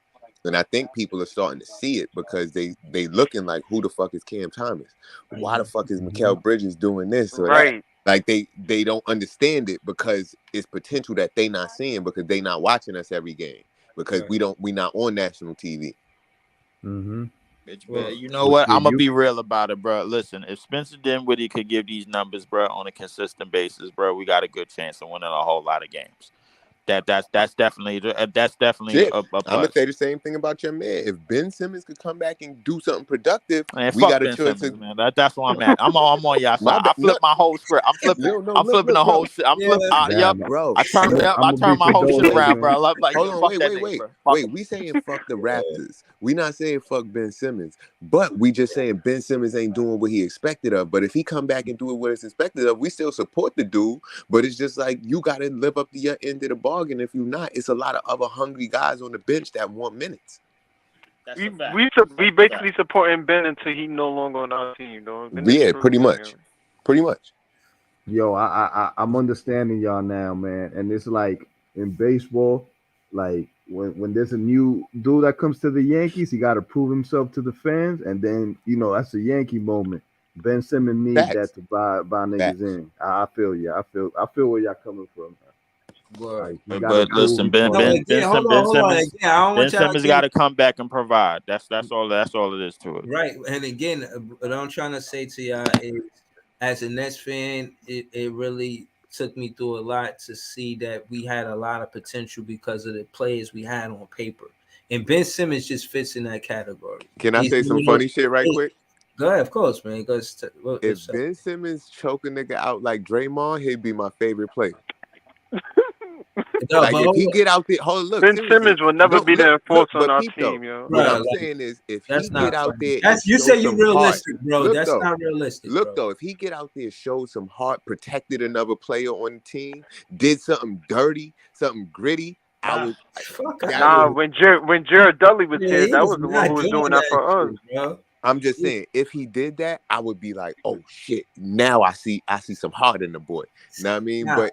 And I think people are starting to see it because they looking like, who the fuck is Cam Thomas? Why the fuck is Mikal Bridges doing this or that? Like, they don't understand it because it's potential that they not seeing because they not watching us every game because we not on national TV. Well, You know what? yeah, I'm gonna you be real about it, bro. Listen, if Spencer Dinwiddie could give these numbers, bro, on a consistent basis, bro, we got a good chance of winning a whole lot of games. That's definitely Shit, a I'm gonna plus. say the same thing about your man. If Ben Simmons could come back and do something productive, Man, we fuck got a Ben chance Simmons, to. man. That's where I'm at. I'm on y'all My side. I bad. flipped Look, my whole script. no, I'm look, flipping look, the whole bro, shit. I'm yeah, flip. Yep. nah, bro. I turn. Look, Yep, I'm I gonna be turned my whole shit condolences, around, bro. man. I love like hold on, fuck wait, that wait, nigga, wait, bro. Fuck wait. him. We saying fuck the Raptors. We not saying fuck Ben Simmons, but we just saying Ben Simmons ain't doing what he expected of. But if he come back and do what it's expected of, we still support the dude. But it's just like you got to live up to your end of the bargain. If you not, it's a lot of other hungry guys on the bench that want minutes. That's We a fact. we That's we a fact. basically supporting Ben until he no longer on our team, though. Then it's Yeah, true, pretty man. much, pretty much. Yo, I'm understanding y'all now, man. And it's like in baseball, like when there's a new dude that comes to the Yankees, he got to prove himself to the fans, and then that's a Yankee moment. Ben Simmons need that Facts, to buy niggas facts. in. I feel you. I feel where y'all coming from. word. Like he got to But prove listen, he's Ben one No, of Ben them. Ben again, Sim Ben hold on. Simmons Again, I don't Ben want y'all to Simmons got get to come back and provide. That's all it is to it. right. And again, what I'm trying to say to y'all is, as a Nets fan, it really took me through a lot to see that we had a lot of potential because of the players we had on paper. And Ben Simmons just fits in that category. Can I He's say some one of those. funny shit right quick? Go ahead, of course, man. Go. If What's up? Ben Simmons choke a nigga out like Draymond, he'd be my favorite player. No, Like but if he hold get out there, hold on, look, Ben seriously. Simmons will never No, be look, the look, enforcer on but our peep though. team, yo. What bro, I'm like, saying is if he that's get not out funny. there and That's you show say you some heart, realistic, bro. look That's though. not realistic, Look bro. though, if he get out there, showed some heart, protected another player on the team, did something dirty, something gritty, I Nah, would Fuck out of that Nah, here. would when Jared Dudley was Yeah, here, he that was was the one not who was doing doing that that for us. shit, bro. I'm just saying, if he did that, I would be like, oh shit, now I see some heart in the boy. Know what I mean? Nah, But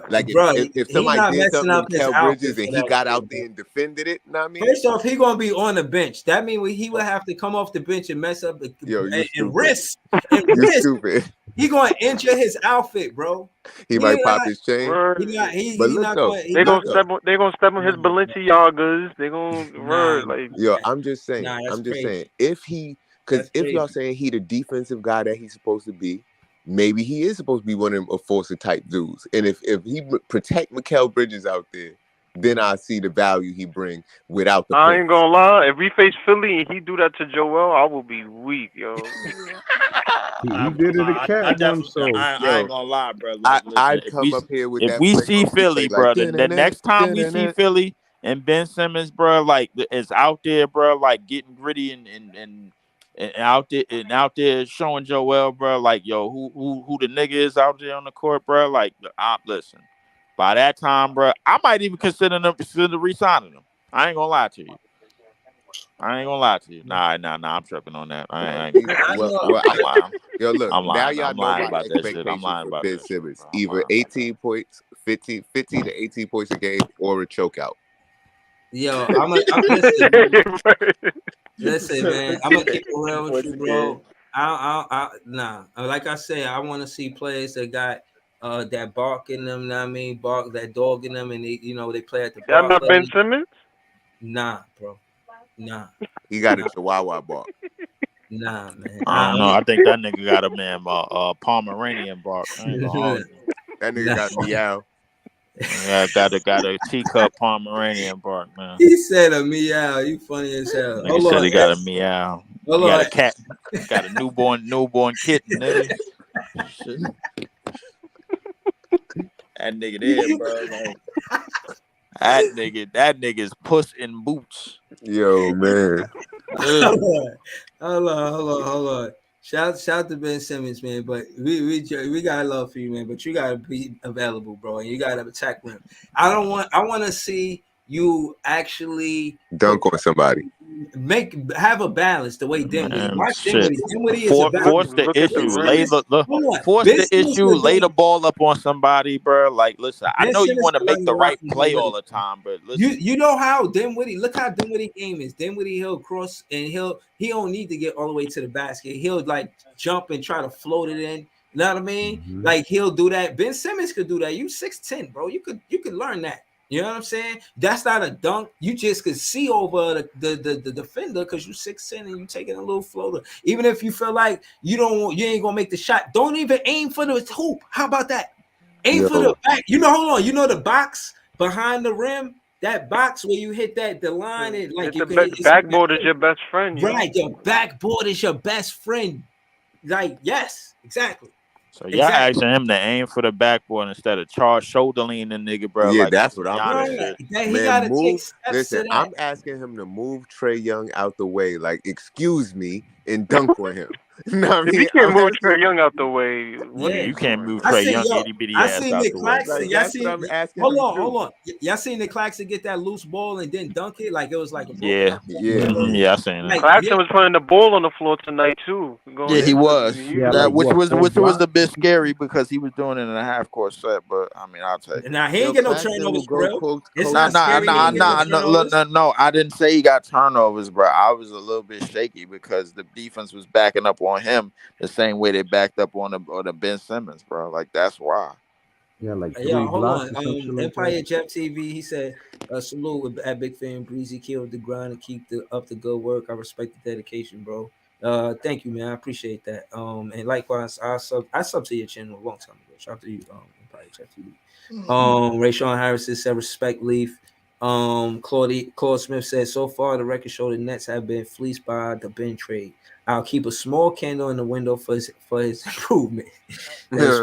like if, bro, if, if he somebody not did messing something to up his Mikael outfit Bridges for and he that got shit, out bro. there and defended it, know what I mean? First off, he gonna be on the bench. That means he would have to come off the bench and mess up Yo, you and stupid. risk and You risk. stupid. He gonna injure his outfit, bro. He He might not. pop his chain. He Word. not. But He look not though, going. He They look not gonna going. though. step on they gonna step on his Nah, Balenciagas. They gonna nah, word like Yo, I'm just saying. nah. That's I'm just crazy. saying. If he, because That's if y'all crazy. saying he the defensive guy that he's supposed to be, maybe he is supposed to be one of them enforcer type dudes. And if he protect Mikael Bridges out there, then I see the value he bring without the I ain't points. gonna lie. If we face Philly and he do that to Joel, I will be weak, yo. He I, did it to I Cat one, definitely, so I ain't Yo, gonna lie, bro. Like, listen, I'd come up here with if that we see playoff replay Philly, like bro, the next time we see Philly and Ben Simmons, bro, like is out there, bro, like getting gritty and out there showing Joel, bro, like yo, who the nigga is out there on the court, bro. Like, listen, by that time, bro, I might even consider re-signing him. I ain't gonna lie to you. I ain't gonna lie to you. Nah, I'm tripping on that. I ain't. I know. I'm lying. Yo, look, I'm now lying. y'all I'm know lying my about that shit. I'm expectations lying for about Ben that shit, Simmons. bro. I'm Either lying about that. 18 points, 50 to 18 points a game, or a chokeout. Yo, I'm listen, man. Listen, man. I'm gonna keep it real with Once you, again, bro. Nah. Like I say, I want to see players that got that bark in them. Know what I mean, bark that dog in them, and they play at the Y'all bar not Ben club. Simmons? Nah, bro. Nah, He got a nah, Chihuahua bark. nah, man. I don't know. I think that nigga got a man Pomeranian bark. I ain't gonna hold you. That nigga Nah. got meow. Yeah, got a teacup Pomeranian bark, man. He said a meow. You funny as hell. Nigga Hold said on, he got a meow. hold He got on. a cat. Got a newborn kitten, nigga. Shit. That nigga there, bro. Like that nigga's puss in boots. Yo, man. Ugh. Hold on. Shout to Ben Simmons, man. But we got love for you, man. But you gotta be available, bro. And you gotta attack rim. I want to see you actually Dunk on somebody. have a balance the way Dinwiddie. Man, Watch shit. Dinwiddie. Dinwiddie is a Force balance. the Look at the issue. Ben Lay rim. Simmons, the hold on. force Ben the Simmons issue. could Lay the do. ball up on somebody, bro. Like, listen, I Ben know you Simmons want to could learn make a the lot right from play Dinwiddie. all the time, but You listen, you know how Dinwiddie look how Dinwiddie game is. Dinwiddie he'll cross and he don't need to get all the way to the basket. He'll like jump and try to float it in. You know what I mean? mhm. Like he'll do that. Ben Simmons could do that. You 6'10, bro. You could learn that. You know what I'm saying? That's not a dunk. You just could see over the defender because you 6'10" and you taking a little floater. Even if you feel like you ain't gonna make the shot, don't even aim for the hoop. How about that? Aim for the Yo, back. Hold on. You know the box behind the rim, that box where you hit the line, and like It's you the can hit it's backboard is your best friend, right. Your backboard is your best friend. Like, yes, exactly. So y'all Exactly. asking him to aim for the backboard instead of charge shoulder lean the nigga, bro, yeah, like on that's some what I'm Right. Giannis saying. shit. That he Man, gotta take move. steps Listen, to that. I'm asking him to move Trey Young out the way, like excuse me, and dunk on him. You know what I If he mean? can't I'm move asking. Trey Young out the way, what are Yeah, Yeah. you you can't doing, move I man? Trey see, Young yo, itty bitty I ass seen out Nick the way, Claxton. Like bro. Y'all that's what seen? I'm asking Hold him to on, do. hold on. Y'all seen Nick Claxton get that loose ball and then dunk it like it was like a broken Yeah. up Yeah, basketball? Yeah, I seen it. Like, yeah, Claxton was putting the ball on the floor tonight too. Yeah, Going he yeah. into was. he Yeah, was like That what, four which was a blocks? bit scary because he was doing it in a half court set, but I mean I'll take it. Now he ain't yo, get no Claxton will turnovers for go real. coast It's coast Nah, not to nah, coast scary. He with nah, ain't a get no nah, nigga. no, turnovers. no. I didn't say he got turnovers, bro. I was a little bit shaky because the defense was backing up on him the same way they backed up on the Ben Simmons, bro. Like that's why. Yeah, like Yeah, three hold on. blocks or some shit like that. Empire Jeff TV. He said, "Salute at Big Fan Breezy. Killed the grind and keep up the good work. I respect the dedication, bro. Thank you, man. I appreciate that. And likewise, I sub to your channel a long time ago. Shout out to you, Empire Jeff TV. Rayshawn Harrison said, respect Leaf. Claude Smith said, so far the record show the Nets have been fleeced by the Ben trade. I'll keep a small candle in the window for his improvement. That's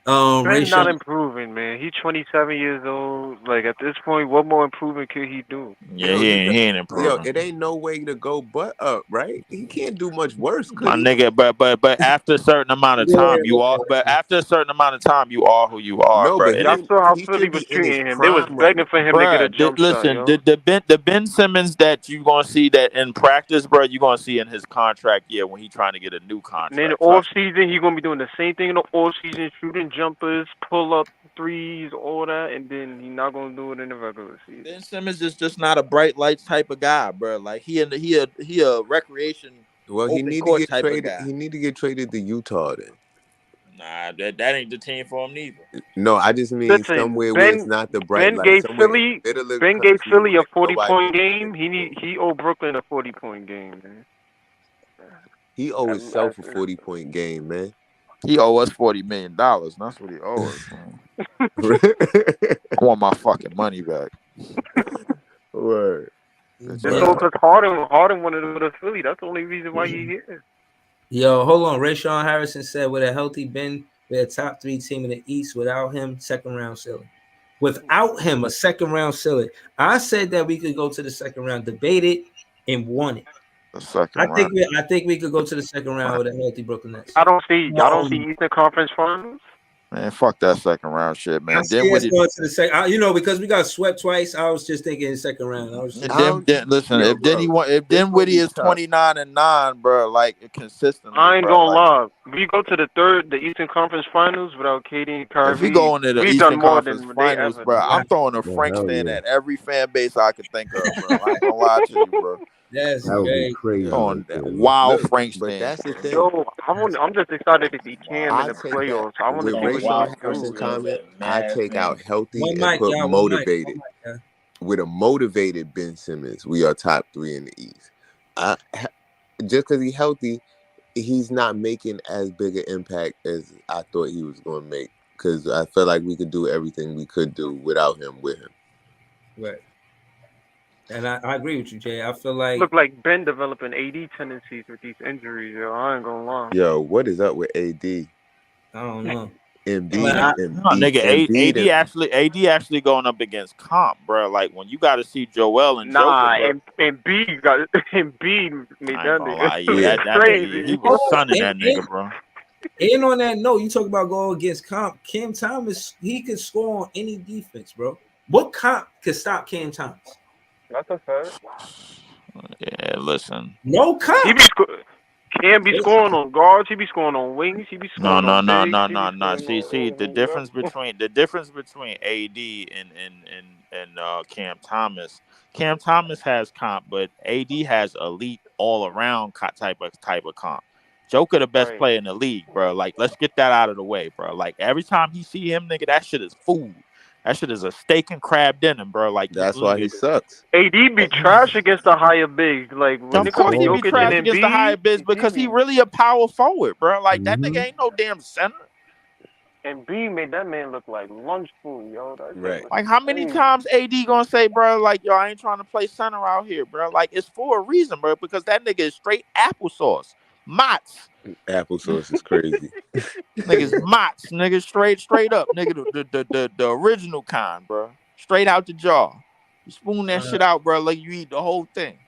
Trent not Rayshawn. improving, man. He's 27 years old. Like at this point, what more improvement could he do? Yeah, Yo, he he ain't yo, improving. it ain't no way to go but up, right? He can't do much worse, could My he? nigga, but after a certain amount of Yeah, time, you are. But after a certain amount of time, you are who you are, No, bro. but And Y'all it's saw how he Philly should was be in his treating him. They was prime right begging now. for him to get a bruh, jump shot, listen, yo. the Ben Simmons that you gonna see that in practice, bro, you gonna see in his contract year when he trying to get a new And then the contract. off Trust me. season, he gonna be doing the same thing in the off season, shooting jumpers, pull up threes, all that, and then he not gonna do it in the regular season. Ben Simmons is just not a bright lights type of guy, bro. Like he a recreation Well, he open need to court get type of traded. guy. He need to get traded to Utah then. Nah, that ain't the team for him neither. No, I just mean Listen, somewhere where it's not the bright Ben light. gave Somewhere in Philly the middle of the Ben gave country Philly a where forty nobody point really game. cares about. He owed Brooklyn a 40 point game, man. He owe I, himself a 40-point game, man. He owe us $40 million. That's what he owes us, man. I want my fucking money back. Word. Bitch it's Yeah. all ass. because Harden wanted to go to Philly. That's the only reason why he here. Yo, hold on. Rayshawn Harrison said, with a healthy Ben, we're a top 3 team in the East. Without him, second round ceiling. Without him, a second round ceiling. I said that we could go to the second round, debate it, and won it. The second I round. think we could go to the second round with a healthy Brooklyn Nets. Y'all don't see Um, Eastern Conference Finals. Man, fuck that second round shit, I man. see us going to the second. Because we got swept twice. I was just thinking second round. I was just Listen, Yo, bro, if it's gonna Dinwiddie be is tough. 29-9, bro, like consistently, I ain't bro. gonna Like lie. We go to the Eastern Conference Finals without KD and if we Kyrie. go into the We done Eastern more Conference than they Finals, ever bro, done. I'm throwing a Yeah, Frank hell stand yeah. at every fan base I could think of, bro. I ain't gonna lie to you, bro. that's That would be great. crazy Yo, right Throwing there, man. wild look, Frank but stands, that's the bro. thing. Yo, I'm just excited to see Cam in I the take that playoffs. I want to with see what he Rayshawn can Harrison do, yo. comment. I take out healthy One and mic, put y'all. One mic. motivated. With a motivated Ben Simmons, we are top 3 in the East. I, just because he's healthy, he's not making as big an impact as I thought he was going to make. Because I felt like we could do everything we could do without him with him. Right. And I agree with you, Jay. I feel like Look like Ben developing AD tendencies with these injuries, yo. I ain't gonna lie. Yo, what is up with AD? I don't know. Embiid, But Man, no, nigga, Embiid, AD actually going up against comp, bro. Like when you got to see Joel and Joker, Nah, bro. and B got and B made I ain't that gonna nigga lie, yeah. that nigga, he crazy. was oh, sunning that nigga, bro. and on that note, you talk about going against comp. Cam Thomas, he could score on any defense, bro. What comp could stop Cam Thomas? That's a fact. Yeah, listen. No He comp. be Cam be scoring on guards. He be scoring on wings. He be No, scoring no, on no, bigs. no, He be no, no. scoring See, on the difference between AD and Cam Thomas. Cam Thomas has comp, but AD has elite all around type of comp. Joker the best right. player in the league, bro. Like, let's get that out of the way, bro. Like every time he see him, nigga, that shit is food. That shit is a steak and crab dinner, bro. Like you That's why he eat it. sucks. AD be trash against the higher big. Like when Of it come course to he be Jokic and trash against the higher Embiid, bigs he because he be really a power forward, bro. Like that nigga Hmm. ain't no damn center. Embiid made that man look like lunch food, yo. That shit Right. was Like how many crazy. times AD gonna say, bro, like yo, I ain't trying to play center out here, bro. Like it's for a reason, bro, because that nigga is straight applesauce. Mott's. Applesauce is crazy. Niggas Mott's, nigga, straight up. Nigga, the original kind, bro. Straight out the jar. You spoon that Uh, shit out, bro, like you eat the whole thing.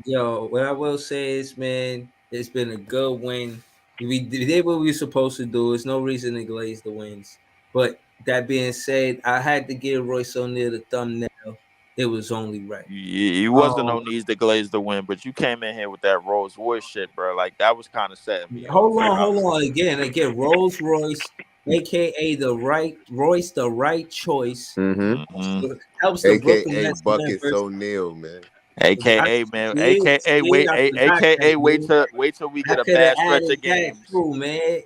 yo, what I will say is, man, it's been a good win. We did what we were supposed to do. There's no reason to glaze the wins. But that being said, I had to give Royce O'Neal the thumbnail. It was only right. You wasn't Um, no needs to glaze the win, but you came in here with that Rolls Royce shit, bro. Like that was kind of setting me off, bro. hold on. Again, Rolls Royce, aka the right Royce, the right choice. Mm-hmm. Mm-hmm. Helps the Brooklyn AKA Nets Buckets members. O'Neal, man. AKA man, AKA wait, I forgot that, AKA dude. wait till we I get a could have bad stretch added of that games. too, man.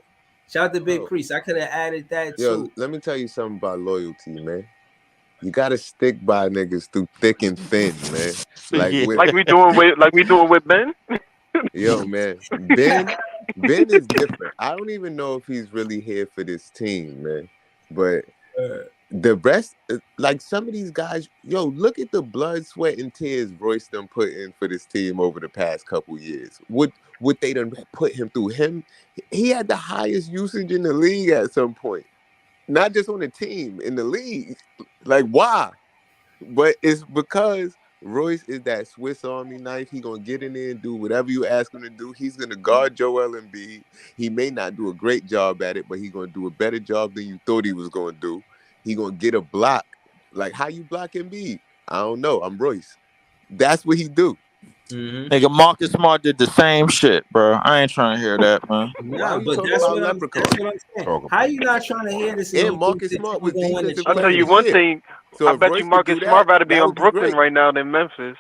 Shout out to Big Yo, Priest. I could have added that yo, too. let me tell you something about loyalty, man. You gotta stick by niggas through thick and thin, man. Like Yeah. with Like we doing with Ben. yo, man. Ben is different. I don't even know if he's really here for this team, man. But Uh, the rest, like some of these guys, yo, look at the blood, sweat, and tears Royce done put in for this team over the past couple years. What they done put him through. He had the highest usage in the league at some point. Not just on the team, in the league. Like, why? But it's because Royce is that Swiss Army knife. He gonna get in there and do whatever you ask him to do. He's gonna guard Joel Embiid. He may not do a great job at it, but he's gonna do a better job than you thought he was gonna do. He gonna get a block. Like how you block Embiid? I don't know. I'm Royce. That's what he do. mm-hmm. Nigga, Marcus Smart did the same shit, bro. I ain't trying to hear that, man. Why Nah, are you but talking that's about what Leprechaun? I'm saying. Talk How about you not trying to hear this and And don't think Marcus that Smart you was gonna win the defensive I'll tell player of you the championship? one year. thing. So I if bet you Royce could Marcus do Smart that, rather be that on would be Brooklyn great. right now than Memphis.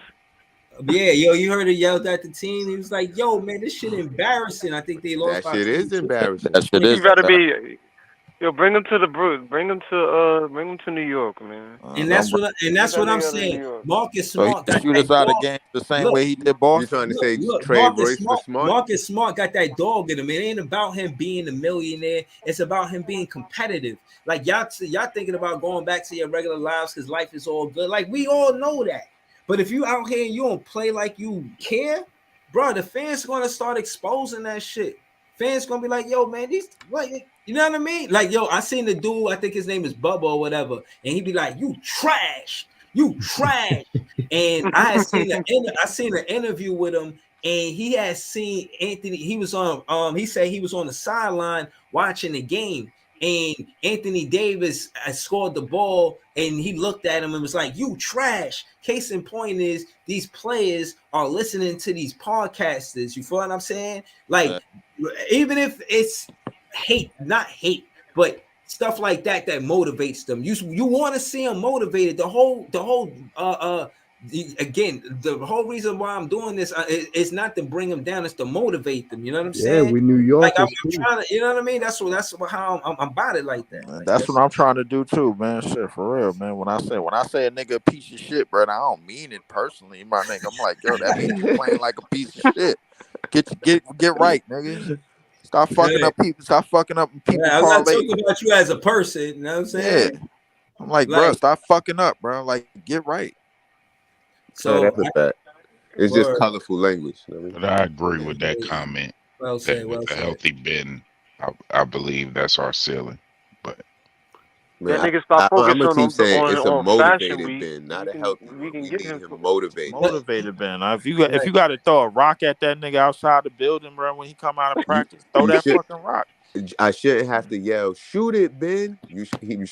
Yeah, yo, you heard it yelled at the team. He was like, "Yo, man, this shit embarrassing." I think they lost That by shit is 22. embarrassing. That shit He is rather embarrassing. be. Yo, bring him to the Brook. Bring him to New York, man. And Get that's that what I'm nigga out of saying. New York. Marcus So he Smart can got shoot that us out of dog. games the same Look, way he did You Boston. trying to say trade Marcus Royce for Smart. Smart? Marcus Smart got that dog in him. It ain't about him being a millionaire. It's about him being competitive. Like y'all thinking about going back to your regular lives because life is all good. Like we all know that. But if you out here and you don't play like you care, bro, the fans gonna start exposing that shit. Fans gonna be like, "Yo, man, these what?" You know what I mean? Like, yo, I seen the dude. I think his name is Bubba or whatever, and he be like, "You trash, you trash." And I seen an interview with him, and he had seen Anthony. He was on he said he was on the sideline watching the game, and Anthony Davis scored the ball, and he looked at him and was like, "You trash." Case in point is these players are listening to these podcasters. You feel what I'm saying? Like, even if it's hate, not hate, but stuff like that that motivates them. You want to see them motivated. Again, the whole reason why I'm doing this is not to bring them down, it's to motivate them. You know what I'm Yeah, saying? we New Like I'm Yorkers too. trying to, you know what I mean? That's how I'm about it like that. Man, Like that's what that's I'm trying to do too, man. Shit, for real, man. When I say a nigga a piece of shit, bro, I don't mean it personally, my nigga. I'm like, yo, that means you playing like a piece of shit. Get right, nigga. Stop fucking right. up people. Stop fucking up people Yeah, I'm not parlays. talking about you as a person. You know what I'm Yeah, saying? I'm like, bro, Like stop fucking up, bro. Like, get right. No, so. that's a fact. It's just Word. colorful language. You know what I mean? But I agree Yeah, with that comment well that said. with Well the said. healthy Ben, I believe that's our ceiling. But That Man, nigga stop I'm gonna focusing keep on saying it's a on Fashion motivated Week. Ben, not We a can healthy we one. can We get need him. him motivated. But Motivated, man. If right. you got to throw a rock at that nigga outside the building, bro, when he come out of You practice, throw you that should. fucking rock. I shouldn't have to yell, "Shoot it, Ben."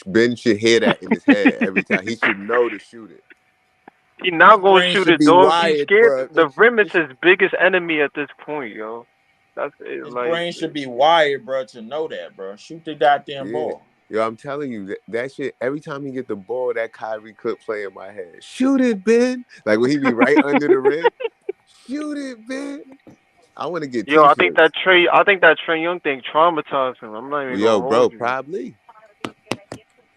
Ben should hear that in his head every time. He should know to shoot it. He now His gonna brain shoot should it, be dog. He's wired, scared. bro. The rim is his biggest enemy at this point, yo. That's it. His Like, brain should be wired, bro, to know that, bro. Shoot the goddamn Yeah. ball. Yo, I'm telling you, that shit, every time he get the ball, that Kyrie clip play in my head. Shoot it, Ben. Like when he be right under the rim. Shoot it, Ben. I want to get yo, I think t-shirts. that Trey Young thing traumatized him. I'm not even Yo, gonna bro, hold you. probably.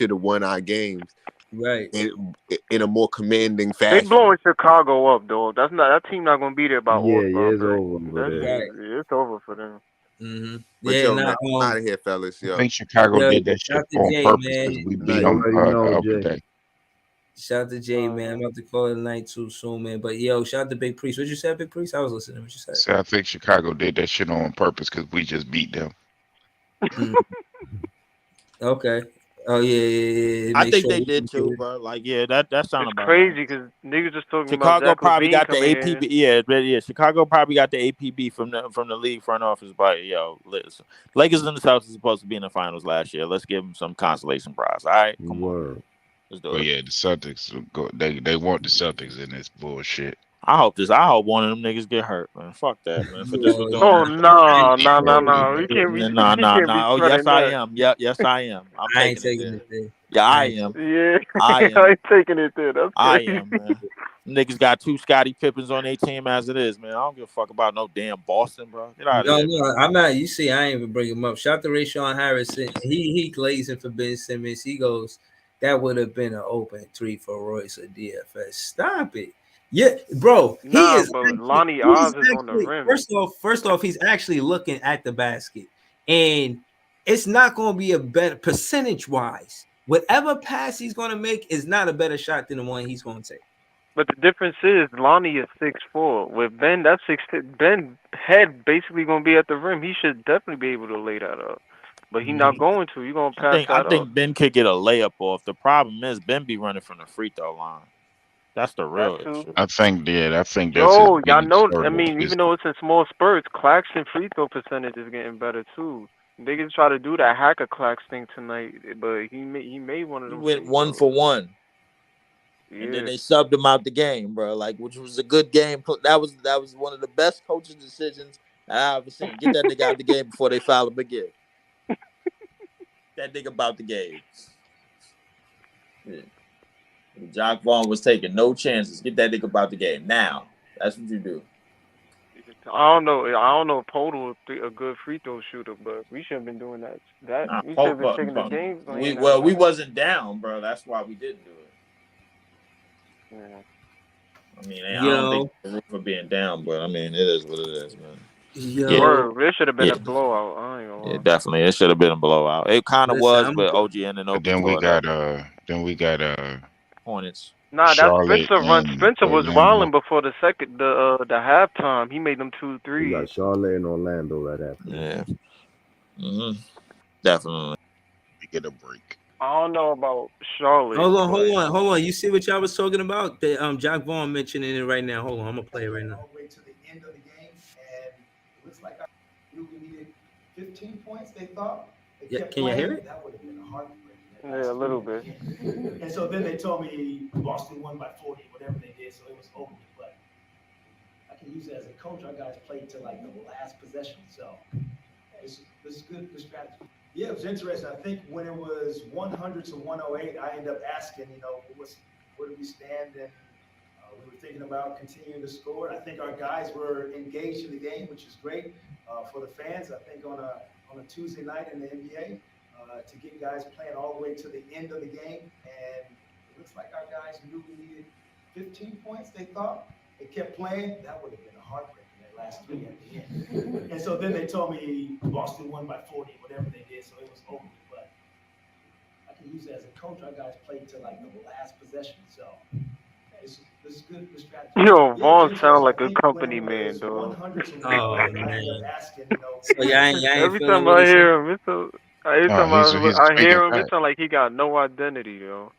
should have won our games Right. in a more commanding They fashion. blowing Chicago up, though. That team not gonna be there by All Yeah, Star it's break. over for That them. shit, Right. it's over for them. But Yeah, yo, nah, man, I'm out of here, fellas. I Yo, think Chicago yo, did that shit shout to on Jay, purpose because man. we nah, beat You you them already know, the other Jay. day. Shout to Jay, man. I'm about to call it a night too soon, man. But yo, shout out to Big Priest. What you said, Big Priest? I was listening to what you said. So I think Chicago did that shit on purpose because we just beat them. Mm, okay. Oh yeah. I Make think sure they we did too, bro. Like, yeah, that sound It's about right. crazy because niggas just talking about Chicago Zach probably Levine got the coming in. APB. Yeah, but yeah, Chicago probably got the APB from the league front office. But yo, listen, Lakers and the Celtics are supposed to be in the finals last year. Let's give them some consolation prize. All right, come on, Word. let's do But it. yeah, the Celtics will go. They want the Celtics in this bullshit. I hope one of them niggas get hurt, man. Fuck that, man. For this yo, was doing Oh that. no, He no, no, broke. He no. We broke. can't be Nah, we nah, can't be nah. Oh, yes, spreading I that. am. Yeah, yes, I am. I'm I ain't taking it taking there. it there. Yeah, I I ain't am. Yeah, I I am. ain't taking it there. That's I crazy. am, man. Niggas got 2 Scottie Pippens on their team as it is, man. I don't give a fuck about no damn Boston, bro. Get out of No, there, man. I'm not. You see, I ain't even bring him up. Shout out to Rayshawn Harrison. He glazing for Ben Simmons. He goes, that would have been an open 3 for Royce or DFS. Stop it. Yeah, bro. He Nah, is but actually, Lonnie he's Oz is on the actually rim. first off, he's actually looking at the basket. And it's not gonna be a better percentage wise. Whatever pass he's gonna make is not a better shot than the one he's gonna take. But the difference is Lonnie is 6'4". With Ben, that's 6. Ben head basically gonna be at the rim. He should definitely be able to lay that up. But he not going to. You gonna I pass think I that up. think Ben could get a layup off. The problem is Ben be running from the free throw line. That's the That real too. issue. I think. Yeah, I think that's his Yo, y'all biggest know. I hurdle. mean, Is even though it's in small spurts, Claxton free throw percentage is getting better too. They can try to do that hacker Clax thing tonight, but he made one of He them went free 1 throws. for 1, and then Yeah. they subbed him out the game, bro. Like, which was a good game. That was one of the best coaching decisions I've ever seen. Get that nigga out the game before they foul him again. That nigga about the game. Yeah. Jock Vaughn was taking no chances. Get that nigga about the game now. That's what you do. I don't know. I don't know if Podol is a good free throw shooter, but we should have been doing that. Nah, We should have been taking the game we plan that we night. wasn't down, bro. That's why we didn't do it. Yeah. I mean, I don't think Yo, the roof for being down, but I mean, it is what it is, man. Yeah, yo, Word. This should have been yeah, a blowout. I ain't gonna yeah, lie. definitely. It should have been a blowout. It kind of listen, was, I'm but OG and but Anobi tore it up. then we got Hornets. Nah, that Charlotte Spencer run. and Spencer was Orlando. wilding before the halftime. He made them 2 We threes. got Charlotte and Orlando right after that. Yeah, definitely. We get a break. I don't know about Charlotte, hold on, but hold on. You see what y'all was talking about? The Jack Vaughn mentioning it right now. Hold on, I'm gonna play it right now. All the way to the end of the game, and it looks like I knew we needed 15 points. They thought they Yeah, kept can you playing. hear it? That would have been a heartbreak. yeah, a little bit. And so then they told me Boston won by 40, whatever they did, so it was over. But I can use it as a coach. Our guys played to like the last possession, so this is good strategy. Yeah, it was interesting. I think when it was 100 to 108, I ended up asking, where do we stand? And we were thinking about continuing to score. I think our guys were engaged in the game, which is great for the fans. I think on a Tuesday night in the NBA, to get guys playing all the way to the end of the game, and it looks like our guys knew we needed 15 points. They thought they kept playing. That would have been a heartbreak in that last 3 at the end. And so then they told me Boston won by 40, whatever they did, so it was over. But I can use it as a coach. Our guys played to like the last possession, so this is good strategy. Yo, Yeah, Vaughn it's sound interesting. like I a think when company it man, was dog. 100 to Oh 108, I man. ended up asking, So y'all ain't Every feeling time what I he said? hear him, every No, time he's I speaking hear him, it facts. sounds like he got no identity, yo.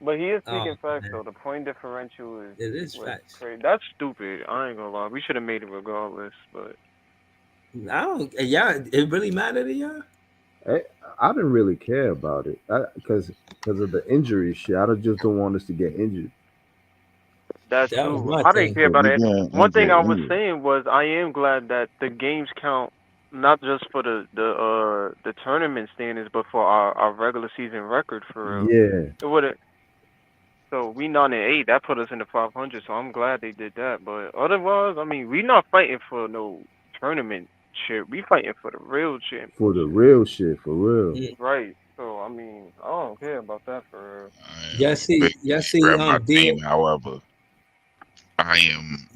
But he is Oh speaking facts man, though. The point differential is it is was facts. crazy. That's stupid. I ain't gonna lie. We should have made it regardless, but I don't. Y'all, it really matter to y'all? I didn't really care about it because of the injury shit. I just don't want us to get injured. that That was too. my I didn't thing. care But about we it. getting One thing injured I was anyway. saying was I am glad that the games count not just for the tournament standings, but for our regular season record for real. Yeah, It would have. So we 9-8. That put us in the 500. So I'm glad they did that. But otherwise, I mean, we not fighting for no tournament shit. We fighting for the real for the championship. real shit, for real. Mm. Right. So I mean, I don't care about that for real. I am big Y'all see, scrap my D. team. However, I am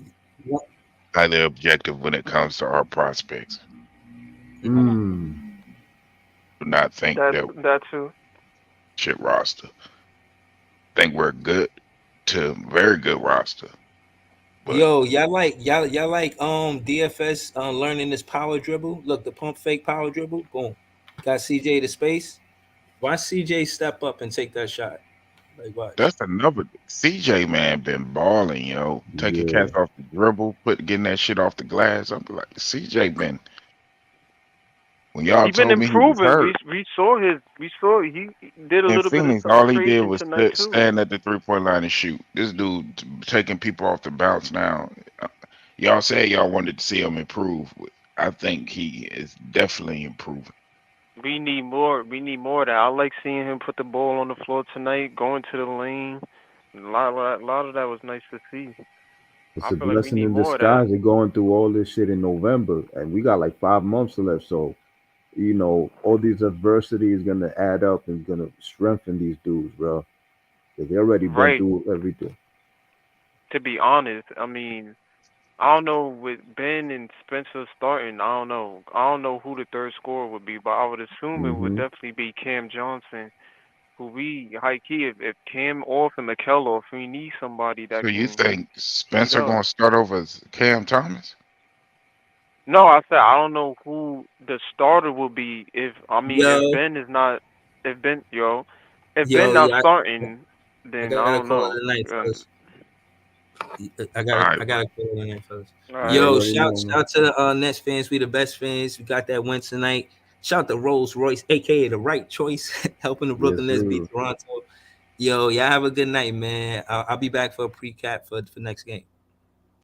highly objective when it comes to our prospects. Mm. Do not think That that that too. shit roster. Think we're good to very good roster. But Yo, y'all like DFS learning this power dribble. Look, the pump fake power dribble. Boom. Got CJ to space. Watch CJ step up and take that shot. Like watch. that's another CJ man been balling, yo. Taking Yeah. cats off the dribble, getting that shit off the glass. I'm like, CJ been when y'all He been told me he was improving. hurt. We saw he did a In little bit of Phoenix, all he did penetration was tonight too. stand at the 3 point line and shoot. This dude taking people off the bounce now. Uh, Y'all said y'all wanted to see him improve. I think he is definitely improving. We need more. We need more of that. I like seeing him put the ball on the floor tonight, going to the lane. A lot of that was nice to see. It's I a feel like we blessing need in more of that. disguise. They're going through all this shit in November, and we got like 5 months left. So, all these adversity is gonna add up and gonna strengthen these dudes, bro. 'Cause they already been Right. through everything. To be honest, I mean, I don't know with Ben and Spencer starting. I don't know. I don't know who the third scorer would be, but I would assume it would Hmm. definitely be Cam Johnson. Who we high key if Cam off and McKell off, we need somebody So that you can think heat Spencer up. gonna start over as Cam Thomas? No, I said I don't know who the starter will be if I mean Yo, if Ben is not if Ben yo if Ben yo, not yeah, starting I then got I a don't call know. of the night, fellas. All right, I got a call of the night, fellas. All You right. Yo, already know, man. shout to the Nets fans. We the best fans. We got that win tonight. Shout to Rolls Royce, aka the right choice, helping the Yes, Brooklyn Nets beat sir. Toronto. Yo, y'all have a good night, man. I'll be back for a pre-cap for next game.